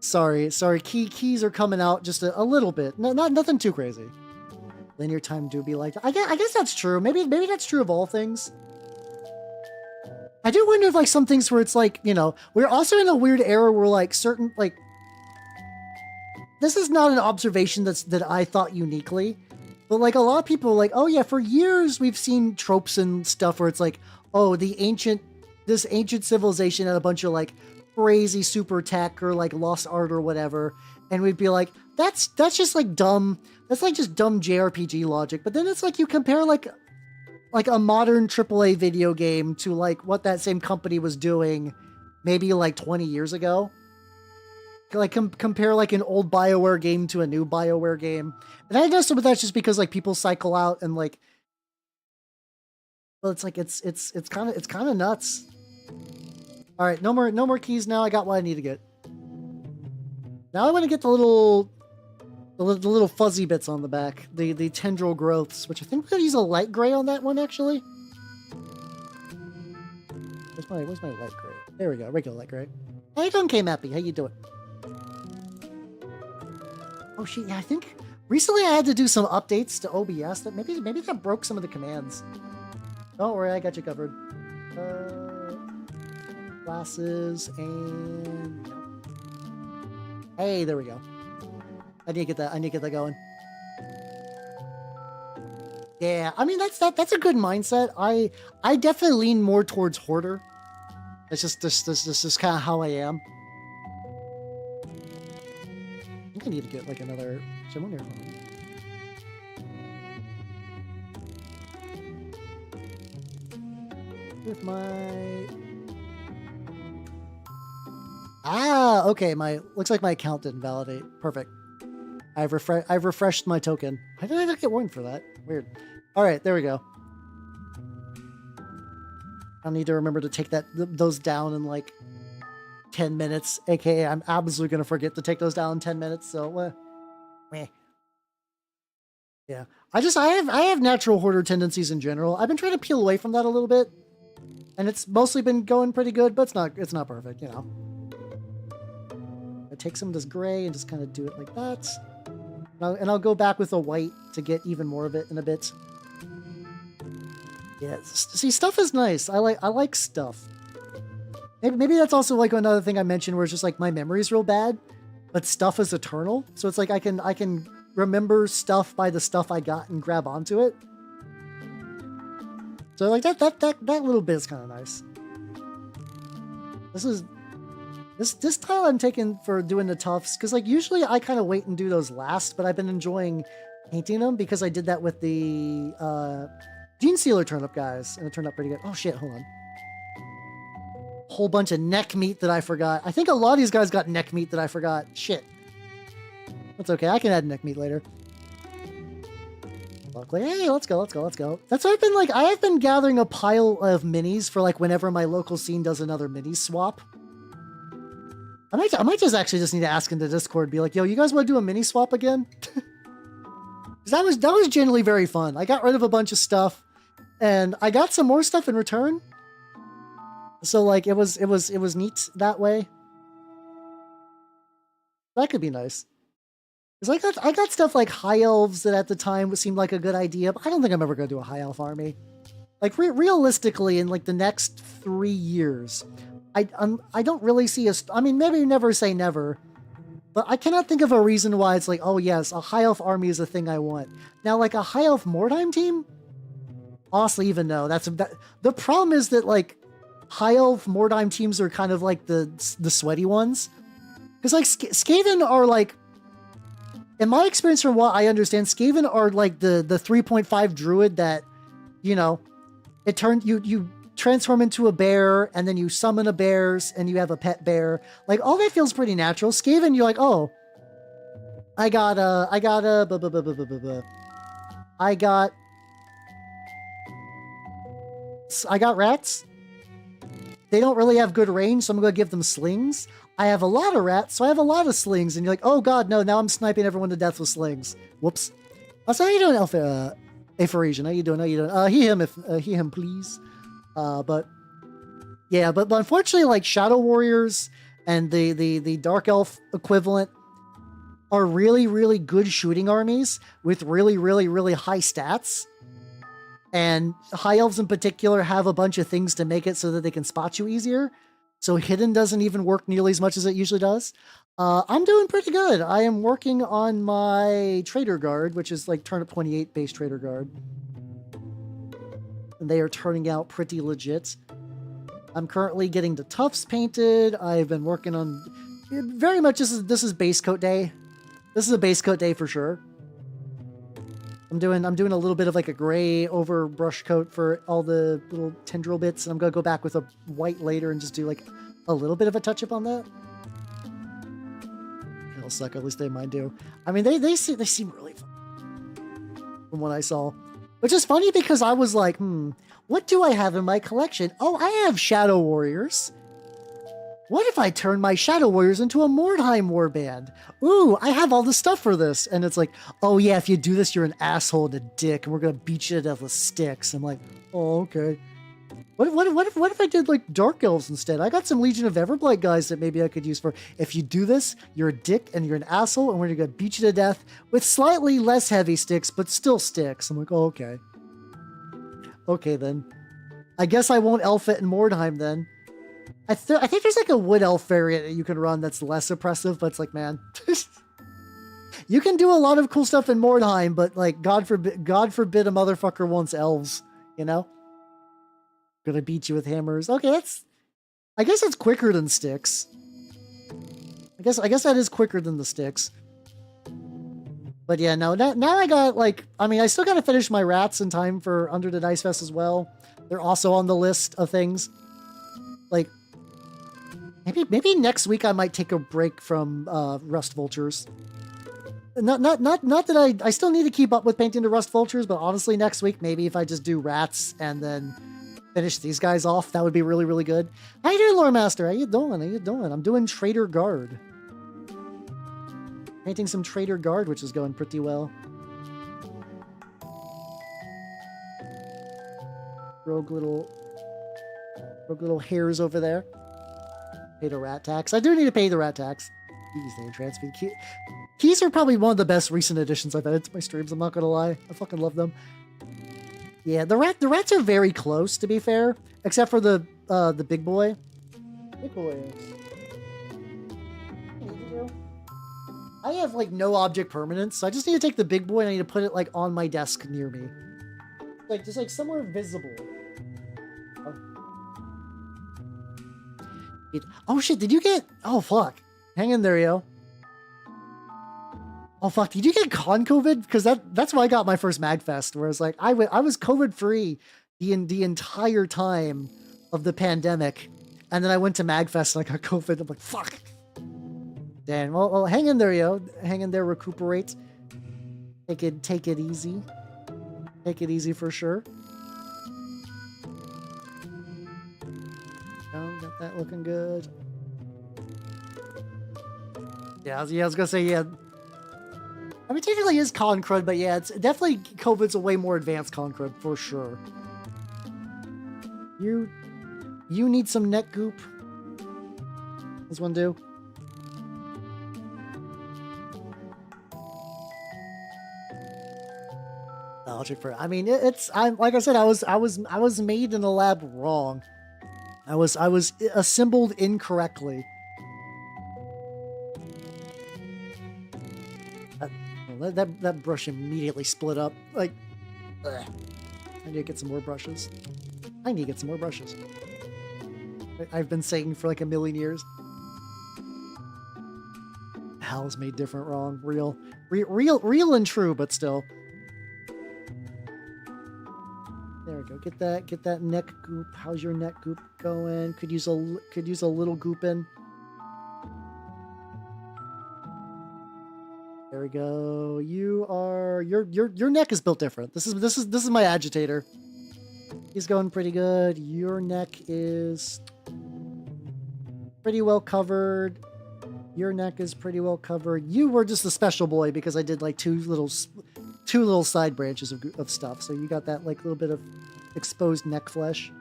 sorry, keys are coming out just a little bit, nothing too crazy. Linear time do be like that. I guess that's true. Maybe that's true of all things. I do wonder if like some things where it's like, you know, we're also in a weird era where like certain like. This is not an observation that I thought uniquely, but like a lot of people are like, oh yeah, for years we've seen tropes and stuff where it's like, oh, this ancient civilization had a bunch of like crazy super tech or like lost art or whatever, and we'd be like, that's just like dumb. That's like just dumb JRPG logic. But then it's like you compare like a modern AAA video game to like what that same company was doing maybe like 20 years ago. Like compare like an old BioWare game to a new BioWare game, and I know some of that's just because like people cycle out and like, well, it's like it's kind of nuts. All right, no more keys now. I got what I need to get. Now I want to get the little fuzzy bits on the back, the tendril growths, which I think we're gonna use a light gray on that one actually. Where's my light gray? There we go, regular light gray. How you doing, K-Mappy? How you doing? Oh shit, yeah, I think recently I had to do some updates to OBS that maybe that broke some of the commands. Don't worry, I got you covered. Glasses and hey, there we go. I need to get that going. Yeah, I mean that's a good mindset. I definitely lean more towards hoarder. It's just this is kind of how I am. I think I need to get like another gem here. With my okay, looks like my account didn't validate. Perfect. I've refreshed my token. Why did I not get one for that? Weird. All right, there we go. I need to remember to take those down in like 10 minutes, aka I'm absolutely gonna forget to take those down in 10 minutes. So, meh. Yeah, I have natural hoarder tendencies in general. I've been trying to peel away from that a little bit, and it's mostly been going pretty good, but it's not perfect, you know. I take some of this gray and just kind of do it like that, and I'll go back with a white to get even more of it in a bit. Yeah, see, stuff is nice. I like stuff. Maybe that's also like another thing I mentioned where it's just like my memory's real bad, but stuff is eternal. So it's like I can remember stuff by the stuff I got and grab onto it. So like that little bit is kind of nice. This tile I'm taking for doing the tufts, because like usually I kind of wait and do those last, but I've been enjoying painting them because I did that with the Gene Sealer turnip guys, and it turned out pretty good. Oh shit, hold on. Whole bunch of neck meat that I forgot. I think a lot of these guys got neck meat that I forgot. Shit. That's okay. I can add neck meat later. Luckily, hey, let's go. That's what I've been like. I have been gathering a pile of minis for like whenever my local scene does another mini swap. I might just actually just need to ask in the Discord, be like, yo, you guys want to do a mini swap again? Because that was generally very fun. I got rid of a bunch of stuff, and I got some more stuff in return. So like it was neat that way. That could be nice. Because I got stuff like high elves that at the time seemed like a good idea, but I don't think I'm ever going to do a high elf army. Like realistically, in like the next 3 years, I don't really see I mean, maybe never say never, but I cannot think of a reason why it's like, oh yes, a high elf army is a thing I want. Now, like a high elf Mordheim team, honestly, even no. The problem is that like high elf Mordheim teams are kind of like the sweaty ones, because like Skaven are like, in my experience from what I understand, Skaven are like the 3.5 druid that, you know, you transform into a bear and then you summon a bears and you have a pet bear. Like all that feels pretty natural. Skaven, you're like, oh, I got rats. They don't really have good range, so I'm going to give them slings. I have a lot of rats, so I have a lot of slings. And you're like, oh god, no, now I'm sniping everyone to death with slings. Whoops. So how you doing, Apharesian? How you doing? He, him, please. But unfortunately, like Shadow Warriors and the Dark Elf equivalent are really, really good shooting armies with really, really, really high stats. And High Elves in particular have a bunch of things to make it so that they can spot you easier. So hidden doesn't even work nearly as much as it usually does. I'm doing pretty good. I am working on my Traitor Guard, which is like turnip 28 base Traitor Guard. And they are turning out pretty legit. I'm currently getting the tufts painted. I've been working on very much this is base coat day. This is a base coat day for sure. I'm doing a little bit of like a gray over brush coat for all the little tendril bits, and I'm gonna go back with a white later and just do like a little bit of a touch up on that. It'll suck, at least they might do. I mean, they seem really fun from what I saw, which is funny because I was like, what do I have in my collection? Oh, I have Shadow Warriors. What if I turn my Shadow Warriors into a Mordheim warband? Ooh, I have all the stuff for this. And it's like, oh yeah, if you do this, you're an asshole and a dick, and we're gonna beat you to death with sticks. I'm like, oh, okay. What if I did like Dark Elves instead? I got some Legion of Everblight guys that maybe I could use for, if you do this, you're a dick and you're an asshole, and we're gonna beat you to death with slightly less heavy sticks, but still sticks. I'm like, oh, okay. Okay then. I guess I won't elf it in Mordheim then. I think there's like a wood elf variant that you can run that's less oppressive, but it's like, man, you can do a lot of cool stuff in Mordheim, but like, God forbid a motherfucker wants elves, you know? Gonna beat you with hammers. Okay, I guess that's quicker than sticks. I guess that is quicker than the sticks. But yeah, no, now I got like, I mean, I still gotta finish my rats in time for Under the Dice Fest as well. They're also on the list of things. Like, maybe next week I might take a break from Rust Vultures. Not that I still need to keep up with painting the Rust Vultures, but honestly next week maybe if I just do rats and then finish these guys off, that would be really, really good. How you doing, Lore Master? How you doing? How you doing? I'm doing Traitor Guard. Painting some Traitor Guard, which is going pretty well. Rogue little hairs over there. Pay the rat tax. I do need to pay the rat tax. Keys name transfer. Keys are probably one of the best recent additions I've added to my streams. I'm not gonna lie. I fucking love them. Yeah, the rats are very close, to be fair, except for the big boy. Big boy. I have like no object permanence, so I just need to take the big boy and I need to put it like on my desk near me, like just like somewhere visible. Oh shit! Did you get? Oh fuck! Hang in there, yo. Oh fuck! Did you get con COVID? Because that's why I got my first Magfest, where it's like I was COVID free the entire time of the pandemic, and then I went to Magfest and I got COVID. I'm like fuck. Damn. Well, hang in there, yo. Hang in there. Recuperate. Take it easy. Take it easy for sure. Oh, got that looking good. Yeah, I was gonna say, yeah. I mean, technically is con crud, but yeah, it's definitely COVID's a way more advanced con crud for sure. You need some neck goop. This one do. I mean, I'm like I said, I was made in the lab wrong. I was assembled incorrectly. That brush immediately split up. Like, ugh. I need to get some more brushes. I've been saying for like a million years. Hal's made different wrong. Real and true, but still. There we go. Get that neck goop. How's your neck goop going? Could use a little goopin'. There we go. Your neck is built different. This is my agitator. He's going pretty good. Your neck is pretty well covered. Your neck is pretty well covered. You were just a special boy because I did like two little side branches of stuff. So you got that like little bit of exposed neck flesh.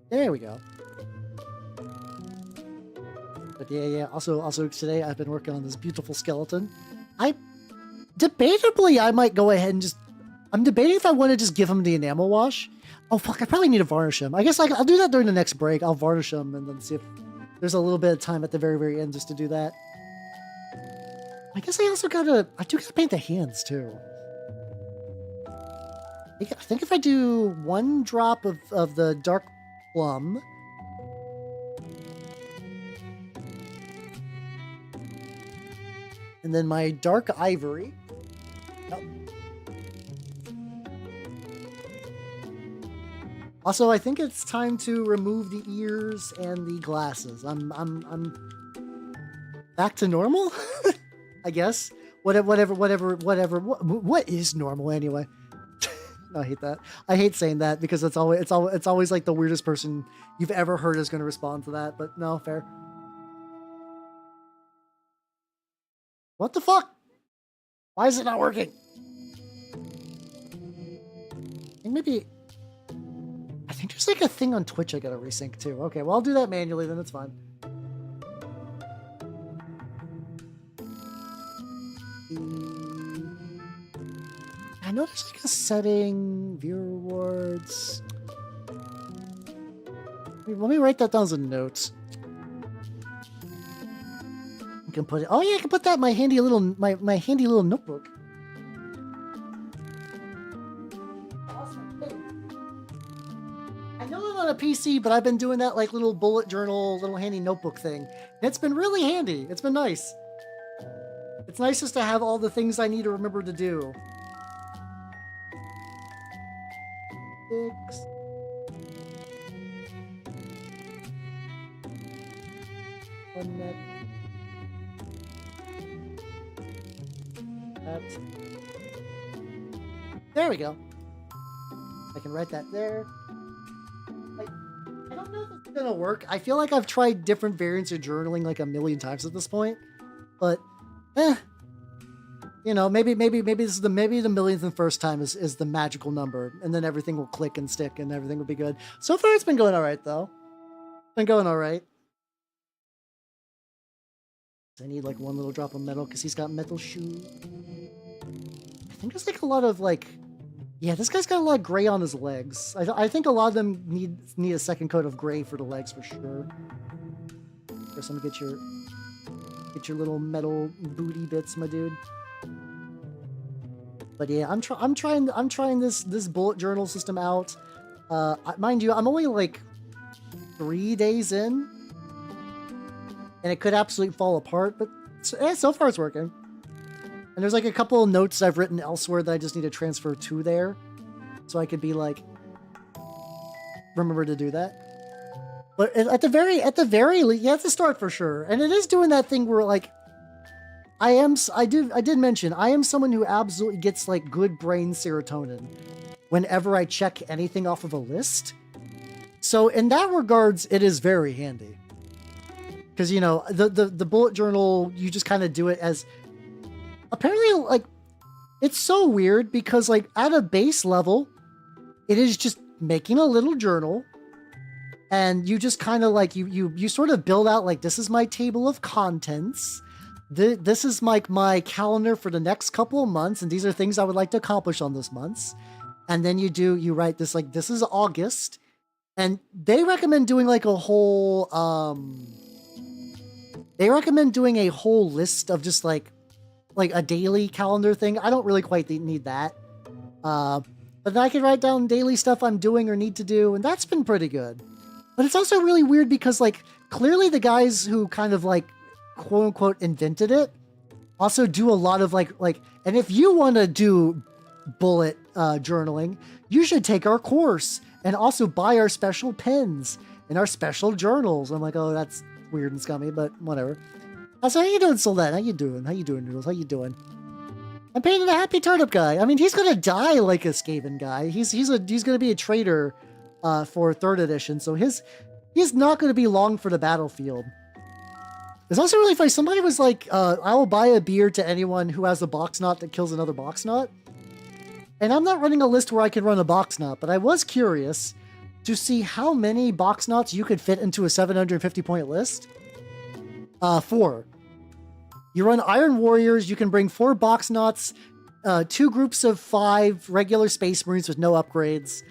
There we go. But yeah. Also today I've been working on this beautiful skeleton. Debatably I might go ahead and I'm debating if I want to just give him the enamel wash. Oh fuck, I probably need to varnish him. I guess I'll do that during the next break. I'll varnish him and then see if there's a little bit of time at the very, very end just to do that. I guess I do gotta paint the hands too. I think if I do 1 drop of the dark plum. And then my dark ivory. Oh. Also, I think it's time to remove the ears and the glasses. I'm back to normal, I guess. Whatever. What is normal anyway? I hate that. I hate saying that because it's always like the weirdest person you've ever heard is going to respond to that. But no, fair. What the fuck? Why is it not working? I think there's like a thing on Twitch I gotta resync too. Okay, well I'll do that manually then, it's fine. I know there's like a setting, viewer rewards. Let me write that down as a note. I can put it. Oh yeah, I can put that in my handy little notebook. Awesome. I know I'm on a PC, but I've been doing that like little bullet journal, little handy notebook thing. And it's been really handy. It's been nice. It's nice just to have all the things I need to remember to do. 6. One neck. There we go. I can write that there. gonna work. I feel like I've tried different variants of journaling like a million times at this point, but you know, maybe this is the millionth and first time is the magical number, and then everything will click and stick and everything will be good. So far, it's been going all right though. Been going all right. I need like one little drop of metal because he's got metal shoe. I think there's like a lot of like, yeah, this guy's got a lot of gray on his legs. I think a lot of them need a second coat of gray for the legs for sure. First, I'm gonna get your little metal booty bits, my dude. But yeah, I'm trying this bullet journal system out. Mind you, I'm only like 3 days in, and it could absolutely fall apart. But so far it's working. And there's like a couple of notes I've written elsewhere that I just need to transfer to there, so I could be like, remember to do that. But at the very least, yeah, it's a start for sure. And it is doing that thing where like, I did mention I am someone who absolutely gets like good brain serotonin whenever I check anything off of a list. So in that regards, it is very handy. Because, you know, the bullet journal, you just kind of do it as, apparently, like, it's so weird because, like, at a base level, it is just making a little journal, and you just kind of, like, you sort of build out, like, this is my table of contents, this is, like, my calendar for the next couple of months, and these are things I would like to accomplish on this month. And then you write this, like, this is August, and they recommend doing, like, a whole, they recommend doing a whole list of just, like a daily calendar thing. I don't really quite need that. But then I can write down daily stuff I'm doing or need to do, and that's been pretty good. But it's also really weird because, like, clearly the guys who kind of, like, quote-unquote invented it also do a lot of, like, and if you want to do bullet journaling, you should take our course and also buy our special pens and our special journals. I'm like, oh, that's weird and scummy, but whatever. So how you doing, Solette? How you doing? How you doing, Noodles? How you doing? I'm painting a happy turnip guy. I mean, he's gonna die like a Skaven guy. He's gonna be a traitor for 3rd edition, so he's not gonna be long for the battlefield. It's also really funny. Somebody was like, I will buy a beer to anyone who has a box knot that kills another box knot. And I'm not running a list where I can run a box knot, but I was curious to see how many box knots you could fit into a 750 point list. 4. You run Iron Warriors, you can bring 4 box knots, 2 groups of 5 regular Space Marines with no upgrades,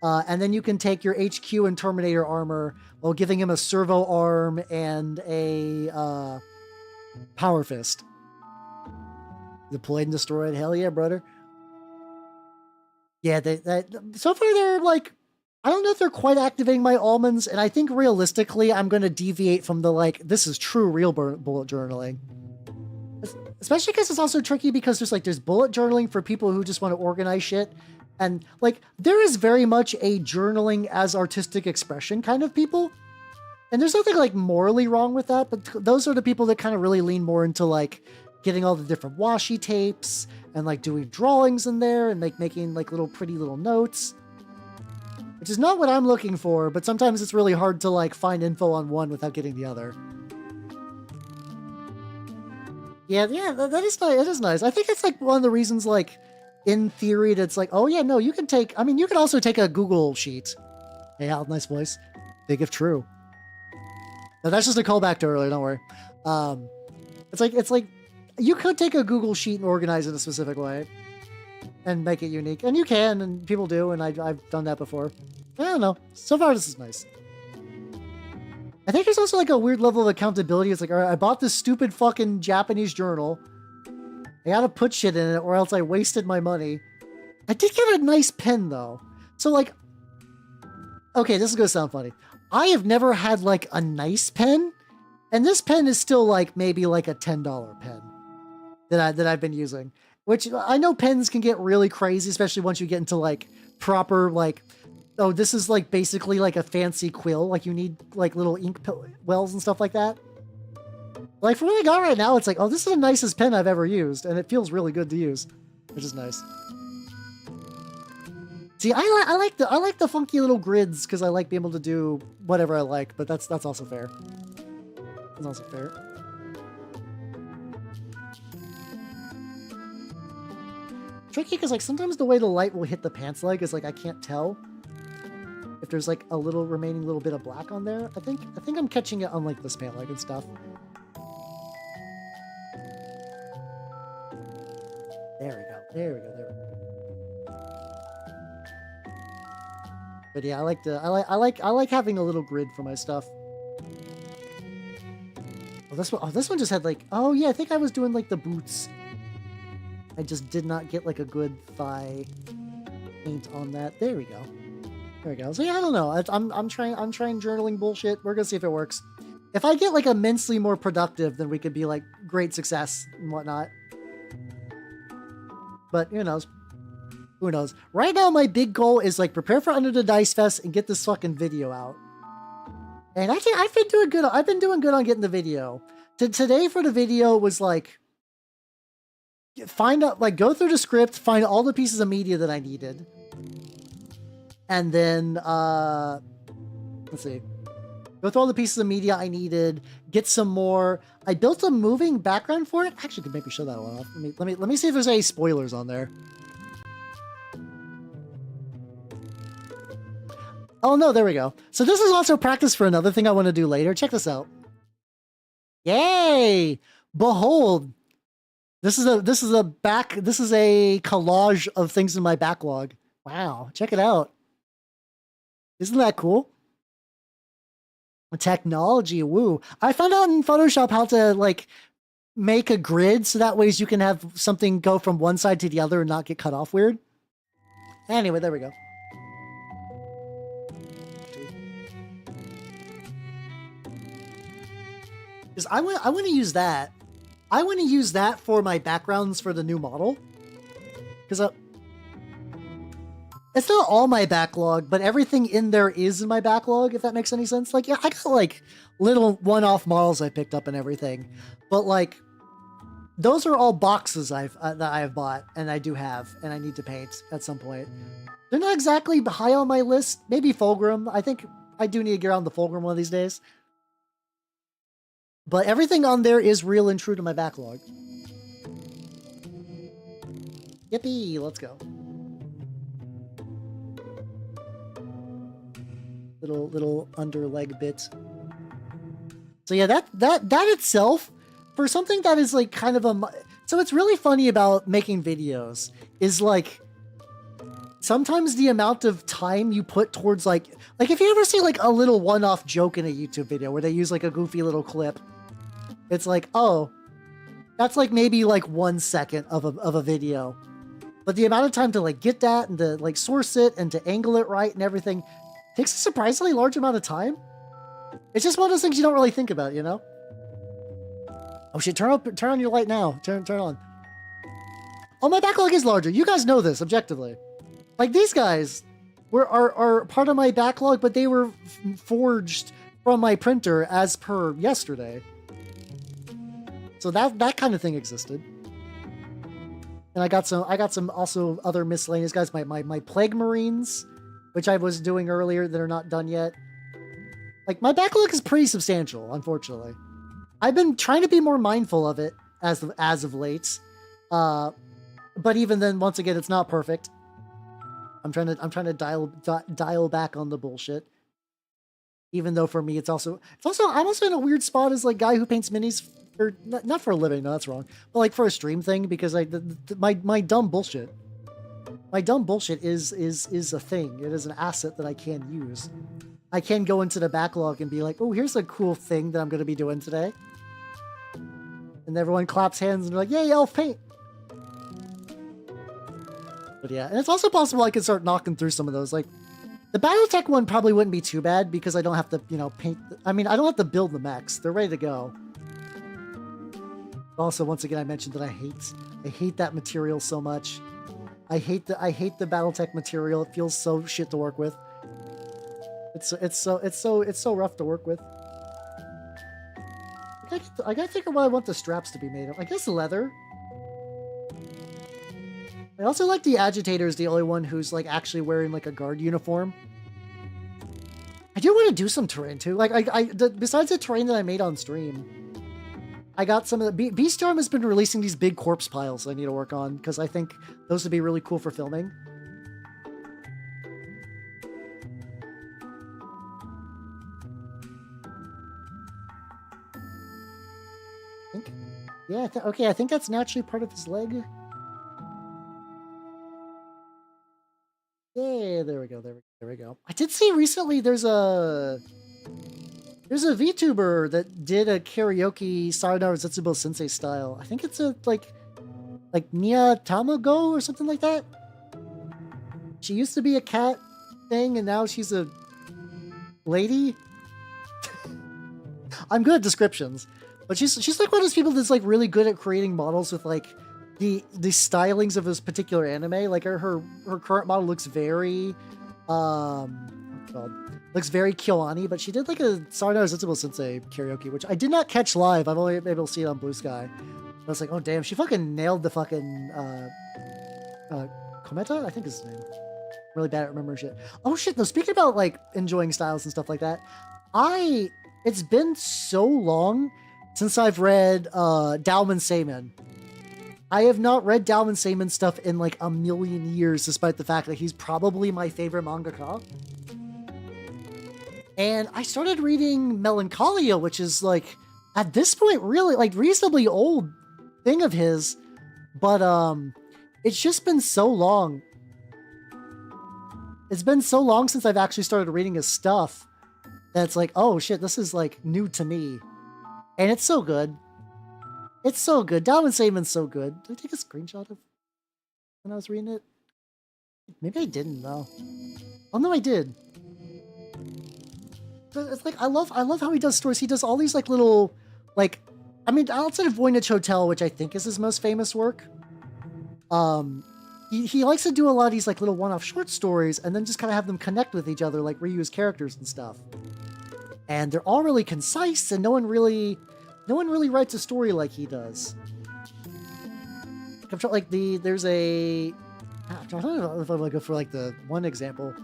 and then you can take your HQ and Terminator armor while giving him a servo arm and a power fist. Deployed and destroyed, hell yeah, brother. Yeah, so far they're like, I don't know if they're quite activating my almonds, and I think realistically I'm going to deviate from the, like, this is true real bullet journaling. Especially because it's also tricky because there's bullet journaling for people who just want to organize shit, and, like, there is very much a journaling as artistic expression kind of people, and there's nothing, like, morally wrong with that, but those are the people that kind of really lean more into, like, getting all the different washi tapes, and, like, doing drawings in there, and, like, making, like, little pretty little notes. Which is not what I'm looking for, but sometimes it's really hard to, like, find info on one without getting the other. Yeah, that is nice. It is nice. I think it's, like, one of the reasons, like, in theory, that's like, oh, yeah, no, you can take... I mean, you can also take a Google Sheet. Hey, Al, nice voice. Big if true. No, that's just a callback to earlier, don't worry. It's like, you could take a Google Sheet and organize it a specific way. And make it unique. And you can, and people do, and I've done that before. I don't know. So far, this is nice. I think there's also, like, a weird level of accountability. It's like, all right, I bought this stupid fucking Japanese journal. I gotta put shit in it, or else I wasted my money. I did get a nice pen, though. So, like... Okay, this is gonna sound funny. I have never had, like, a nice pen, and this pen is still, like, maybe, like, a $10 pen that I've been using. Which, I know pens can get really crazy, especially once you get into, like, proper, like, oh, this is, like, basically, like, a fancy quill. Like, you need, like, little ink wells and stuff like that. Like, for what I got right now, it's like, oh, this is the nicest pen I've ever used, and it feels really good to use, which is nice. See, I like the funky little grids because I like being able to do whatever I like, but that's also fair. That's also fair. Tricky because like sometimes the way the light will hit the pants leg is like I can't tell if there's like a little remaining little bit of black on there. I think I'm catching it on like this pant leg and stuff. There we go. There we go. There we go. But yeah, I like having a little grid for my stuff. Oh, this one just had like, oh yeah, I think I was doing like the boots. I just did not get like a good thigh paint on that. There we go. There we go. So yeah, I don't know. I'm trying journaling bullshit. We're gonna see if it works. If I get like immensely more productive, then we could be like great success and whatnot. But who knows? Who knows? Right now, my big goal is like prepare for Under the Dice Fest and get this fucking video out. And actually, I've been doing good. I've been doing good on getting the video. Today for the video was like find out, like go through the script, find all the pieces of media that I needed, and then let's see, go through all the pieces of media I needed, get some more. I built a moving background for it. Actually, could maybe show that one off. Let me see if there's any spoilers on there. Oh no, there we go. So this is also practice for another thing I want to do later. Check this out. Yay! Behold, this is a collage of things in my backlog. Wow, check it out. Isn't that cool? Technology, woo. I found out in Photoshop how to like make a grid so that ways you can have something go from one side to the other and not get cut off weird. Anyway, there we go. Because I want to use that. I want to use that for my backgrounds for the new model. Because it's not all my backlog, but everything in there is in my backlog, if that makes any sense. Like, yeah, I got like little one-off models I picked up and everything. But like, those are all boxes that I have bought and I do have and I need to paint at some point. They're not exactly high on my list. Maybe Fulgrim. I think I do need to get around the Fulgrim one of these days. But everything on there is real and true to my backlog. Yippee, let's go. Little underleg bit. So yeah, that itself, for something that is like kind of a... So it's really funny about making videos is like, sometimes the amount of time you put towards like if you ever see like a little one-off joke in a YouTube video where they use like a goofy little clip, it's like, oh, that's like maybe like 1 second of a video. But the amount of time to like get that and to like source it and to angle it right and everything takes a surprisingly large amount of time. It's just one of those things you don't really think about, you know? Oh shit, turn on your light now. Turn on. Oh, my backlog is larger. You guys know this objectively. Like these guys are part of my backlog, but they were forged from my printer as per yesterday. So that kind of thing existed. And I got some also other miscellaneous guys, my Plague Marines, which I was doing earlier that are not done yet. Like my backlog is pretty substantial, unfortunately. I've been trying to be more mindful of it as of late. But even then, once again, it's not perfect. I'm trying to dial back on the bullshit. Even though for me, I'm also in a weird spot as like guy who paints minis. Or not for a living, no, that's wrong. But like for a stream thing, because my dumb bullshit. My dumb bullshit is a thing. It is an asset that I can use. I can go into the backlog and be like, oh, here's a cool thing that I'm going to be doing today. And everyone claps hands and they're like, yay, elf paint. But yeah, and it's also possible I could start knocking through some of those. Like, the Battletech one probably wouldn't be too bad because I don't have to, paint. I mean, I don't have to build the mechs. They're ready to go. Also, once again, I mentioned that I hate that material so much. I hate the Battletech material. It feels so shit to work with. It's so rough to work with. I gotta figure what I want the straps to be made of. I guess leather. I also like the Agitator's the only one who's like actually wearing like a guard uniform. I do want to do some terrain too. Like besides the terrain that I made on stream, I got some of the Beastarm has been releasing these big corpse piles I need to work on because I think those would be really cool for filming. Yeah, okay, I think that's naturally part of his leg. Yeah, there we go, there we go. I did see recently there's a VTuber that did a karaoke Sayonara Zetsubo Sensei style. I think it's a like Nia Tamago or something like that. She used to be a cat thing and now she's a lady. I'm good at descriptions. But she's like one of those people that's like really good at creating models with like the stylings of this particular anime. Like her current model looks very looks very Kyoani, but she did like a Sayonara Zetsubo Sensei karaoke, which I did not catch live. I've only been able to see it on Blue Sky. I was like, oh damn, she fucking nailed the fucking Kometa, I think is his name. Really bad at remembering shit. Oh shit, no, speaking about like enjoying styles and stuff like that, it's been so long since I've read Dalman Seiman. I have not read Dalman Seiman stuff in like a million years, despite the fact that he's probably my favorite mangaka. And I started reading Melancholia, which is like, at this point, really like reasonably old thing of his. But it's just been so long. It's been so long since I've actually started reading his stuff that it's like, oh shit, this is like new to me. And it's so good. It's so good. Dalman Seiman's so good. Did I take a screenshot of when I was reading it? Maybe I didn't though. Oh no, I did. It's like I love how he does stories. He does all these like little like, I mean, outside of Voynich Hotel, which I think is his most famous work, he likes to do a lot of these like little one-off short stories and then just kind of have them connect with each other, like reuse characters and stuff. And they're all really concise, and no one really writes a story like he does. I'm trying, like there's a. I don't know if I'm gonna go for like the one example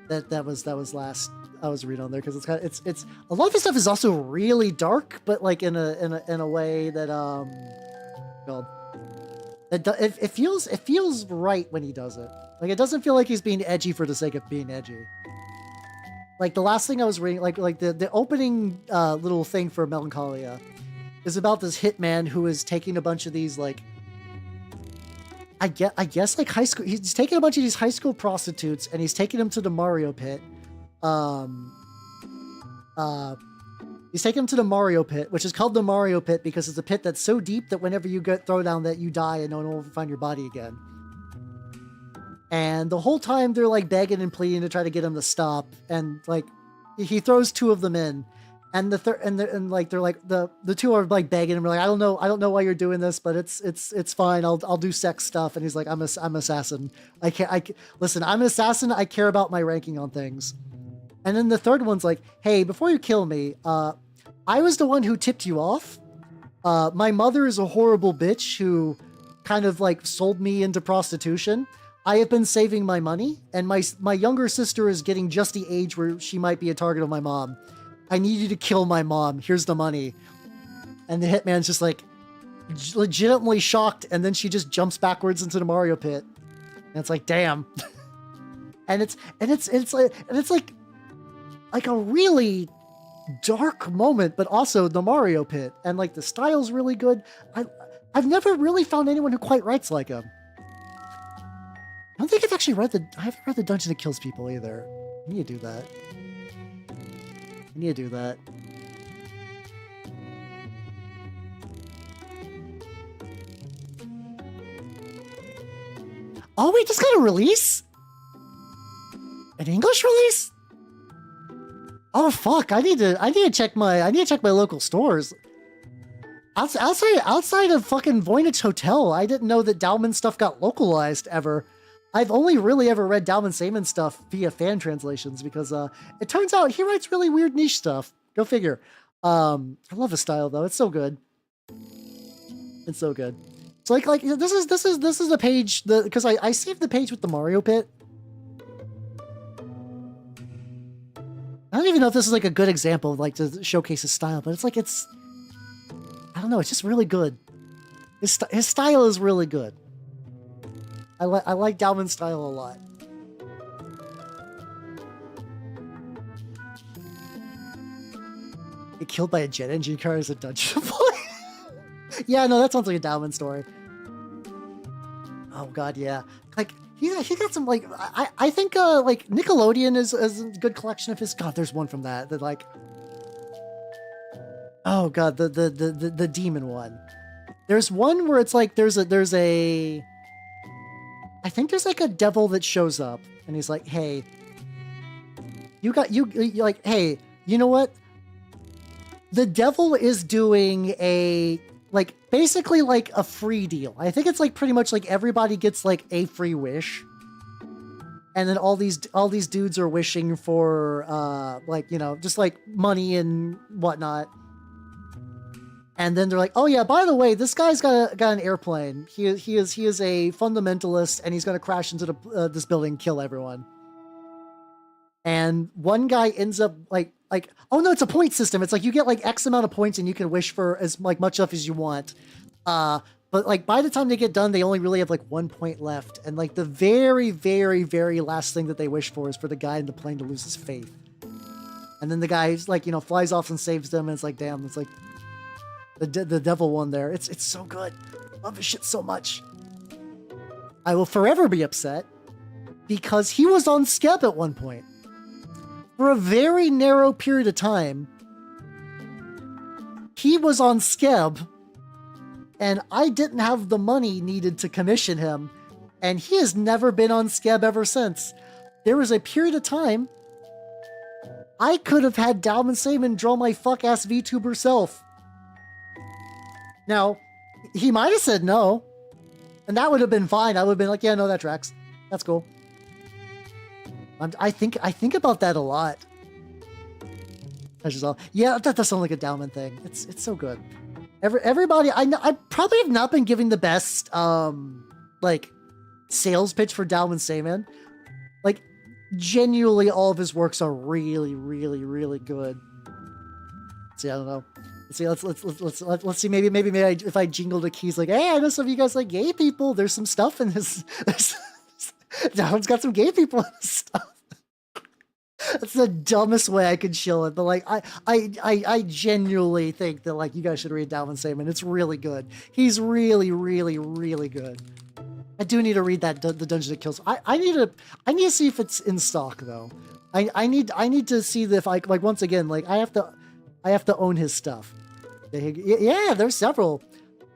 that was last I was reading on there, because it's a lot of the stuff is also really dark, but like in a way that it feels right when he does it. Like it doesn't feel like he's being edgy for the sake of being edgy. Like the last thing I was reading, like the opening little thing for Melancholia is about this hitman who is taking a bunch of these like, I guess like high school. He's taking a bunch of these high school prostitutes and he's taking them to the Mario pit. He's taking them to the Mario pit, which is called the Mario pit because it's a pit that's so deep that whenever you get thrown down that you die and no one will ever find your body again. And the whole time they're like begging and pleading to try to get him to stop, and like he throws two of them in, and like they're like the two are like begging him, like I don't know why you're doing this, but it's fine. I'll do sex stuff. And he's like, I'm assassin. Listen, I'm an assassin. I care about my ranking on things. And then the third one's like, hey, before you kill me, I was the one who tipped you off. My mother is a horrible bitch who kind of like sold me into prostitution. I have been saving my money, and my younger sister is getting just the age where she might be a target of my mom. I need you to kill my mom. Here's the money. And the hitman's just like legitimately shocked, and then she just jumps backwards into the Mario pit. And it's like, damn. and it's like a really dark moment, but also the Mario pit, and like the style's really good. I've never really found anyone who quite writes like him. I don't think I've actually I haven't read the Dungeon That Kills People either. I need to do that. Oh, we just got a release? An English release? Oh fuck! I need to check my local stores. Outside of fucking Voynich Hotel, I didn't know that Dalman stuff got localized ever. I've only really ever read Dalman Seiman stuff via fan translations because it turns out he writes really weird niche stuff. Go figure. I love his style though. It's so good. So like this is the page because I saved the page with the Mario pit. I don't even know if this is like a good example of like to showcase his style, but it's like I don't know, it's just really good. His style is really good. I like Dalman's style a lot. Get killed by a jet engine car as a dungeon boy. Yeah, no, that sounds like a Dalman story. Oh god, yeah. Like he got some like I think like Nickelodeon is a good collection of his. God, there's one from that like. Oh god, the demon one. There's one where it's like there's a I think there's like a devil that shows up and he's like, hey, you like, hey, you know what? The devil is doing a like basically like a free deal. I think it's like pretty much like everybody gets like a free wish. And then all these dudes are wishing for like, you know, just like money and whatnot. And then they're like, oh yeah, by the way, this guy's got an airplane. He is a fundamentalist, and he's gonna crash into this building, and kill everyone. And one guy ends up like, oh no, it's a point system. It's like you get like X amount of points, and you can wish for as like much stuff as you want. But like by the time they get done, they only really have like 1 point left. And like the very, very, very last thing that they wish for is for the guy in the plane to lose his faith. And then the guy's like, you know, flies off and saves them, and it's like, damn, it's like. The devil one there. It's so good. I love this shit so much. I will forever be upset because he was on Skeb at one point. For a very narrow period of time, he was on Skeb and I didn't have the money needed to commission him, and he has never been on Skeb ever since. There was a period of time I could have had Dalman Saman draw my fuck-ass VTuber self. Now, he might have said no, and that would have been fine. I would have been like, yeah, no, that tracks. That's cool. I think about that a lot. That's just all. Yeah, that does sound like a Dalman thing. It's so good. Everybody, I probably have not been giving the best like sales pitch for Dalman Saman. Like, genuinely, all of his works are really, really, really good. See, I don't know. Let's see. Maybe if I jingle the keys, like, hey, I know some of you guys like gay people. There's some stuff in this. Dalman's got some gay people in this stuff. That's the dumbest way I could chill it, but like, I genuinely think that like you guys should read Dalman Saman. It's really good. He's really, really, really good. I do need to read that the Dungeon That Kills. I need to see if it's in stock though. I need to see if I like once again like I have to own his stuff. Yeah, there's several.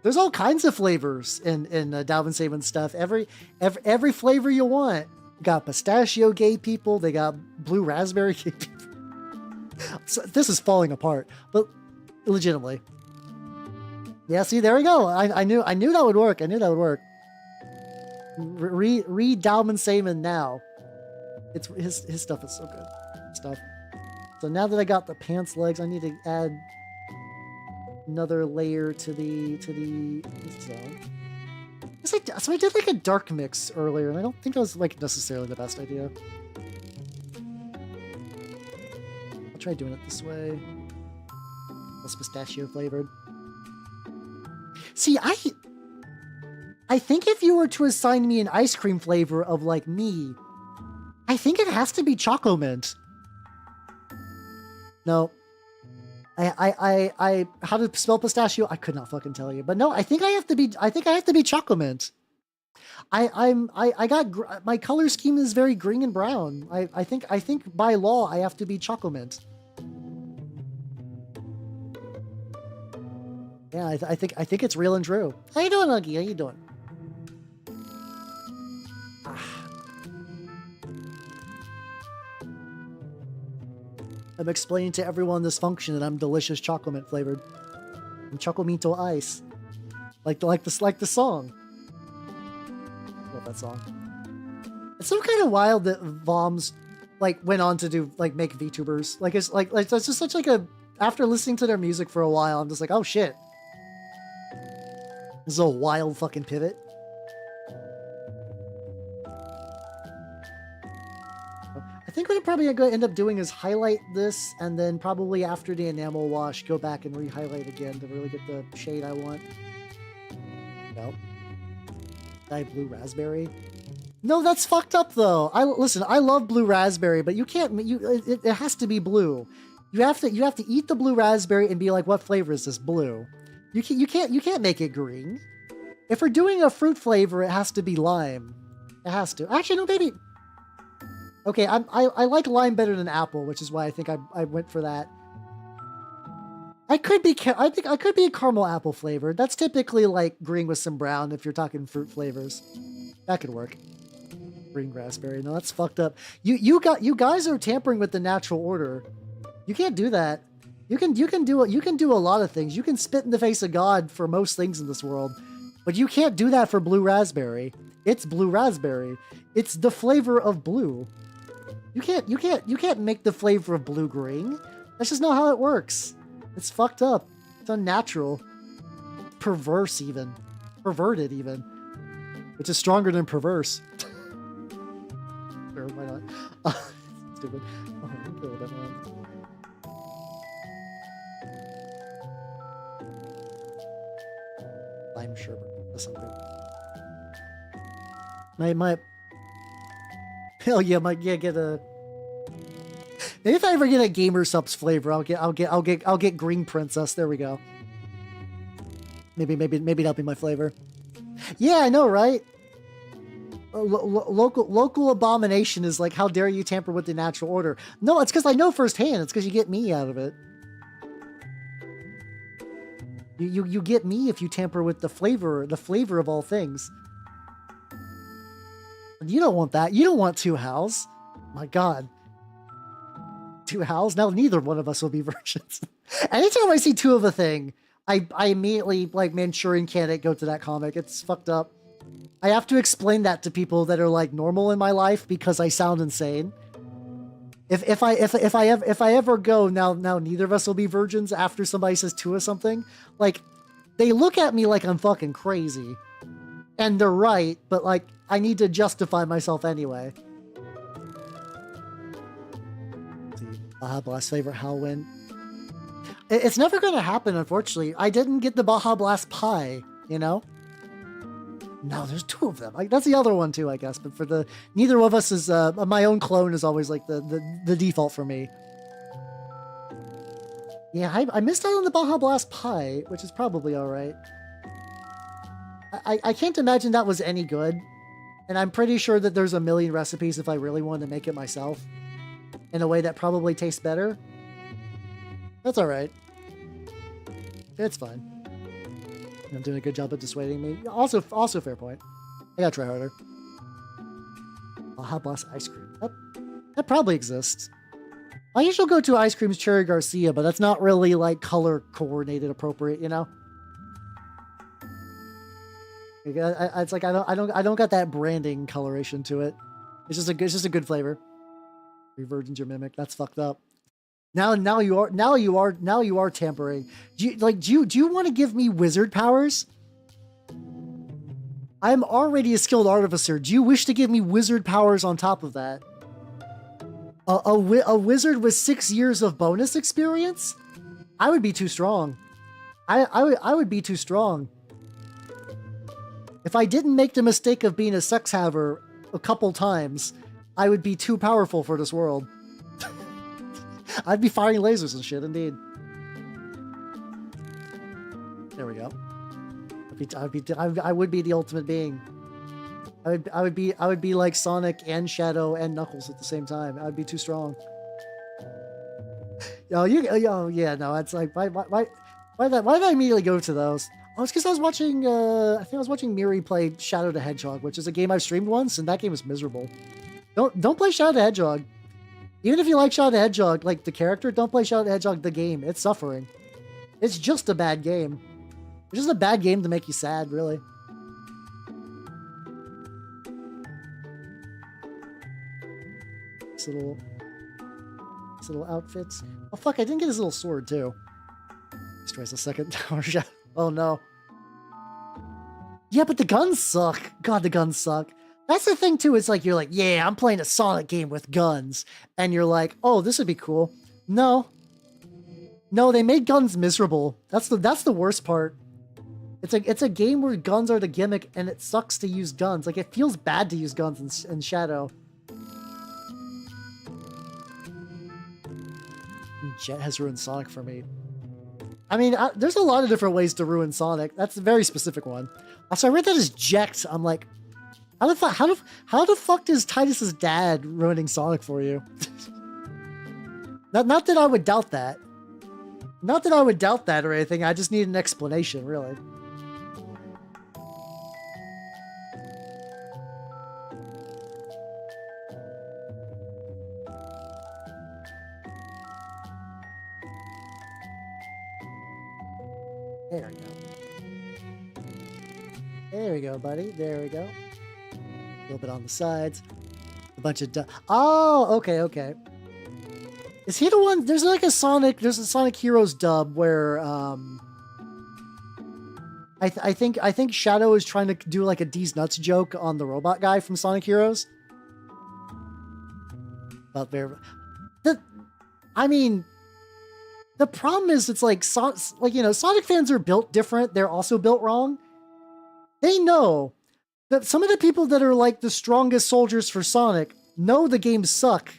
There's all kinds of flavors in Dalman Saman stuff. Every flavor you want. Got pistachio gay people. They got blue raspberry gay people. So, this is falling apart, but legitimately. Yeah, see, there we go. I knew that would work. I knew that would work. Read Dalman Saman now. It's his stuff is so good. Stuff. So now that I got the pants legs, I need to add another layer to the zone. So I did like a dark mix earlier, and I don't think that was like necessarily the best idea. I'll try doing it this way. Less pistachio flavored. See, I think if you were to assign me an ice cream flavor of like me, I think it has to be Choco Mint. No. I how to spell pistachio? I could not fucking tell you. But no, I think I have to be Choco Mint. I got my color scheme is very green and brown. I think by law I have to be Choco Mint. Yeah, I think it's real and true. How you doing, Uggy? How you doing? I'm explaining to everyone this function that I'm delicious chocolate mint flavored. I'm Chocominto Ice. Like the song. I love that song. It's so kind of wild that Voms like went on to do like make VTubers. Like it's like that's just such like a after listening to their music for a while, I'm just like, oh shit. This is a wild fucking pivot. I think what I'm probably going to end up doing is highlight this, and then probably after the enamel wash, go back and re-highlight again to really get the shade I want. No. Dye blue raspberry. No, that's fucked up though. Listen, I love blue raspberry, but you can't. It has to be blue. You have to eat the blue raspberry and be like, what flavor is this? Blue. You can't make it green. If we're doing a fruit flavor, it has to be lime. It has to. Actually, no, maybe. Okay, I like lime better than apple, which is why I think I went for that. I think I could be a caramel apple flavored. That's typically like green with some brown if you're talking fruit flavors. That could work. Green raspberry. No, that's fucked up. You guys are tampering with the natural order. You can't do that. You can do a lot of things. You can spit in the face of God for most things in this world, but you can't do that for blue raspberry. It's blue raspberry. It's the flavor of blue. You can't make the flavor of blue green. That's just not how it works. It's fucked up. It's unnatural. Perverse even. Perverted even. Which is stronger than perverse. Sure, why not? Stupid. Oh, I'll kill that one. Lime sherbet or something. My hell yeah, get a. Maybe if I ever get a Gamer Subs flavor, I'll get Green Princess. There we go. Maybe that'll be my flavor. Yeah, I know, right? Local abomination is like, how dare you tamper with the natural order? No, it's because I know firsthand. It's because you get me out of it. You get me if you tamper with the flavor of all things. You don't want that. You don't want two Hals. My God. Two Hals? Now neither one of us will be virgins. Anytime I see two of a thing, I immediately, like, Manchurian Candidate, go to that comic. It's fucked up. I have to explain that to people that are, like, normal in my life because I sound insane. If I ever go, now neither of us will be virgins after somebody says two of something, like, they look at me like I'm fucking crazy. And they're right, but, like, I need to justify myself anyway. Let's see. Baja Blast favorite Halloween. It's never going to happen, unfortunately. I didn't get the Baja Blast pie, you know? No, there's two of them. Like, that's the other one too, I guess. But for the neither of us is my own clone is always like the default for me. Yeah, I missed out on the Baja Blast pie, which is probably all right. I can't imagine that was any good, and I'm pretty sure that there's a million recipes if I really wanted to make it myself in a way that probably tastes better. That's all right. It's fine. I'm doing a good job of dissuading me. Also fair point. I gotta try harder. Baja Blast ice cream. That probably exists. I usually go to Ice Cream's Cherry Garcia, but that's not really like color coordinated appropriate, you know? It's like I don't got that branding coloration to it. It's just a good flavor. Three virgins your mimic. That's fucked up. Now you are tampering. Do you want to give me wizard powers? I'm already a skilled artificer. Do you wish to give me wizard powers on top of that? A wizard with 6 years of bonus experience? I would be too strong. I would be too strong. If I didn't make the mistake of being a sex haver a couple times, I would be too powerful for this world. I'd be firing lasers and shit, indeed. There we go. I would be the ultimate being. I would be like Sonic and Shadow and Knuckles at the same time. I would be too strong. Yeah, no, it's like why did I immediately go to those? Oh, it's because I was watching. I think I was watching Miri play Shadow the Hedgehog, which is a game I've streamed once, and that game was miserable. Don't play Shadow the Hedgehog. Even if you like Shadow the Hedgehog, like the character, don't play Shadow the Hedgehog the game. It's suffering. It's just a bad game. It's just a bad game to make you sad, really. This little outfits. Oh fuck! I didn't get his little sword too. Destroys a second tower shot. Oh no. Yeah, but the guns suck. God, the guns suck. That's the thing too. It's like you're like, yeah, I'm playing a Sonic game with guns, and you're like, oh, this would be cool. No, no, they made guns miserable. That's the worst part. It's a game where guns are the gimmick, and it sucks to use guns. Like it feels bad to use guns in Shadow. Jet has ruined Sonic for me. I mean, there's a lot of different ways to ruin Sonic. That's a very specific one. Also, I read that as Ject. I'm like, how the fuck is Titus's dad ruining Sonic for you? not that I would doubt that. Not that I would doubt that or anything. I just need an explanation, really. There we go. There we go, buddy. There we go. A little bit on the sides. A bunch of... Oh, okay. Is he the one... There's a Sonic Heroes dub where... I think Shadow is trying to do like a D's Nuts joke on the robot guy from Sonic Heroes. About there... I mean... The problem is, it's like, Sonic fans are built different. They're also built wrong. They know that some of the people that are like the strongest soldiers for Sonic know the games suck,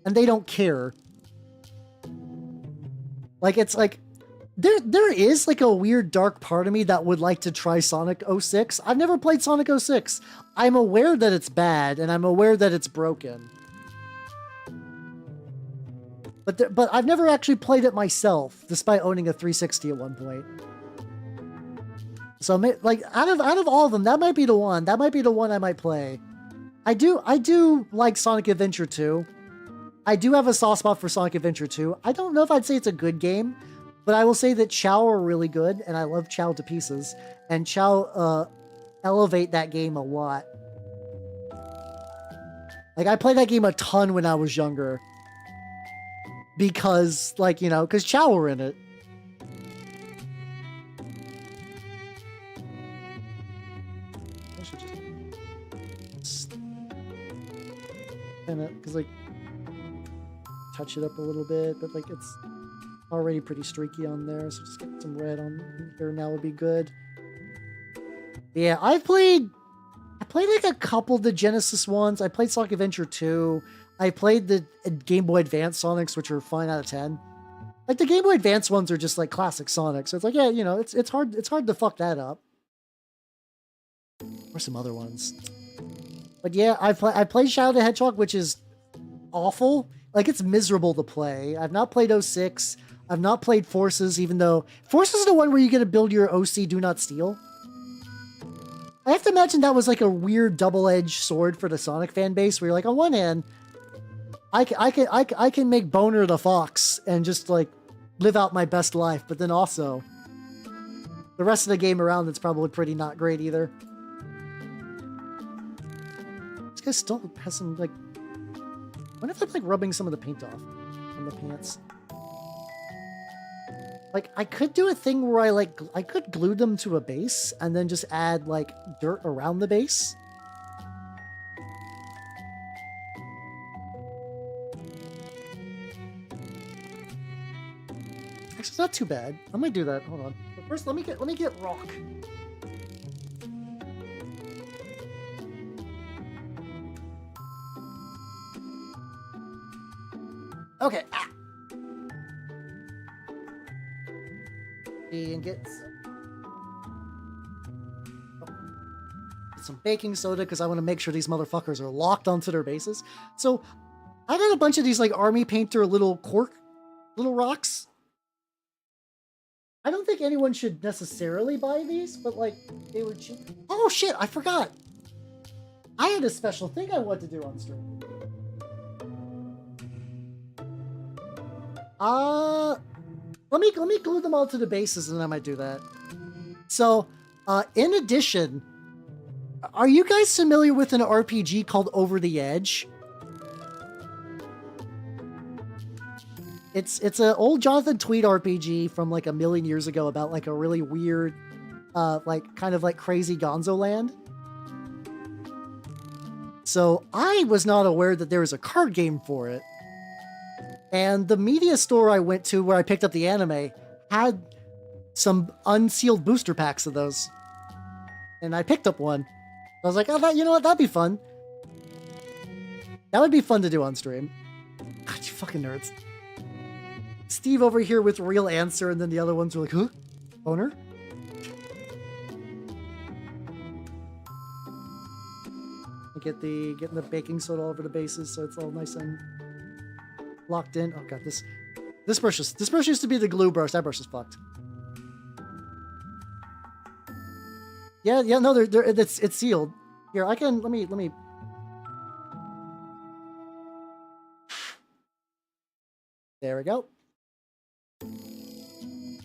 and they don't care. Like, it's like, there is like a weird dark part of me that would like to try Sonic 06. I've never played Sonic 06. I'm aware that it's bad, and I'm aware that it's broken. But I've never actually played it myself, despite owning a 360 at one point. So, like, out of all of them, that might be the one. That might be the one I might play. I do like Sonic Adventure 2. I do have a soft spot for Sonic Adventure 2. I don't know if I'd say it's a good game, but I will say that Chow are really good, and I love Chow to pieces. And Chow elevate that game a lot. Like, I played that game a ton when I was younger. Because, like, because Chow were in it. I should just... because, like, touch it up a little bit, but, like, it's already pretty streaky on there, so just get some red on here now would be good. Yeah, I played, like, a couple of the Genesis ones. I played Sonic Adventure 2. I played the Game Boy Advance Sonics, which are 5 out of 10. Like, the Game Boy Advance ones are just, like, classic Sonic. So it's like, yeah, it's hard to fuck that up. Or some other ones. But yeah, I played Shadow the Hedgehog, which is awful. Like, it's miserable to play. I've not played 06. I've not played Forces, even though... Forces is the one where you get to build your OC Do Not Steal. I have to imagine that was, like, a weird double-edged sword for the Sonic fan base, where you're like, on one hand... I can make Boner the Fox and just, like, live out my best life, but then also the rest of the game around it's probably pretty not great either. This guy still has some, like... I wonder if I'm, like, rubbing some of the paint off on the pants. Like, I could do a thing where I could glue them to a base and then just add, like, dirt around the base. It's not too bad. I might do that. Hold on. But first, let me get rock. Okay. Ah. And get some baking soda because I want to make sure these motherfuckers are locked onto their bases. So I got a bunch of these like army painter little rocks. I don't think anyone should necessarily buy these, but, like, they were cheap. Oh, shit, I forgot. I had a special thing I wanted to do on stream. Let me glue them all to the bases, and I might do that. So, in addition, are you guys familiar with an RPG called Over the Edge? It's an old Jonathan Tweed RPG from like a million years ago about like a really weird like kind of like crazy Gonzo land. So I was not aware that there was a card game for it. And the media store I went to where I picked up the anime had some unsealed booster packs of those. And I picked up one. I was like, oh, you know what? That'd be fun. That would be fun to do on stream. God, you fucking nerds. Steve over here with real answer, and then the other ones were like, huh? Owner? Getting the baking soda all over the bases so it's all nice and locked in. Oh god, this brush used to be the glue brush. That brush is fucked. Yeah, no, it's sealed. Here, let me. There we go.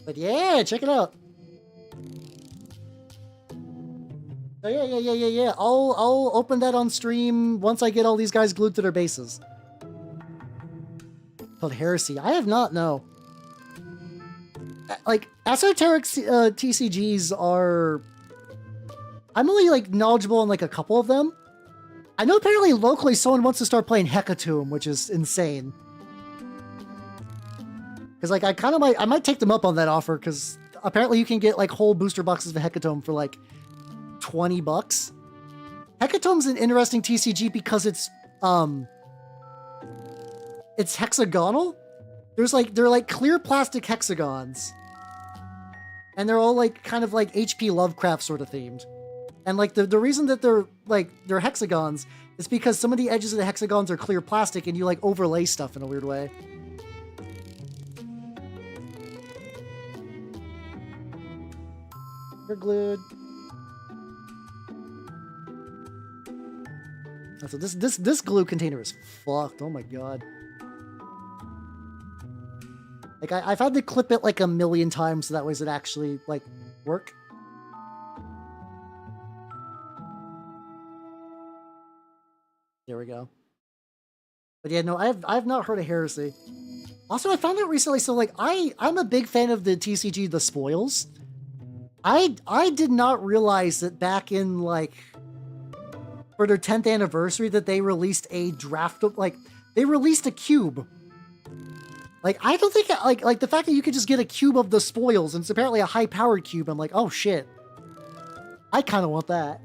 But yeah, check it out. So yeah. I'll open that on stream once I get all these guys glued to their bases. Called Heresy. I have not, no. Like, esoteric TCGs are... I'm only, like, knowledgeable on, like, a couple of them. I know apparently locally someone wants to start playing Hecatomb, which is insane. Because, like, I might take them up on that offer, because apparently you can get, like, whole booster boxes of Hecatomb for, like, $20. Hecatomb's an interesting TCG because it's hexagonal. They're like clear plastic hexagons, and they're all like kind of like HP Lovecraft sort of themed. And like the reason that they're hexagons is because some of the edges of the hexagons are clear plastic, and you like overlay stuff in a weird way. They're glued. So this glue container is fucked. Oh my god. Like I've had to clip it like 1,000,000 times so that way it actually like work. There we go. But yeah, no, I've not heard of Heresy. Also, I found out recently, so like I'm a big fan of the TCG The Spoils. I did not realize that back in like for their 10th anniversary that they released a draft of, like, they released a cube. Like, I don't think, like the fact that you could just get a cube of the spoils, and it's apparently a high-powered cube, I'm like, oh shit. I kind of want that.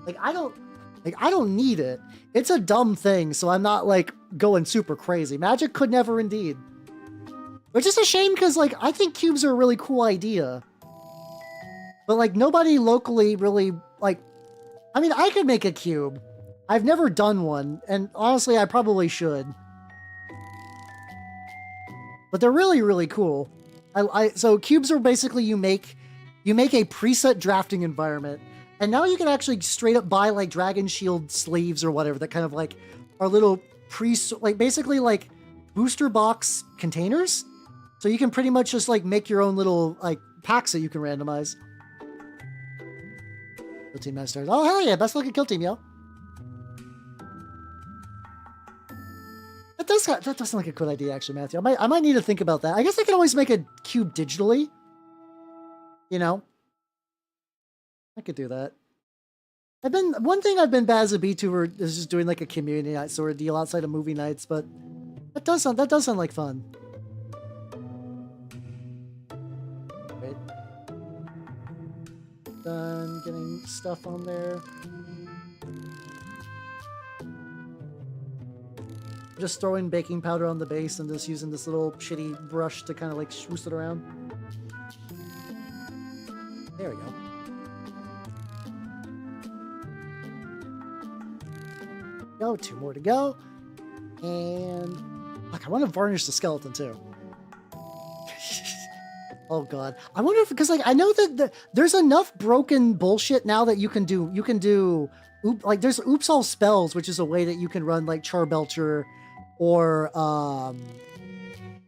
Like, I don't need it. It's a dumb thing, so I'm not, like, going super crazy. Magic could never indeed. Which is a shame, because, like, I think cubes are a really cool idea. But, like, nobody locally really, like... I mean, I could make a cube. I've never done one, and honestly, I probably should. But they're really, really cool. So cubes are basically you make a preset drafting environment, and now you can actually straight up buy, like, Dragon Shield sleeves or whatever that kind of, like, are little basically, like, booster box containers. So you can pretty much just, like, make your own little, like, packs that you can randomize. Kill Team Masters. Oh, hell yeah. Best looking Kill Team, yo. That does sound like a good idea, actually, Matthew. I might need to think about that. I guess I can always make a cube digitally. You know? I could do that. One thing I've been bad as a Vtuber is just doing like a community night sort of deal outside of movie nights, but that does sound like fun. Wait. Done getting stuff on there. Just throwing baking powder on the base and just using this little shitty brush to kind of like swoosh it around. There we go. Go, 2 more to go. And look, I want to varnish the skeleton too. Oh god. I wonder if, because like I know that there's enough broken bullshit now that you can do like there's oops all spells, which is a way that you can run like Charbelcher or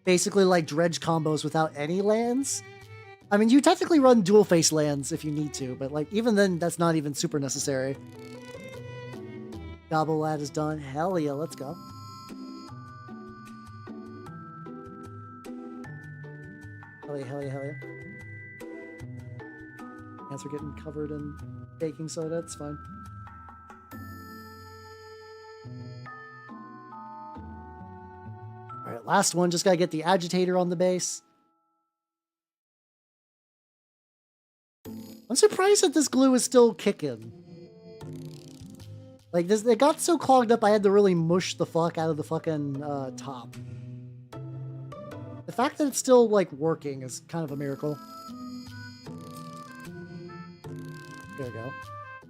basically like dredge combos without any lands. I mean, you technically run dual face lands if you need to, but like even then that's not even super necessary. Gobble Lad is done. Hell yeah, let's go. Hell yeah, hell yeah, hell yeah. Hands are getting covered in baking soda. It's fine. All right, last one. Just gotta get the agitator on the base. I'm surprised that this glue is still kicking. Like, this, it got so clogged up I had to really mush the fuck out of the fucking top. The fact that it's still, like, working is kind of a miracle. There we go.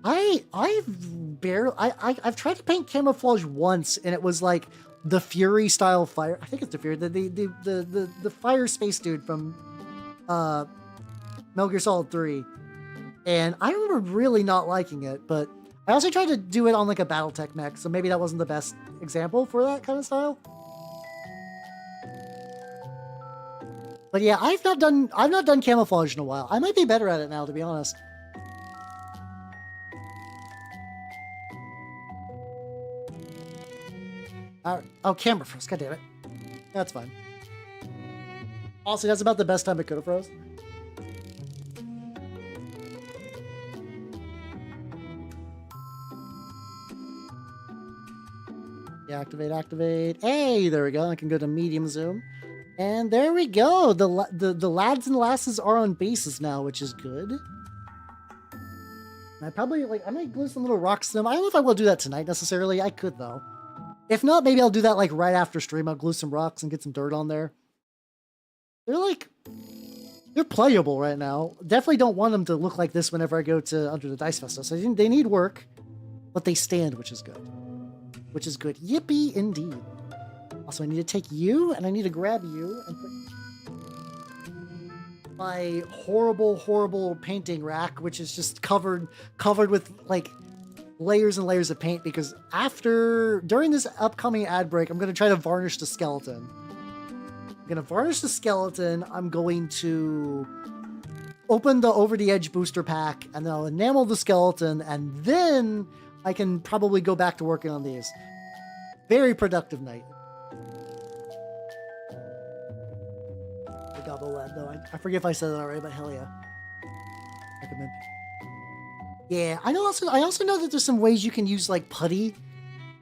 I've tried to paint camouflage once, and it was like the Fury style fire. I think it's the Fury, the fire space dude from Metal Gear Solid 3. And I remember really not liking it, but I also tried to do it on like a BattleTech mech, so maybe that wasn't the best example for that kind of style. But yeah, I've not done camouflage in a while. I might be better at it now, to be honest. Oh, camera froze. God damn it. That's fine. Honestly, that's about the best time it could have froze. Yeah, activate. Hey, there we go. I can go to medium zoom. And there we go. The lads and lasses are on bases now, which is good. I probably, like, I might glue some little rocks to them. I don't know if I will do that tonight necessarily. I could, though. If not, maybe I'll do that, like, right after stream. I'll glue some rocks and get some dirt on there. They're playable right now. Definitely don't want them to look like this whenever I go to Under the Dice Festival. So they need work, but they stand, which is good. Which is good. Yippee, indeed. Also, I need to take you, and I need to grab you and put my horrible painting rack, which is just covered with, like, layers and layers of paint, because during this upcoming ad break, I'm going to try to varnish the skeleton. I'm going to varnish the skeleton. I'm going to open the Over the Edge booster pack, and then I'll enamel the skeleton, and then I can probably go back to working on these. Very productive night. The Gobble Lab, though. I forget if I said that already, but hell yeah. Recommend. Yeah, I also know that there's some ways you can use, like, putty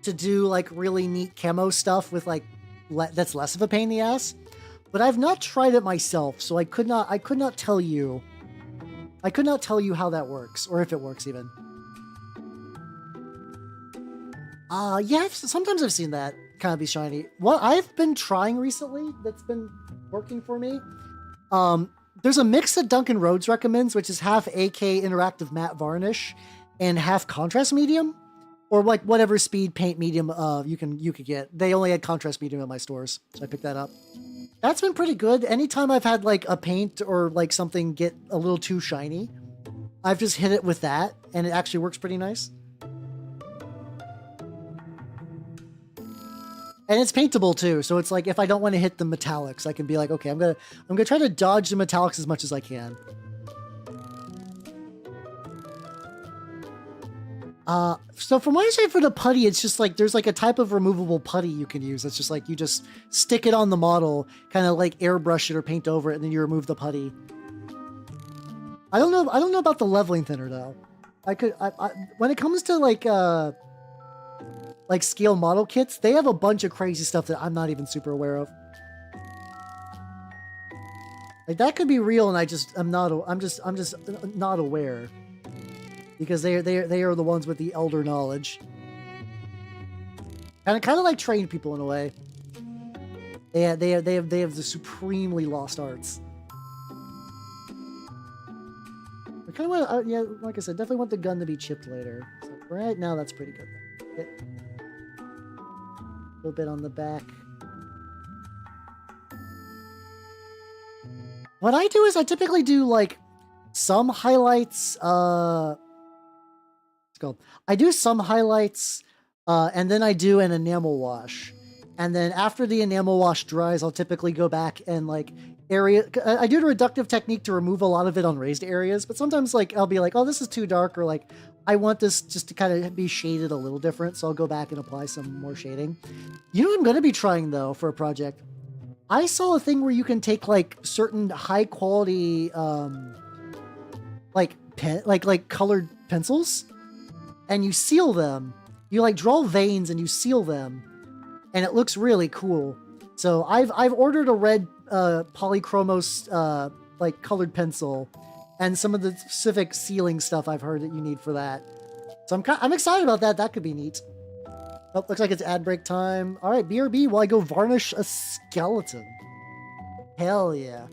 to do, like, really neat camo stuff with, like, that's less of a pain in the ass. But I've not tried it myself, so I could not tell you how that works, or if it works even. Yeah, sometimes I've seen that kind of be shiny. What I've been trying recently that's been working for me, there's a mix that Duncan Rhodes recommends, which is half AK interactive matte varnish and half contrast medium, or like whatever speed paint medium you could get. They only had contrast medium in my stores, so I picked that up. That's been pretty good. Anytime I've had like a paint or like something get a little too shiny, I've just hit it with that, and it actually works pretty nice. And it's paintable too, so it's like if I don't want to hit the metallics, I can be like, okay, I'm gonna try to dodge the metallics as much as I can. So from what I say for the putty, it's just like there's like a type of removable putty you can use. It's just like you just stick it on the model, kind of like airbrush it or paint over it, and then you remove the putty. I don't know about the leveling thinner though. When it comes to like scale model kits, they have a bunch of crazy stuff that I'm not even super aware of. Like that could be real, and I'm just not aware, because they are the ones with the elder knowledge. Kind of like trained people in a way. They have the supremely lost arts. I kind of want, yeah, like I said, definitely want the gun to be chipped later. So right now, that's pretty good. A little bit on the back. What I do is I typically do like some highlights. I do some highlights, and then I do an enamel wash. And then after the enamel wash dries, I'll typically go back and like I do the reductive technique to remove a lot of it on raised areas. But sometimes like I'll be like, oh, this is too dark, or like I want this just to kind of be shaded a little different. So I'll go back and apply some more shading. You know what I'm going to be trying though for a project? I saw a thing where you can take like certain high quality, like like colored pencils, and you seal them. You like draw veins and you seal them, and it looks really cool. So I've ordered a red polychromos like colored pencil, and some of the specific sealing stuff I've heard that you need for that. So I'm excited about that. That could be neat. Oh, looks like it's ad break time. All right, BRB, while I go varnish a skeleton. Hell yeah.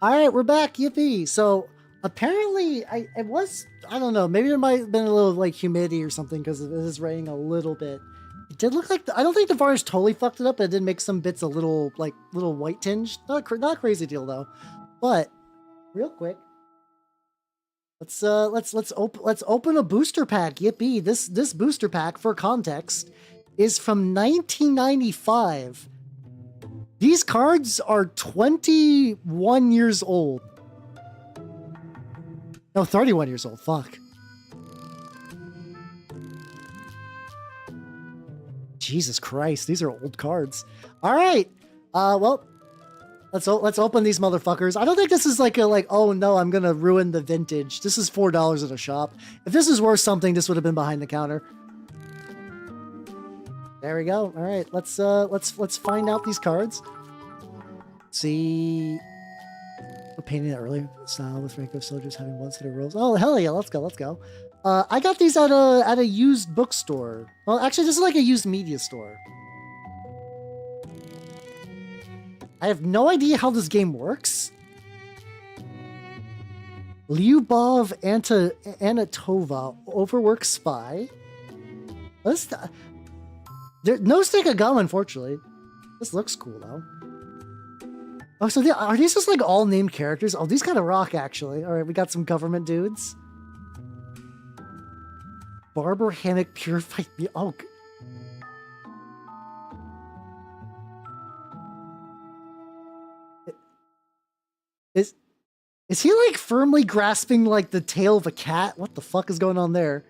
All right, we're back. Yippee. So apparently I don't know, maybe there might have been a little like humidity or something because it is raining a little bit. It did look like I don't think the varnish totally fucked it up, but it did make some bits a little white tinge. Not a crazy deal though. But real quick, let's open a booster pack. Yippee. This booster pack, for context, is from 1995. These cards are 21 years old. No, 31 years old. Fuck. Jesus Christ, these are old cards. All right. Well, let's open these motherfuckers. I don't think this is like oh no, I'm gonna ruin the vintage. This is $4 at a shop. If this is worth something, this would have been behind the counter. There we go. All right, let's find out these cards. See, we're painting that early style with Franco soldiers having one set of rules. Oh hell yeah, let's go. I got these at a used bookstore. Well, actually, this is like a used media store. I have no idea how this game works. Lyubov Anatova, overworked spy. No stick of gum, unfortunately. This looks cool though. Oh, so are these just like all named characters? Oh, these kind of rock actually. All right, we got some government dudes. Barber Hammock Purified. Oh. Is he like firmly grasping like the tail of a cat? What the fuck is going on there?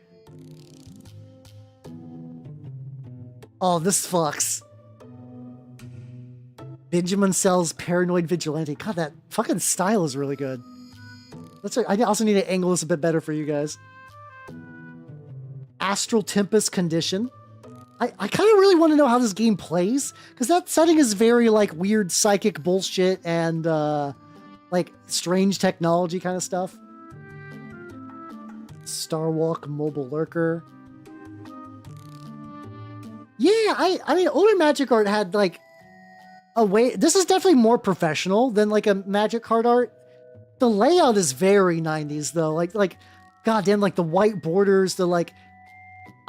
Oh, this fucks. Benjamin Sells Paranoid Vigilante. God, that fucking style is really good. I also need to angle this a bit better for you guys. Astral Tempest Condition. I kind of really want to know how this game plays, because that setting is very like weird psychic bullshit and like strange technology kind of stuff. Starwalk Mobile Lurker. Yeah, I mean, older Magic art had like a way. This is definitely more professional than like a Magic card art. The layout is very 90s though. Like goddamn, like the white borders, the like.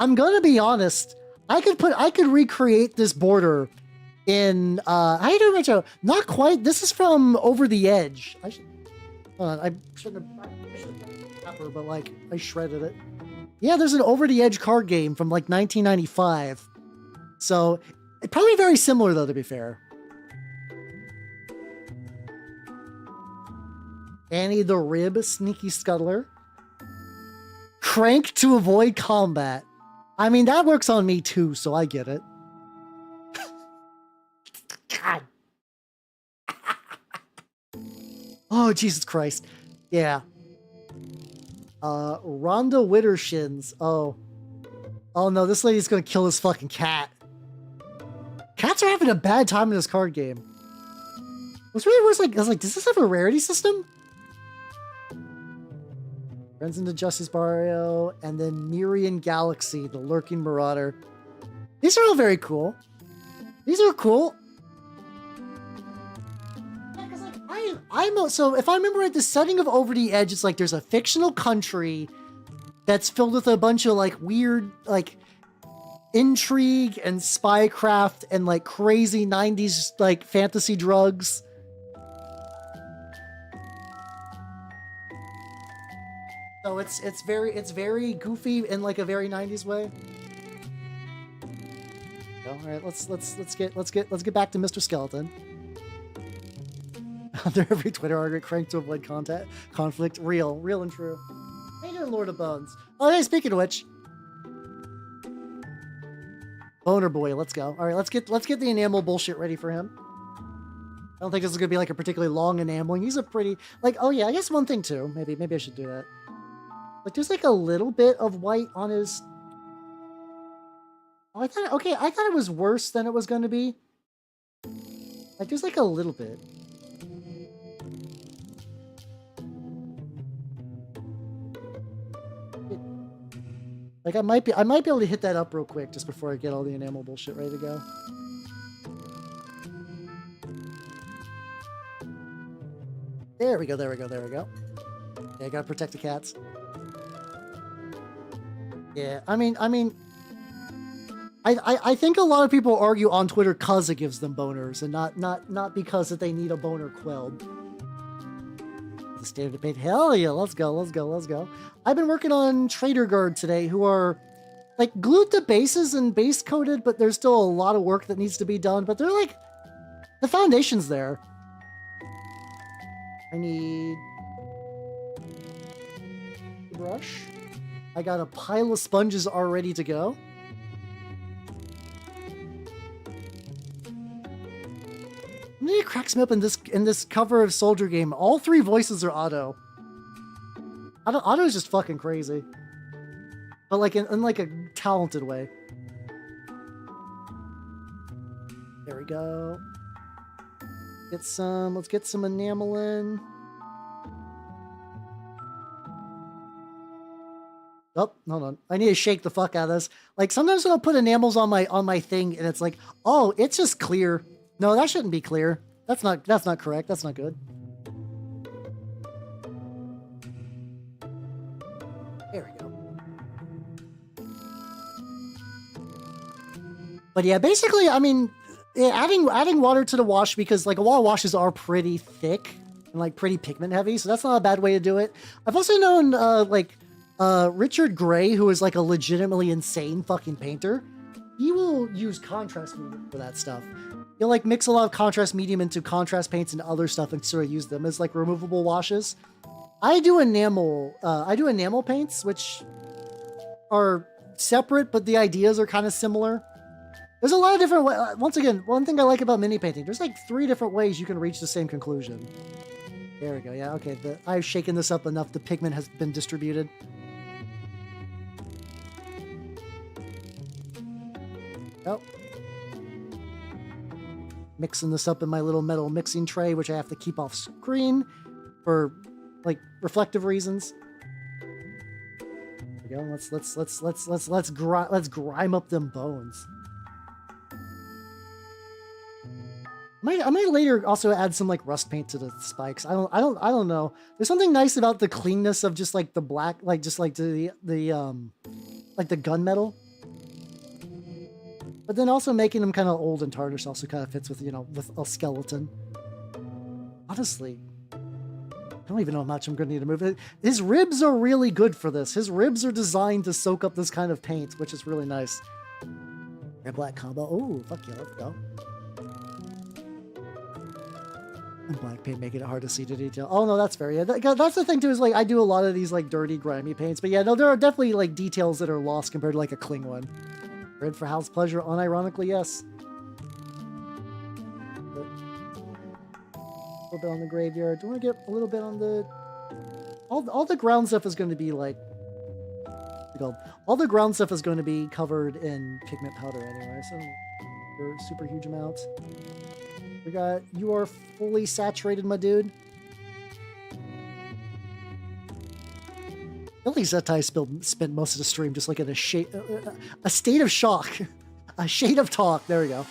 I'm gonna be honest. I could recreate this border in how you doing, Richo? Not quite. This is from Over the Edge. I shouldn't have, but like I shredded it. Yeah, there's an Over the Edge card game from like 1995. So probably very similar though, to be fair. Annie the Rib, Sneaky Scuttler. Crank to avoid combat. I mean, that works on me too, so I get it. God. Oh, Jesus Christ. Yeah. Rhonda Wittershins. Oh. Oh no, this lady's gonna kill this fucking cat. Cats are having a bad time in this card game. What's really worse, like, I was like, does this have a rarity system? Friends into Justice Barrio, and then Mirian Galaxy, the Lurking Marauder. These are all very cool. These are cool. Yeah, because like so if I remember right, the setting of Over the Edge is like there's a fictional country that's filled with a bunch of like weird like intrigue and spycraft and like crazy 90s like fantasy drugs. So it's very goofy in like a very 90s way. All right, let's get back to Mr. Skeleton. Under every Twitter argument, crank to avoid conflict. Real and true. How you doing, Lord of Bones? Oh, hey, speaking of which, Boner Boy, let's go. All right, let's get the enamel bullshit ready for him. I don't think this is gonna be like a particularly long enameling. He's a pretty like. Oh yeah, I guess one thing too. Maybe I should do that. Like, there's like a little bit of white on his. Oh, I thought it was worse than it was going to be. Like, there's like a little bit. Like, I might be able to hit that up real quick just before I get all the enamel bullshit ready to go. There we go. Yeah, I gotta protect the cats. Yeah, I mean, I think a lot of people argue on Twitter because it gives them boners and not because that they need a boner quelled. The state of debate. Hell yeah, let's go. I've been working on Traitor Guard today, who are like glued to bases and base coded, but there's still a lot of work that needs to be done. But they're like the foundation's there. I need a brush. I got a pile of sponges all ready to go. It cracks me up in this cover of Soldier Game. All three voices are Otto. Otto's just fucking crazy, but like in like a talented way. There we go. Let's get some enamel in. Oh, hold on. I need to shake the fuck out of this. Like sometimes when I'll put enamels on my thing and it's like, oh, it's just clear. No, that shouldn't be clear. That's not correct. That's not good. There we go. But yeah, basically, I mean, adding water to the wash, because like a lot of washes are pretty thick and like pretty pigment heavy, so that's not a bad way to do it. I've also known Richard Gray, who is like a legitimately insane fucking painter. He will use contrast medium for that stuff. He'll like mix a lot of contrast medium into contrast paints and other stuff and sort of use them as like removable washes. I do enamel paints, which are separate, but the ideas are kind of similar. There's a lot of different ways. Once again, one thing I like about mini painting, there's like 3 different ways you can reach the same conclusion. There we go. Yeah, okay. I've shaken this up enough. The pigment has been distributed. Oh. Mixing this up in my little metal mixing tray, which I have to keep off screen for like reflective reasons. There we go. Let's grime up them bones. I might later also add some like rust paint to the spikes. I don't know. There's something nice about the cleanness of just like the black, like just like the gunmetal. But then also making them kind of old and tarnished also kind of fits with, you know, with a skeleton. Honestly, I don't even know how much I'm going to need to move it. His ribs are really good for this. His ribs are designed to soak up this kind of paint, which is really nice. Red black combo. Oh, fuck yeah, let's go. And black paint making it hard to see the detail. Oh no, that's fair. Yeah, that's the thing too, is like I do a lot of these like dirty, grimy paints, but yeah, no, there are definitely like details that are lost compared to like a cling one. Red for house pleasure, unironically, yes. But a little bit on the graveyard. Do you want to get a little bit on the... All the ground stuff is going to be like... All the ground stuff is going to be covered in pigment powder anyway, so... For super huge amounts. We got... You are fully saturated, my dude. Billy Zetai spent most of the stream just like in a state of shock. A shade of talk. There we go.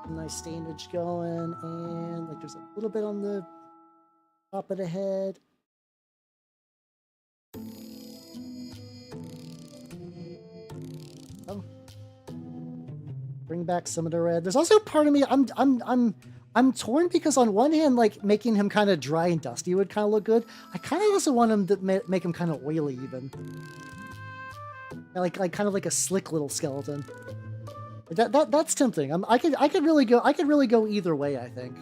Nice stainage going, and like there's a little bit on the top of the head. Bring back some of the red. There's also part of me, I'm torn, because on one hand, like making him kind of dry and dusty would kind of look good. I kind of also want him to make him kind of oily even. Like kind of like a slick little skeleton. That's tempting. I could really go either way, I think.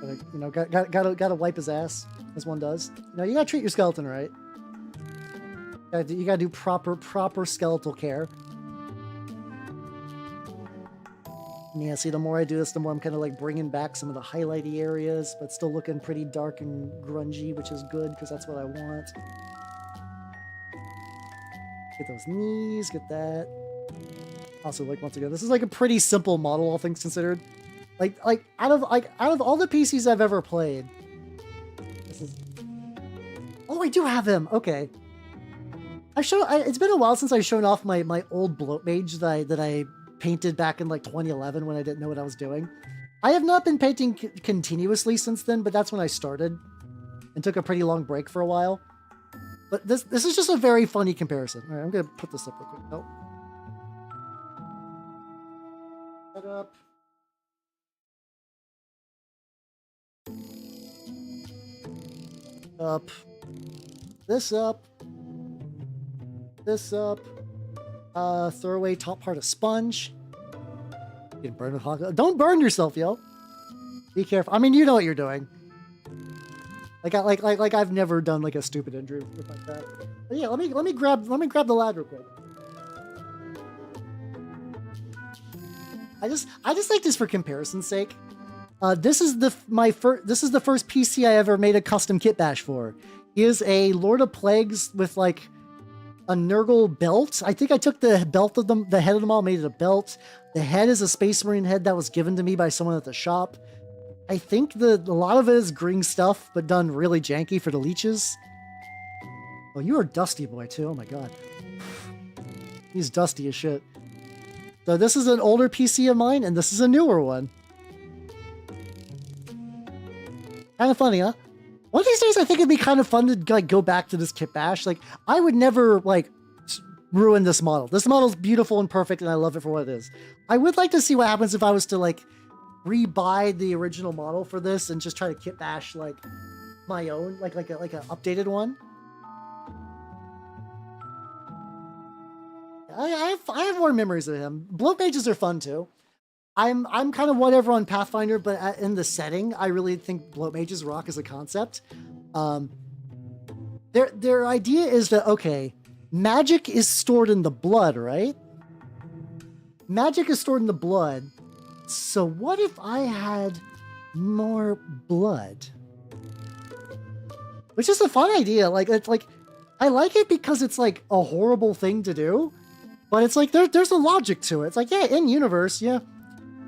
But, you know, gotta wipe his ass, as one does. You know, you gotta treat your skeleton right. You gotta do proper skeletal care. And yeah, see, the more I do this, the more I'm kind of like bringing back some of the highlighty areas, but still looking pretty dark and grungy, which is good because that's what I want. Get those knees, get that. Also, like, once again, this is like a pretty simple model, all things considered. Like out of all the PCs I've ever played, this is... Oh, I do have him. Okay. It's been a while since I've shown off my old bloat mage that I painted back in like 2011 when I didn't know what I was doing. I have not been painting continuously since then, but that's when I started and took a pretty long break for a while. But this is just a very funny comparison. All right, I'm gonna put this up real quick. Oh. Set up. Up. This up. This up. Throw away top part of sponge. You can burn with hot. Don't burn yourself, yo. Be careful. I mean, you know what you're doing. Like I've never done like a stupid injury like that. But yeah, let me grab the lad real quick. I just like this for comparison's sake. This is the first PC I ever made a custom kit bash for. He is a Lord of Plagues with like a Nurgle belt. I think I took the belt of the head of them all, made it a belt. The head is a Space Marine head that was given to me by someone at the shop. I think a lot of it is green stuff, but done really janky for the leeches. Oh, you are dusty boy too. Oh my god. He's dusty as shit. So this is an older PC of mine, and this is a newer one. Kind of funny, huh? One of these days, I think it'd be kind of fun to like go back to this kit bash. Like, I would never like ruin this model. This model's beautiful and perfect, and I love it for what it is. I would like to see what happens if I was to like rebuy the original model for this and just try to kit bash like my own, like an updated one. I have more memories of him. Bloat mages are fun too. I'm kind of whatever on Pathfinder, but in the setting, I really think bloat mages rock as a concept. Their idea is that, okay, magic is stored in the blood, right? Magic is stored in the blood. So what if I had more blood? Which is a fun idea. Like, it's like, I like it because it's like a horrible thing to do, but it's like there's a logic to it. It's like, yeah, in universe, yeah.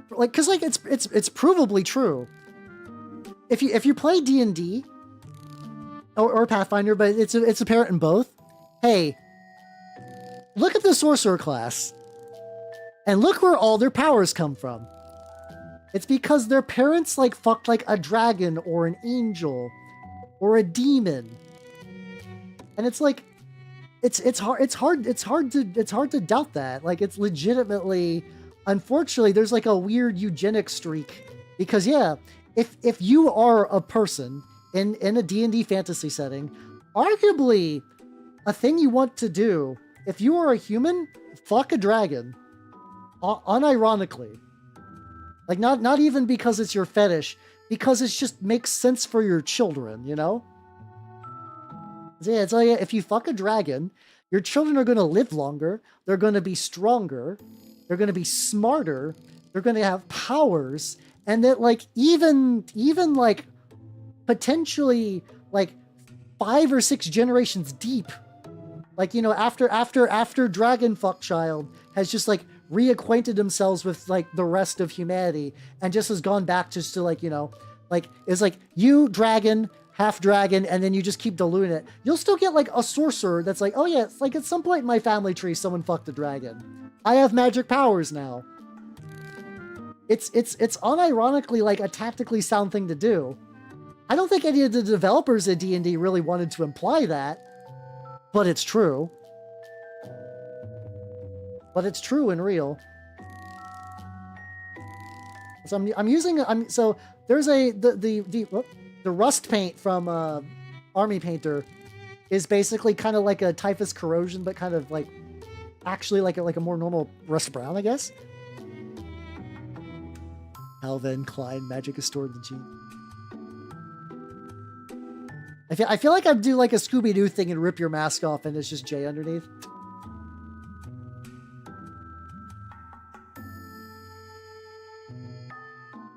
Like, cause like it's provably true. If you play D&D or Pathfinder, but it's apparent in both. Hey, look at the sorcerer class, and look where all their powers come from. It's because their parents like fucked like a dragon or an angel or a demon, and it's like it's hard to doubt that. Like, it's legitimately. Unfortunately, there's like a weird eugenic streak because, yeah, if you are a person in a D&D fantasy setting, arguably a thing you want to do, if you are a human, fuck a dragon, unironically. Like, not even because it's your fetish, because it just makes sense for your children, you know? So yeah, it's like, if you fuck a dragon, your children are going to live longer, they're going to be stronger, they're going to be smarter, they're going to have powers, and that like even like potentially like 5 or 6 generations deep, like, you know, after Dragon Fuck Child has just like reacquainted themselves with like the rest of humanity and just has gone back just to like, you know, like it's like you dragon, half dragon, and then you just keep diluting it. You'll still get like a sorcerer that's like, oh yeah, it's like at some point in my family tree someone fucked a dragon. I have magic powers now. It's unironically like a tactically sound thing to do. I don't think any of the developers of D&D really wanted to imply that, but it's true. But it's true and real. So so there's the rust paint from Army Painter is basically kind of like a typhus corrosion, but kind of like actually like a more normal rust brown, I guess. Calvin Klein, magic is stored in the gene. I feel like I'd do like a Scooby-Doo thing and rip your mask off and it's just J underneath.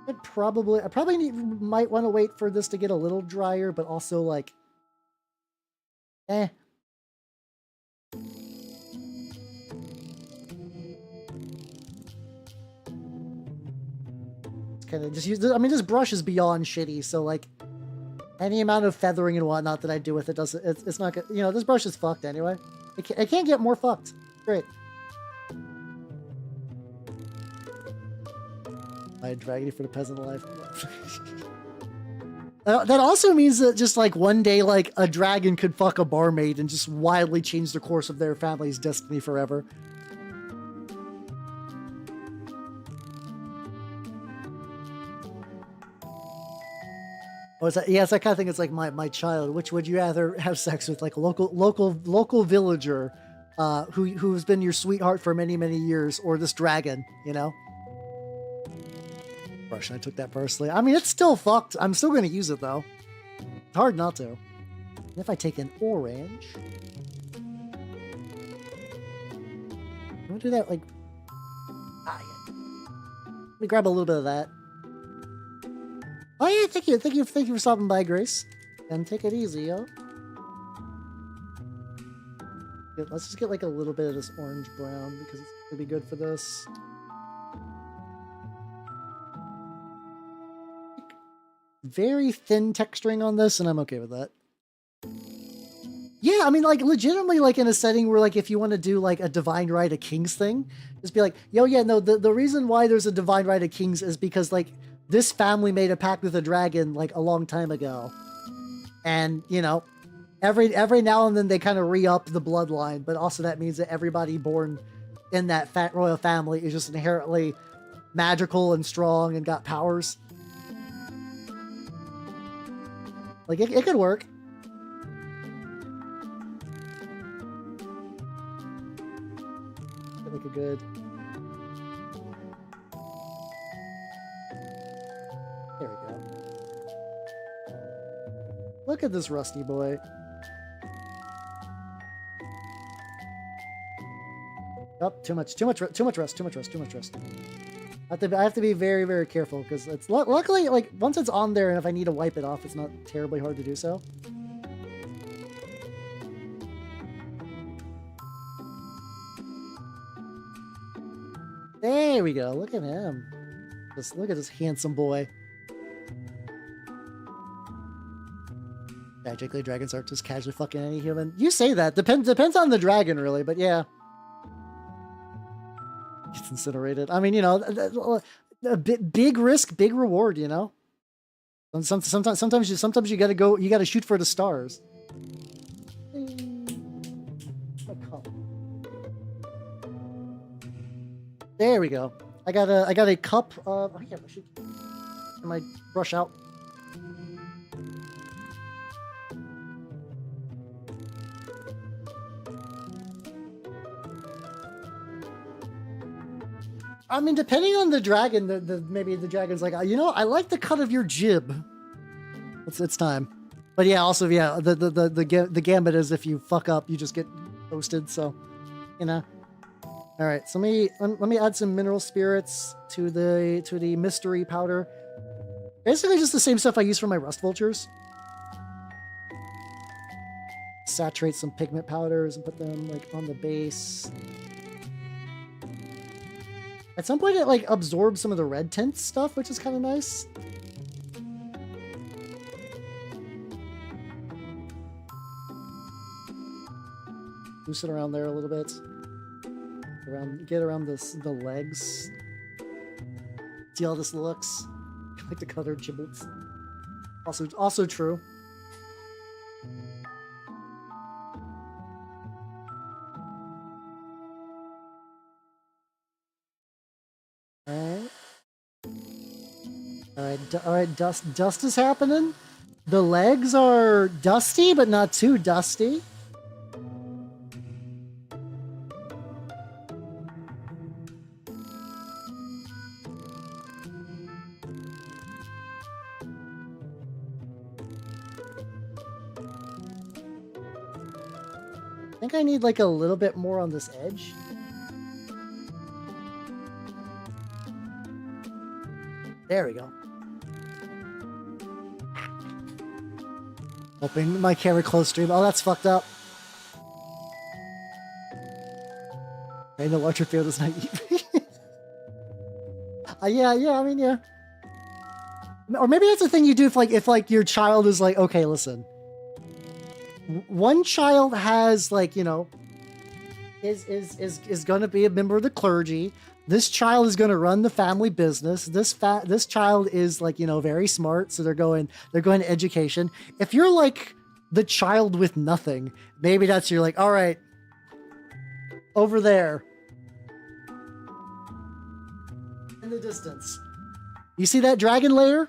I probably might want to wait for this to get a little drier, but also like, kind of just use. I mean, this brush is beyond shitty, so like any amount of feathering and whatnot that I do with it doesn't. It's not good. You know, this brush is fucked anyway. It can't get more fucked. Great. I drag you for the peasant life. That also means that just like one day, like a dragon could fuck a barmaid and just wildly change the course of their family's destiny forever. Oh, it's that, yeah, it's that kind of thing. It's like my child. Which would you rather have sex with, like a local villager, who's been your sweetheart for many years, or this dragon? You know. Brush. I took that personally. I mean, it's still fucked. I'm still going to use it though. It's hard not to. And if I take an orange, I'm gonna do that like. Yeah. Let me grab a little bit of that. Oh yeah, thank you for stopping by, Grace. And take it easy, yo. Good, let's just get like a little bit of this orange brown because it's gonna be good for this. Very thin texturing on this, and I'm okay with that. Yeah, I mean, like, legitimately, like, in a setting where, like, if you want to do, like, a Divine Right of Kings thing, just be like, yo, yeah, no, the reason why there's a Divine Right of Kings is because, like, this family made a pact with a dragon, like, a long time ago. And, you know, every now and then they kind of re-up the bloodline, but also that means that everybody born in that fat royal family is just inherently magical and strong and got powers. Like, it could work. Like a good. There we go. Look at this rusty boy. Oh, too much rest. I have to be very, very careful because it's luckily, like, once it's on there and if I need to wipe it off, it's not terribly hard to do so. There we go. Look at him. Just look at this handsome boy. Magically, dragons aren't just casually fucking any human. You say that. Depends on the dragon, really, but yeah. Gets incinerated. I mean, you know, a big risk, big reward, you know? Sometimes you gotta go, you gotta shoot for the stars. There we go. I got a cup of. Oh yeah, shoot. My brush out. I mean, depending on the dragon, maybe the dragon's like, you know, I like the cut of your jib. It's time. But yeah, also yeah, the gambit is if you fuck up, you just get roasted. So, you know. All right, so let me add some mineral spirits to the mystery powder. Basically, just the same stuff I use for my rust vultures. Saturate some pigment powders and put them like on the base. At some point, it like absorbs some of the red tint stuff, which is kind of nice. Loose it around there a little bit. Get around the legs. See how this looks? Like the colored giblets. Also true. All right. Dust is happening. The legs are dusty, but not too dusty. I think I need like a little bit more on this edge. There we go. Opening my camera close stream. Oh, that's fucked up. Okay, the larger field is not yeah, I mean, yeah. Or maybe that's the thing you do if your child is like, okay, listen. One child has like, you know, is going to be a member of the clergy. This child is going to run the family business. This child is like, you know, very smart, so they're going to education. If you're like the child with nothing, maybe that's you're like, all right, over there in the distance. You see that dragon lair?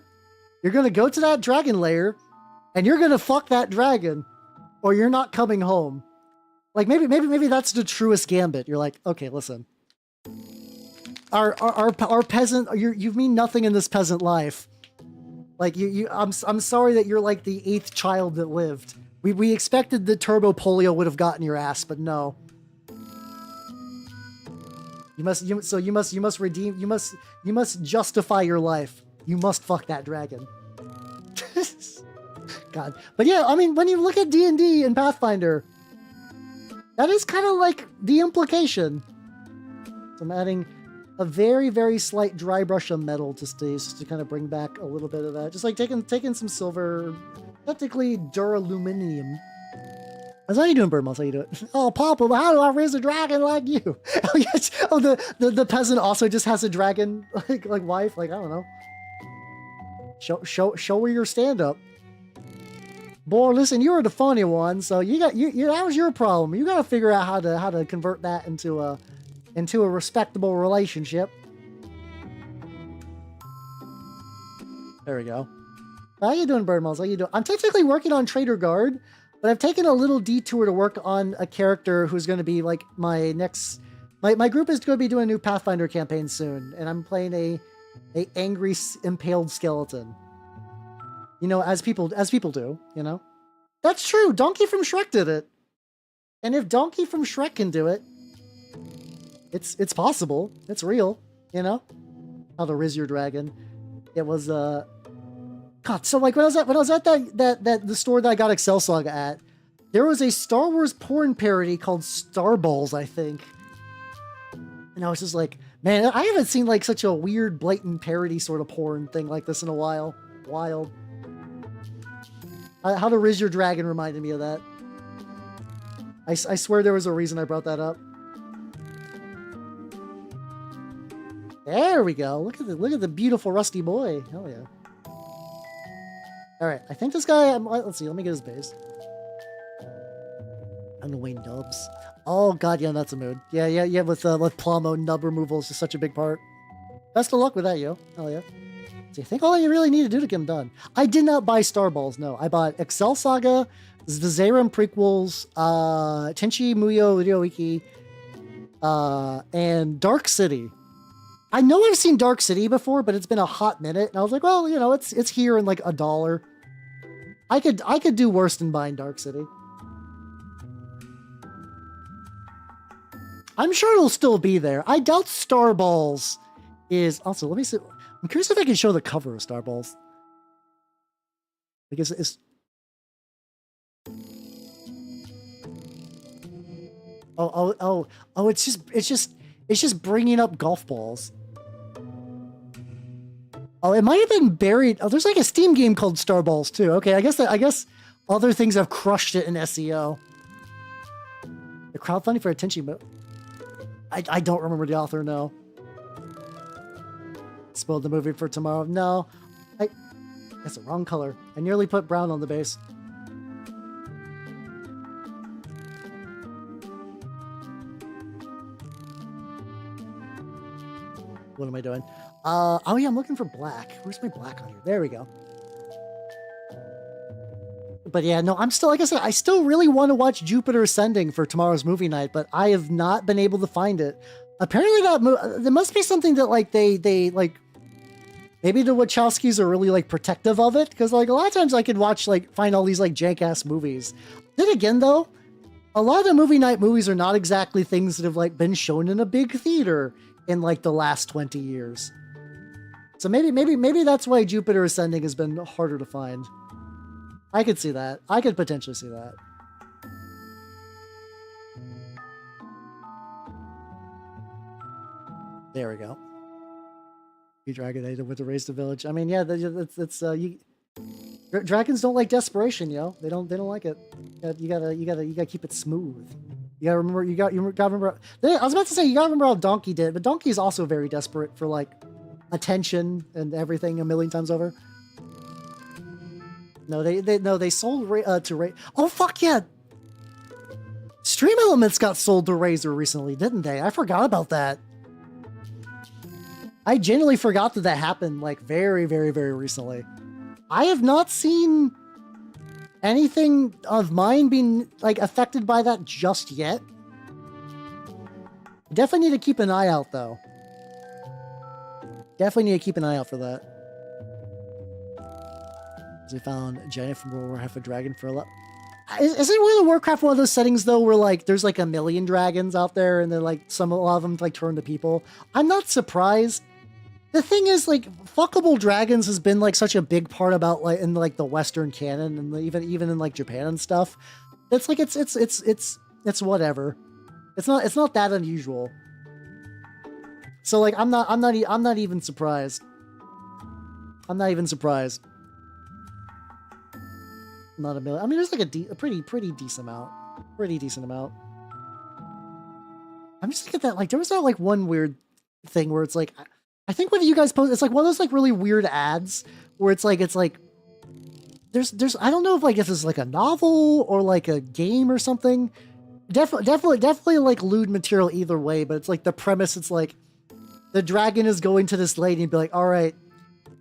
You're going to go to that dragon lair and you're going to fuck that dragon. Or you're not coming home. Like maybe that's the truest gambit. You're like, okay, listen. Our peasant, you mean nothing in this peasant life. Like I'm sorry that you're like the 8th child that lived. We expected the turbo polio would have gotten your ass, but no. You must justify your life. You must fuck that dragon. God. But yeah, I mean, when you look at D&D and Pathfinder, that is kind of like the implication. So I'm adding a very, very slight dry brush of metal just to kind of bring back a little bit of that. Just like taking some silver, technically duraluminium. How you doing, Bird Mouse? How you doing? Oh, Papa, how do I raise a dragon like you? Oh, yes. Oh, the peasant also just has a dragon like wife. Like, I don't know. Show her your stand up. Boy, listen, you were the funny one, so that was your problem. You got to figure out how to convert that into a respectable relationship. There we go. How you doing, Bird Mouse? How you doing? I'm technically working on Traitor Guard, but I've taken a little detour to work on a character who's going to be like my next. My group is going to be doing a new Pathfinder campaign soon, and I'm playing a angry impaled skeleton. You know, as people do. You know, that's true. Donkey from Shrek did it, and if Donkey from Shrek can do it, it's possible. It's real. You know, how to riz your dragon. It was God, so like when I was at that the store that I got Excel Saga at, there was a Star Wars porn parody called Starballs, I think. And I was just like, man, I haven't seen like such a weird, blatant parody sort of porn thing like this in a while. Wild. How to Riz Your Dragon reminded me of that. I swear there was a reason I brought that up. There we go. Look at the beautiful rusty boy. Hell yeah. All right, I think this guy. Let's see. Let me get his base. I'm gonna Wayne Dubs. Oh god, yeah, that's a mood. Yeah. With Plomo, nub removal is just such a big part. Best of luck with that, yo. Hell yeah. So you think all you really need to do to get him done? I did not buy Starballs. No, I bought Excel Saga, Zvezerum prequels, Tenchi Muyo Ryoiki, and Dark City. I know I've seen Dark City before, but it's been a hot minute, and I was like, well, you know, it's here in like $1. I could do worse than buying Dark City. I'm sure it'll still be there. I doubt Starballs is also. Let me see. I'm curious if I can show the cover of Starballs. Because it's. Oh! It's just bringing up golf balls. Oh, it might have been buried. Oh, there's like a Steam game called Starballs too. Okay, I guess other things have crushed it in SEO. The crowdfunding for a Tenchi mode. I don't remember the author. No. Spoiled the movie for tomorrow. No, that's the wrong color. I nearly put brown on the base. What am I doing? Oh yeah, I'm looking for black. Where's my black on here? There we go. But yeah, no, I'm still, like I said, I still really want to watch Jupiter Ascending for tomorrow's movie night, but I have not been able to find it. Apparently there must be something that like they like, maybe the Wachowskis are really like protective of it, because like a lot of times I could watch find all these like jank ass movies. Then again though, a lot of the movie night movies are not exactly things that have like been shown in a big theater in like the last 20 years. So maybe that's why Jupiter Ascending has been harder to find. I could see that. I could potentially see that. There we go. You Dragonated with the Raise the Village. I mean, yeah, that's dragons don't like desperation, yo. They don't like it. You gotta keep it smooth. You gotta remember. You gotta remember. I was about to say you gotta remember how Donkey did, but Donkey is also very desperate for like attention and everything a million times over. No, they sold to Ray. Oh fuck yeah! Stream Elements got sold to Razer recently, didn't they? I forgot about that. I genuinely forgot that happened like very, very, very recently. I have not seen anything of mine being like affected by that just yet. Definitely need to keep an eye out though. Definitely need to keep an eye out for that. We found Janet from World War Half a Dragon for a lot. Isn't World of Warcraft one of those settings though where like there's like 1 million dragons out there and then like a lot of them like turn to people? I'm not surprised. The thing is, like, fuckable dragons has been like such a big part about like in like the Western canon and even in like Japan and stuff. It's like it's whatever. It's not that unusual. So like I'm not even surprised. I'm not even surprised. Not 1 million. I mean, there's like a pretty decent amount. Pretty decent amount. I'm just looking at that, like, there was that, like, one weird thing where it's like, I think when you guys post, it's like one of those, like, really weird ads where it's like, there's, I don't know if, like, if this is, like, a novel or, like, a game or something. Definitely, like, lewd material either way, but it's, like, the premise, it's, like, the dragon is going to this lady and be like, all right,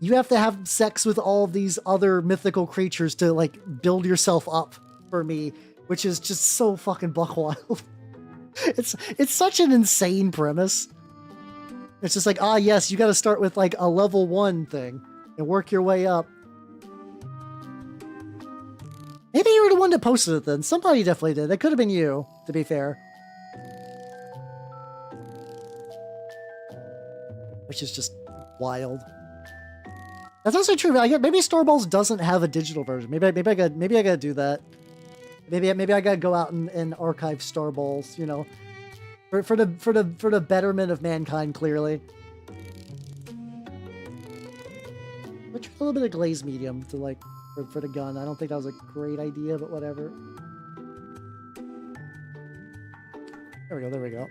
you have to have sex with all these other mythical creatures to, like, build yourself up for me, which is just so fucking buck wild. It's such an insane premise. It's just like, ah, yes, you got to start with, like, a level 1 thing and work your way up. Maybe you were the one that posted it then. Somebody definitely did. That could have been you, to be fair. Which is just wild. That's also true. Maybe Star Balls doesn't have a digital version. Maybe I gotta do that. Maybe I gotta go out and archive Star Balls. You know, for the betterment of mankind. Clearly, I tried a little bit of glaze medium to like for the gun. I don't think that was a great idea, but whatever. There we go.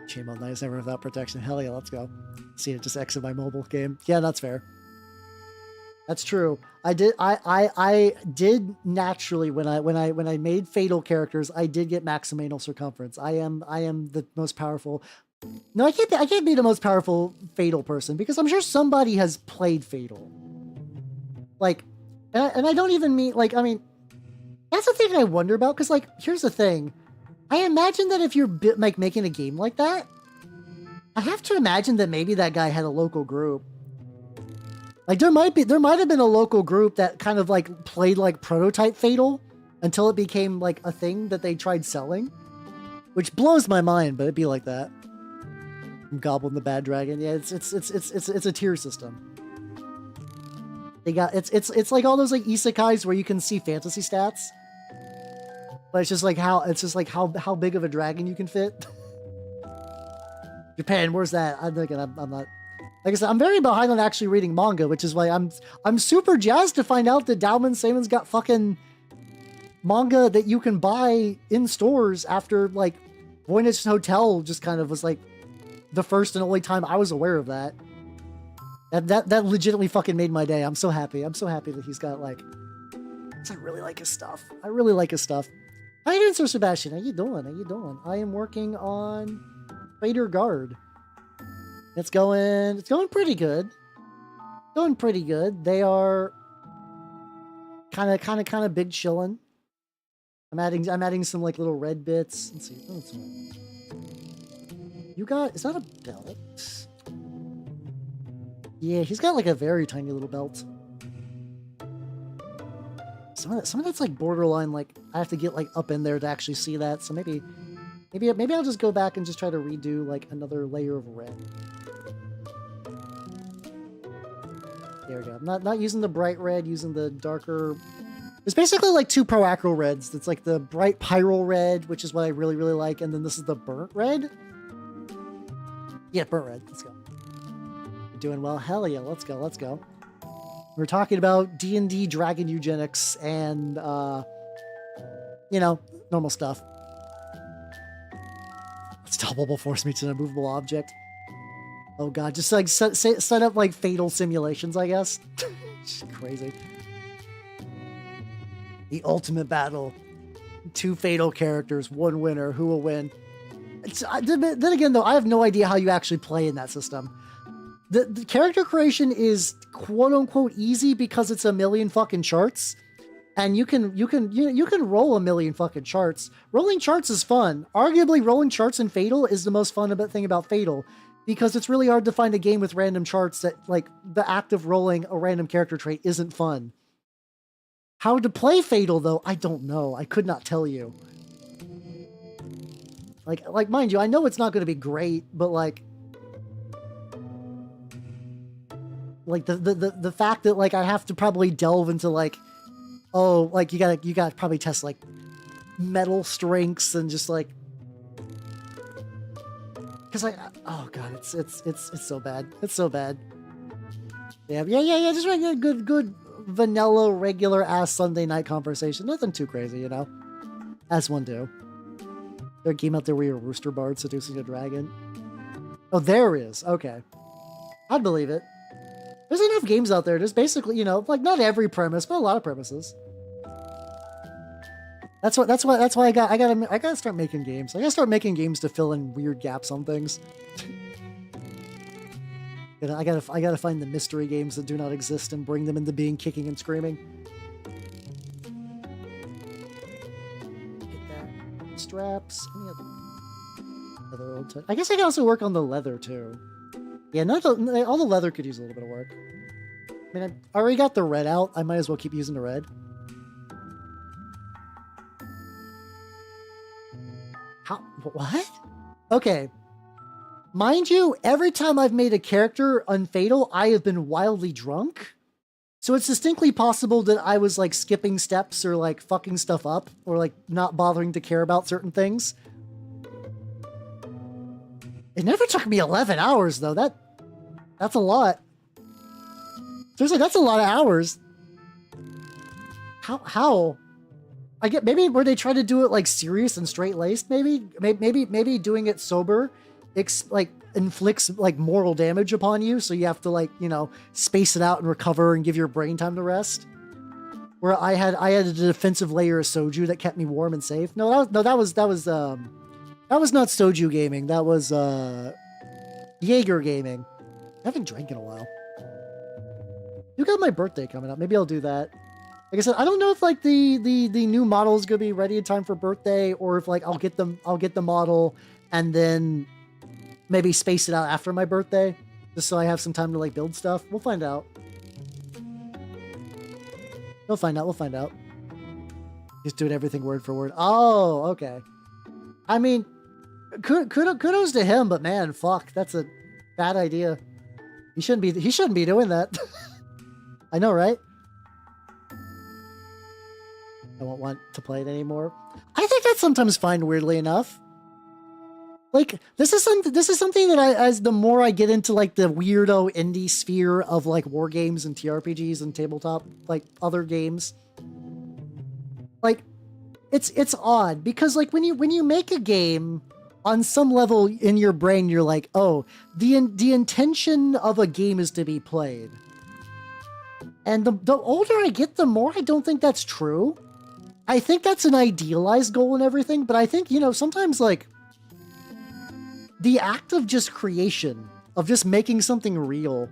Chain mode nice, never without protection. Hell yeah, let's go. See it just exit my mobile game. Yeah, that's fair. That's true. I did naturally when I made fatal characters, I did get maximum anal circumference. I am the most powerful. No, I can't be the most powerful fatal person because I'm sure somebody has played fatal. Like, and I don't even mean like, I mean, that's the thing I wonder about because like, here's the thing. I imagine that if you're like making a game like that, I have to imagine that maybe that guy had a local group. Like there might have been a local group that kind of like played like prototype Fatal until it became like a thing that they tried selling, which blows my mind. But it'd be like that. Goblin the Bad Dragon, yeah, it's a tier system. They got it's like all those like isekais where you can see fantasy stats, but it's just like how big of a dragon you can fit. Japan, where's that? I'm not. Like I said, I'm very behind on actually reading manga, which is why I'm super jazzed to find out that Dauman Seimon's got fucking manga that you can buy in stores after like Voynich Hotel just kind of was like the first and only time I was aware of that. That legitimately fucking made my day. I'm so happy. I'm so happy that he's got like, I really like his stuff. I really like his stuff. How you doing, Sir Sebastian? How you doing? I am working on Traitor Guard. It's going pretty good. They are kind of big chillin'. I'm adding some like little red bits. Let's see. Is that a belt? Yeah, he's got like a very tiny little belt. Some of that's like borderline, like I have to get like up in there to actually see that. So maybe I'll just go back and just try to redo like another layer of red. There we go. I'm not using the bright red, using the darker. There's basically like two pro acro reds. It's like the bright pyro red, which is what I really like, and then this is the burnt red. Yeah, burnt red. Let's go. You're doing well. Hell yeah, let's go. We're talking about D&D dragon eugenics and you know, normal stuff. Let's double force me to an immovable object. Oh god, just like set up like fatal simulations, I guess. Crazy. The ultimate battle. 2 fatal characters, 1 winner. Who will win? Then again, though, I have no idea how you actually play in that system. The character creation is quote unquote easy because it's a million fucking charts. And you can roll a million fucking charts. Rolling charts is fun. Arguably, rolling charts in Fatal is the most fun thing about Fatal, because it's really hard to find a game with random charts that, like, the act of rolling a random character trait isn't fun. How to play Fatal, though, I don't know. I could not tell you. Like mind you, I know it's not going to be great, but like the fact that like I have to probably delve into like, oh, like you gotta probably test like metal strengths and just like, because like, oh god, it's so bad. It's so bad. Yeah. Just like a good vanilla regular ass Sunday night conversation. Nothing too crazy, you know. As one do. There a game out there where you're a rooster bard seducing a dragon? Oh, there is. Okay. I'd believe it. There's enough games out there. There's basically, you know, like not every premise, but a lot of premises. That's why I gotta start making games. I gotta start making games to fill in weird gaps on things. I gotta find the mystery games that do not exist and bring them into being, kicking and screaming. Get that. Straps. Other old I guess I can also work on the leather too. Yeah, all the leather could use a little bit of work. I mean, I already got the red out. I might as well keep using the red. How? What? Okay. Mind you, every time I've made a character unfatal, I have been wildly drunk. So it's distinctly possible that I was like skipping steps or like fucking stuff up or like not bothering to care about certain things. It never took me 11 hours though. That's a lot. Seriously, that's a lot of hours. How? I get, maybe where they try to do it like serious and straight-laced, maybe doing it sober like inflicts like moral damage upon you, so you have to like, you know, space it out and recover and give your brain time to rest. Where I had a defensive layer of soju that kept me warm and safe. No, that was not soju gaming. That was Jaeger gaming. I haven't drank in a while. You got my birthday coming up. Maybe I'll do that. Like I said, I don't know if like the new model is gonna be ready in time for birthday, or if like I'll get the model and then maybe space it out after my birthday, just so I have some time to like build stuff. We'll find out. We'll find out. Just doing everything word for word. Oh, okay. I mean, kudos to him, but man, fuck, that's a bad idea. He shouldn't be doing that. I know, right? I won't want to play it anymore. I think that's sometimes fine, weirdly enough. Like, this is something that as the more I get into like the weirdo indie sphere of like war games and TRPGs and tabletop like other games, like it's odd because like when you make a game, on some level in your brain you're like, oh, the intention of a game is to be played. And the older I get, the more I don't think that's true. I think that's an idealized goal and everything, but I think, you know, sometimes like the act of just creation, of just making something real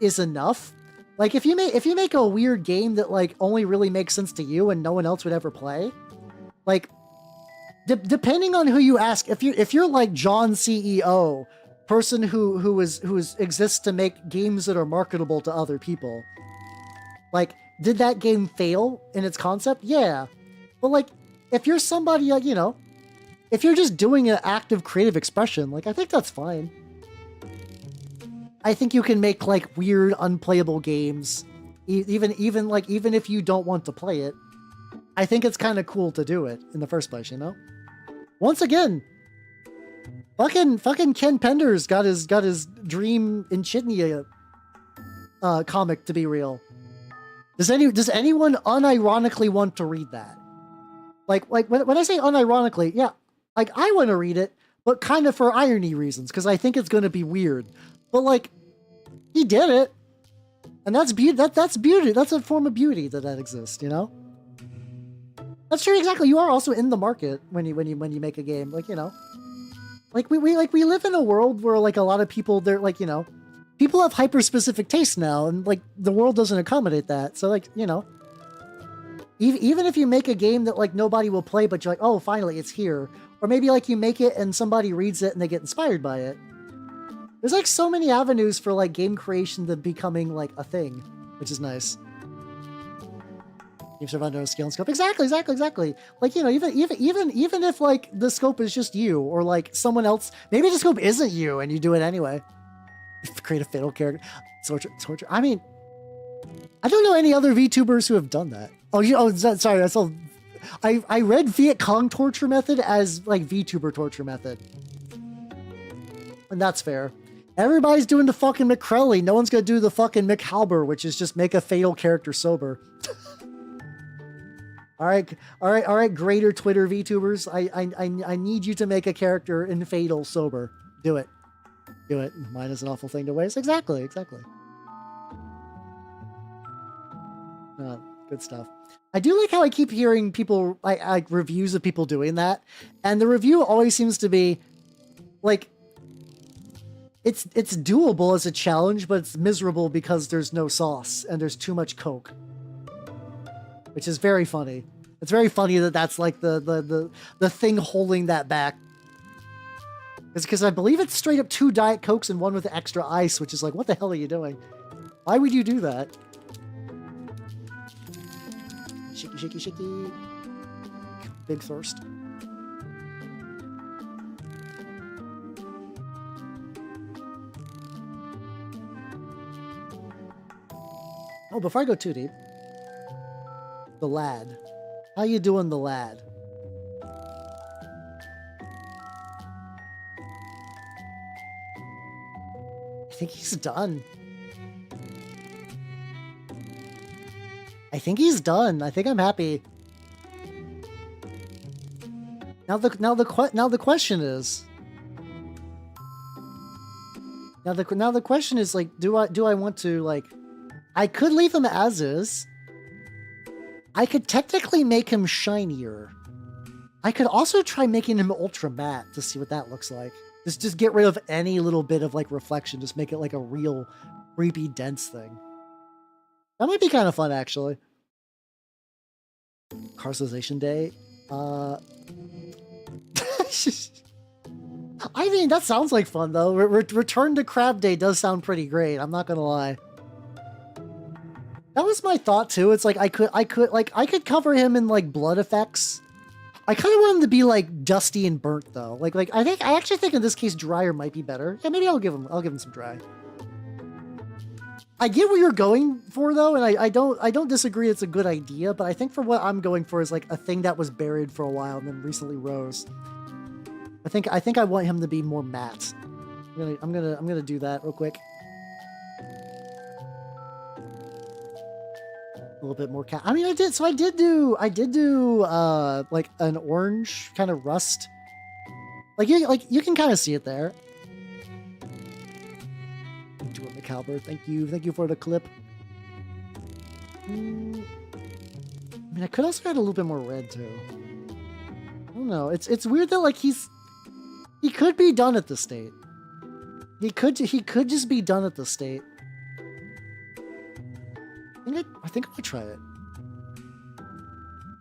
is enough. Like if you make a weird game that like only really makes sense to you and no one else would ever play, like depending on who you ask, if you're like John CEO, person who exists to make games that are marketable to other people, like, did that game fail in its concept? Yeah. But like, if you're somebody like, you know, if you're just doing an active creative expression, like, I think that's fine. I think you can make like weird, unplayable games, even if you don't want to play it. I think it's kind of cool to do it in the first place, you know? Once again, fucking Ken Pender's got his Dream Inchidnia comic to be real. Does anyone unironically want to read that? Like when I say unironically, yeah, like I want to read it, but kind of for irony reasons, because I think it's going to be weird. But like, he did it, and that's beauty. That's beauty. That's a form of beauty that exists. You know. That's true. Exactly. You are also in the market when you make a game. Like, you know, like we live in a world where like a lot of people, they're like, you know, people have hyper specific tastes now, and like the world doesn't accommodate that. So like, you know, even if you make a game that like nobody will play, but you're like, oh, finally it's here. Or maybe like you make it and somebody reads it and they get inspired by it. There's like so many avenues for like game creation to becoming like a thing, which is nice. Games are under scale and scope. Exactly. Like, you know, even if like the scope is just you or like someone else, maybe the scope isn't you and you do it anyway. Create a fatal character. Torture. I mean, I don't know any other VTubers who have done that. Sorry. I read Viet Cong torture method as like VTuber torture method. And that's fair. Everybody's doing the fucking McCrelly. No one's gonna do the fucking McHalber, which is just make a fatal character sober. All right, greater Twitter VTubers. I need you to make a character in Fatal sober. Do it. Do it. Mine is an awful thing to waste. Exactly. Good stuff. I do like how I keep hearing people, like reviews of people doing that, and the review always seems to be like, it's doable as a challenge, but it's miserable because there's no sauce and there's too much Coke, which is very funny. It's very funny that that's like the thing holding that back. It's because I believe it's straight up 2 Diet Cokes and 1 with extra ice, which is like, what the hell are you doing? Why would you do that? Shaky. Big thirst. Oh, before I go too deep, the lad. How you doing, the lad? I think he's done. I think he's done. I think I'm happy. Now the question is. Now the question is, like, do I want to, like, I could leave him as is. I could technically make him shinier. I could also try making him ultra matte to see what that looks like. Just get rid of any little bit of like reflection. Just make it like a real creepy dense thing. That might be kind of fun, actually. Carcelization Day. I mean, that sounds like fun though. Return to Crab Day does sound pretty great. I'm not gonna lie. That was my thought too. It's like I could cover him in like blood effects. I kind of want him to be like dusty and burnt though. Like I actually think in this case drier might be better. Yeah, maybe I'll give him some dry. I get what you're going for though, and I don't disagree. It's a good idea, but I think for what I'm going for is like a thing that was buried for a while and then recently rose. I think I want him to be more matte. I'm gonna do that real quick. A little bit more cat. I mean, I did do like an orange kind of rust. Like you can kind of see it there. Doing the cowbird. Thank you for the clip. I mean, I could also add a little bit more red too. I don't know. It's weird that like he could be done at the state. He could just be done at the state. I think I'll try it.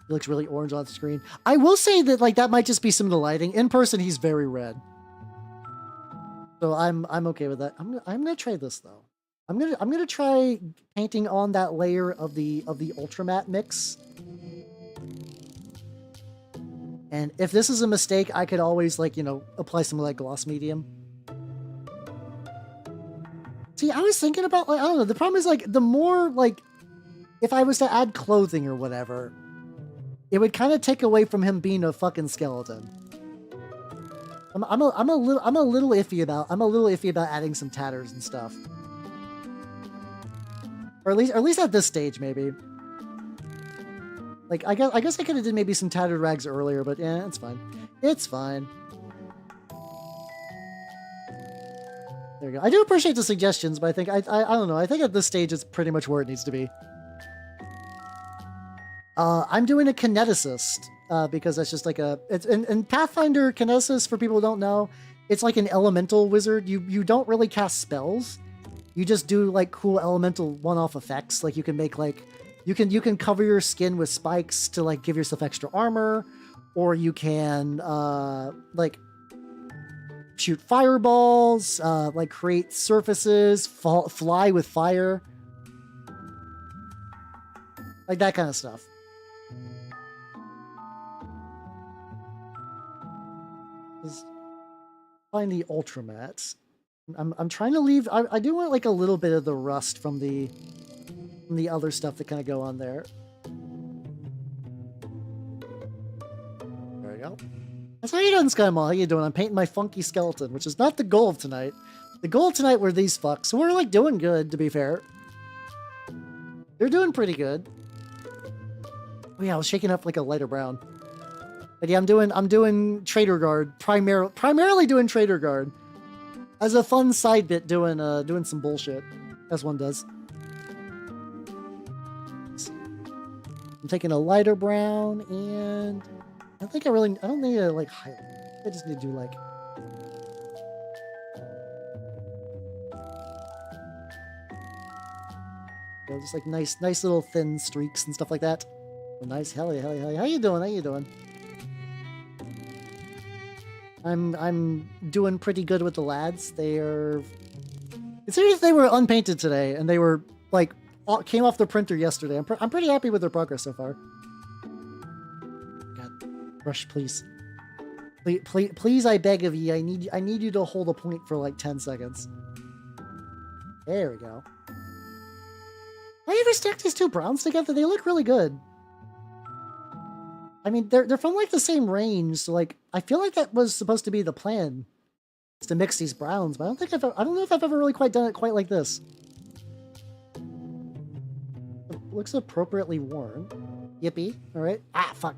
He looks really orange on screen. I will say that like that might just be some of the lighting. In person, he's very red. So I'm okay with that. I'm gonna try this though. I'm gonna try painting on that layer of the ultra matte mix. And if this is a mistake, I could always like, you know, apply some like gloss medium. See, I was thinking about like, I don't know, the problem is like the more like if I was to add clothing or whatever, it would kind of take away from him being a fucking skeleton. I'm a little iffy about adding some tatters and stuff. Or at least at this stage maybe. Like I guess I could have did maybe some tattered rags earlier, but yeah, it's fine. It's fine. There you go. I do appreciate the suggestions, but I think I don't know. I think at this stage it's pretty much where it needs to be. I'm doing a kineticist because that's just like it's in Pathfinder. Kineticist, for people who don't know, it's like an elemental wizard. You don't really cast spells. You just do like cool elemental one-off effects. Like you can make like you can cover your skin with spikes to like give yourself extra armor, or you can like shoot fireballs, like create surfaces, fly with fire, like that kind of stuff. Just find the ultramats. I'm trying to leave. I do want like a little bit of the rust from the other stuff that kind of go on there. There we go. That's how you doing, Skymall? How you doing? I'm painting my funky skeleton, which is not the goal of tonight. The goal of tonight were these fucks, who are like doing good, to be fair. They're doing pretty good. Oh yeah, I was shaking up like a lighter brown. But yeah, I'm doing Traitor Guard, primarily doing Traitor Guard. As a fun side bit doing some bullshit. As one does. I'm taking a lighter brown and I don't need to like highlight. I just need to do like just like nice little thin streaks and stuff like that. Oh, nice, hell yeah. How you doing? I'm doing pretty good with the lads. It's serious, they were unpainted today, and they were like came off the printer yesterday. I'm pretty happy with their progress so far. God, brush, please. Please, I beg of you. I need you to hold a point for like 10 seconds. There we go. I ever stack these two browns together? They look really good. I mean, they're from like the same range, so like I feel like that was supposed to be the plan, is to mix these browns. But I don't know if I've ever really quite done it quite like this. It looks appropriately worn. Yippee! All right. Ah, fuck.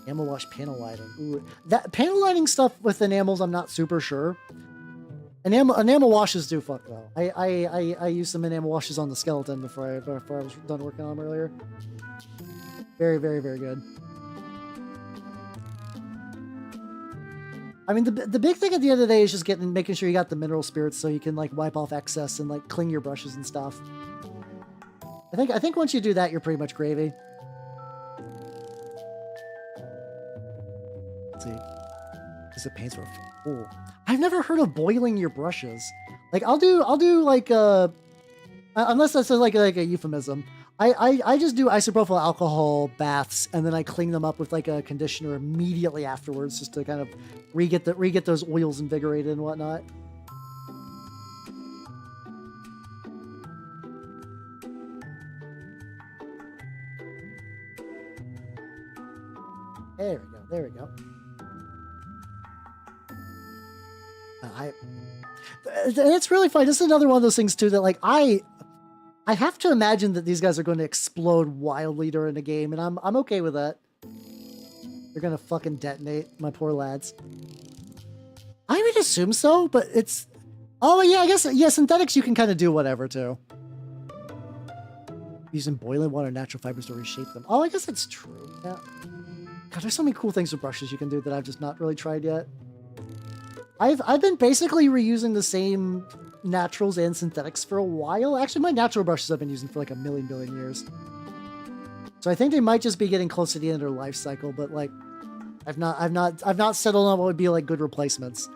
Enamel wash panel lighting. Ooh, that panel lighting stuff with enamels, I'm not super sure. Enamel washes do fuck though. I used some enamel washes on the skeleton before I was done working on them earlier. Very good. I mean, the big thing at the end of the day is just making sure you got the mineral spirits so you can like wipe off excess and like clean your brushes and stuff. I think once you do that, you're pretty much gravy. Let's see. Is it paints for full? I've never heard of boiling your brushes. Like I'll do like unless that's like a euphemism. I just do isopropyl alcohol baths and then I clean them up with like a conditioner immediately afterwards just to kind of re-get those oils invigorated and whatnot. There we go. It's really fun. This is another one of those things too that like I have to imagine that these guys are going to explode wildly during the game, and I'm okay with that. They're gonna fucking detonate, my poor lads. I would assume so, but it's... Oh yeah, I guess, yeah, synthetics you can kind of do whatever too. Using boiling water and natural fibers to reshape them. Oh, I guess that's true. Yeah. God, there's so many cool things with brushes you can do that I've just not really tried yet. I've been basically reusing the same naturals and synthetics for a while. Actually, my natural brushes I've been using for like a million years. So I think they might just be getting close to the end of their life cycle, but like I've not settled on what would be like good replacements.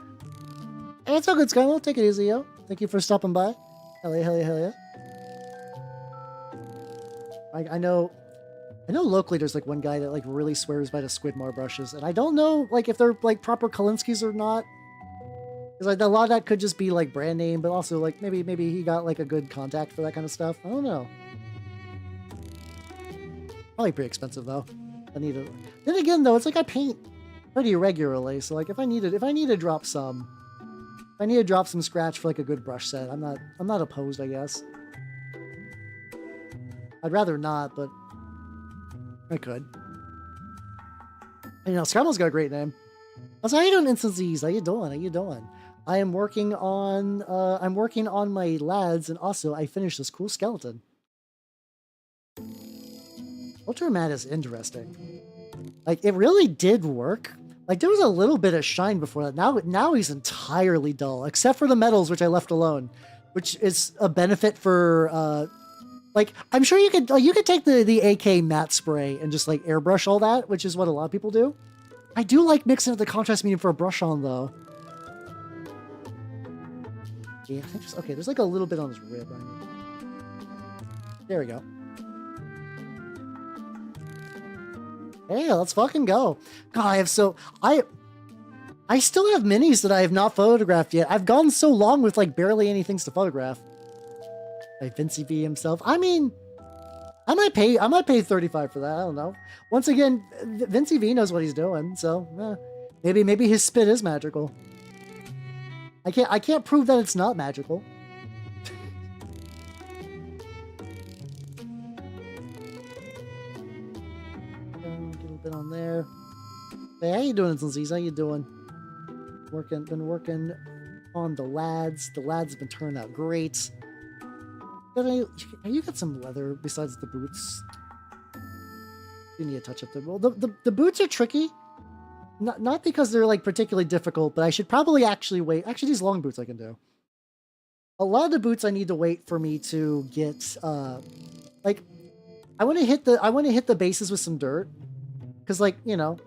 And it's all good, Skywell. Take it easy, yo. Thank you for stopping by. Hell yeah. I know locally there's like one guy that like really swears by the Squidmar brushes, and I don't know like if they're like proper Kalinskis or not. Because like, a lot of that could just be like brand name, but also like maybe he got like a good contact for that kind of stuff. I don't know. Probably pretty expensive though. Then again though, it's like I paint pretty regularly, so like if I need to drop some scratch for like a good brush set, I'm not opposed, I guess. I'd rather not, but I could. And, you know, Scrabble's got a great name. Also, how you doing, Instances? How you doing? I am working on my lads, and also I finished this cool skeleton. Ultramat is interesting. Like, it really did work. Like, there was a little bit of shine before that. Now he's entirely dull, except for the metals, which I left alone, which is a benefit for, like, I'm sure you could take the AK matte spray and just, like, airbrush all that, which is what a lot of people do. I do like mixing up the contrast medium for a brush on, though. Yeah, okay, there's like a little bit on his rib. There we go. Hey, let's fucking go. God, I still have minis that I have not photographed yet. I've gone so long with like barely any things to photograph. Like Vincey V himself. I mean, I might pay 35 for that. I don't know. Once again, Vincey V knows what he's doing, so maybe his spit is magical. I can't prove that it's not magical. little bit on there. Hey, how you doing, Lindsay? How you doing? Been working on the lads. The lads have been turning out great. You got some leather besides the boots? You need to touch up the... Well, the boots are tricky. Not because they're, like, particularly difficult, but I should probably actually wait. Actually, these long boots I can do. A lot of the boots I need to wait for me to get, like... I want to hit the bases with some dirt. Because, like, you know...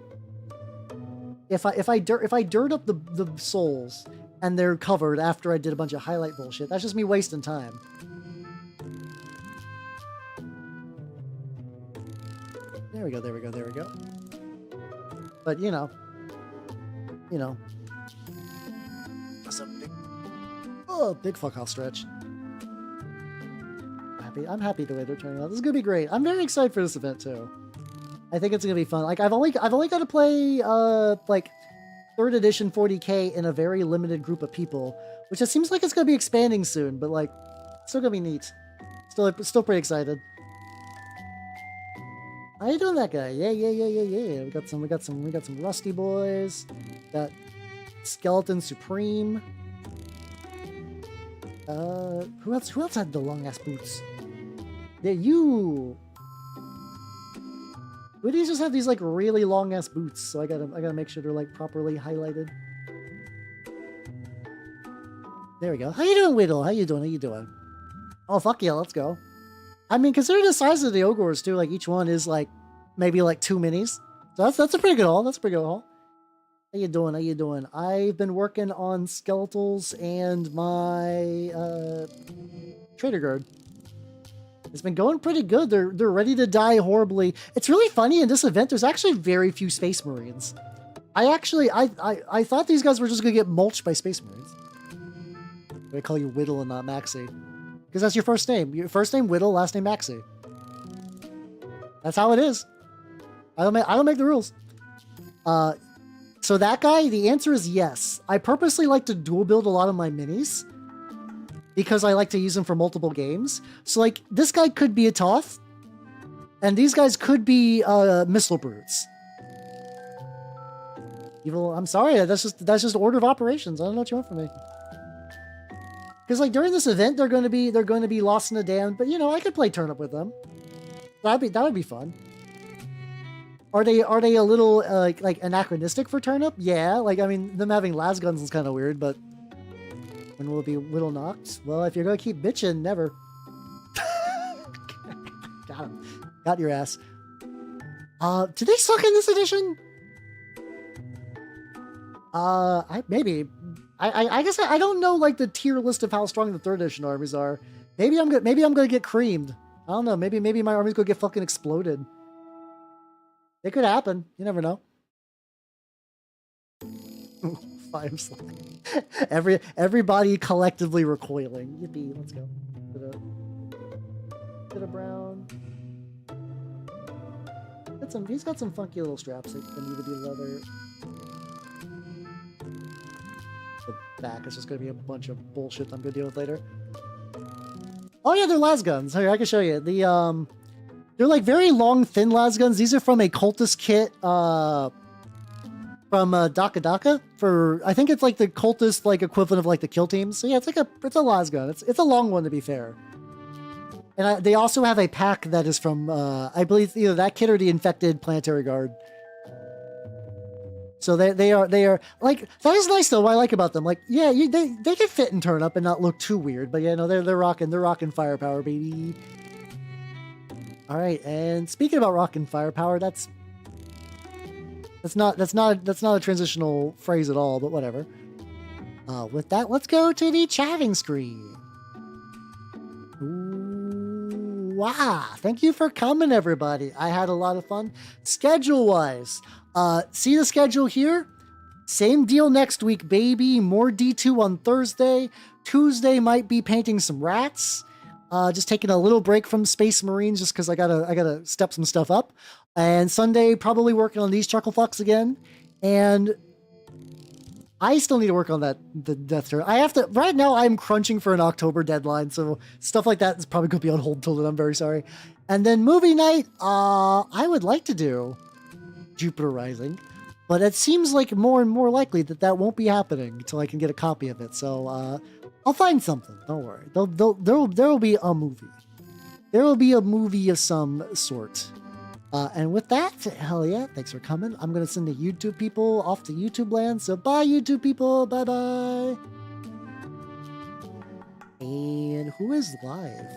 If I dirt up the soles, and they're covered after I did a bunch of highlight bullshit, that's just me wasting time. There we go. But, you know. That's a big fuck off stretch. I'm happy the way they're turning out. This is gonna be great. I'm very excited for this event too. I think it's gonna be fun. Like I've only got to play like 3rd edition 40k in a very limited group of people, which it seems like it's gonna be expanding soon. But like, it's still gonna be neat. Still pretty excited. How you doing, that guy? Yeah. We got some rusty boys. Got Skeleton Supreme. Who else had the long ass boots? Yeah, you. But these just have these like really long ass boots, so I gotta make sure they're like properly highlighted. There we go. How you doing, Whittle? How you doing? Oh fuck yeah, let's go. I mean, consider the size of the ogres too. Like each one is like maybe like 2 minis. So that's a pretty good haul. How you doing? I've been working on skeletals and my Traitor guard. It's been going pretty good. They're ready to die horribly. It's really funny in this event. There's actually very few Space Marines. I thought these guys were just gonna get mulched by Space Marines. I call you Whittle and not Maxie. Because that's your first name. Your first name Whittle, last name Maxie. That's how it is. I don't make the rules. So that guy, the answer is yes. I purposely like to dual build a lot of my minis because I like to use them for multiple games. So like this guy could be a Toth, and these guys could be missile brutes. Evil, I'm sorry, that's just order of operations. I don't know what you want from me. Because like during this event, they're going to be lost in the damned, but you know I could play turnip with them. That would be fun. Are they a little like anachronistic for turnip? Yeah, like I mean them having las guns is kind of weird, but when will it be Whittle knocked? Well, if you're gonna keep bitching, never. Got him. Got your ass. Do they suck in this edition? I guess I don't know like the tier list of how strong the 3rd edition armies are. Maybe I'm gonna get creamed. I don't know. Maybe my army's gonna get fucking exploded. It could happen. You never know. Ooh, 5 slide. Everybody collectively recoiling. Yippee! Let's go. Bit of brown. He's got some funky little straps that need to be leather. The back is just gonna be a bunch of bullshit I'm gonna deal with later. Oh yeah, they're las guns. Here, I can show you. They're like very long, thin las guns. These are from a cultist kit from Daka Daka. I think it's like the cultist like equivalent of like the kill teams. So yeah, it's a las gun. It's a long one to be fair. And they also have a pack that is from I believe either that kit or the infected planetary guard. So they are like that is nice though. What I like about them, like yeah, they can fit and turn up and not look too weird. But yeah, no, they're rocking firepower, baby. All right, and speaking about rockin' firepower, that's not a transitional phrase at all, but whatever. With that, let's go to the chatting screen. Ooh, wow! Thank you for coming, everybody. I had a lot of fun. Schedule-wise, see the schedule here. Same deal next week, baby. More D2 on Thursday. Tuesday might be painting some rats. Just taking a little break from Space Marines just because I gotta step some stuff up. And Sunday, probably working on these Chuckle Fucks again. And I still need to work on the Death Turret. right now I'm crunching for an October deadline, so stuff like that is probably gonna be on hold till then, I'm very sorry. And then movie night, I would like to do Jupiter Rising, but it seems like more and more likely that that won't be happening until I can get a copy of it. So I'll find something. Don't worry. There'll be a movie. There will be a movie of some sort. And with that, hell yeah, thanks for coming. I'm going to send the YouTube people off to YouTube land. So bye, YouTube people. Bye-bye. And who is live?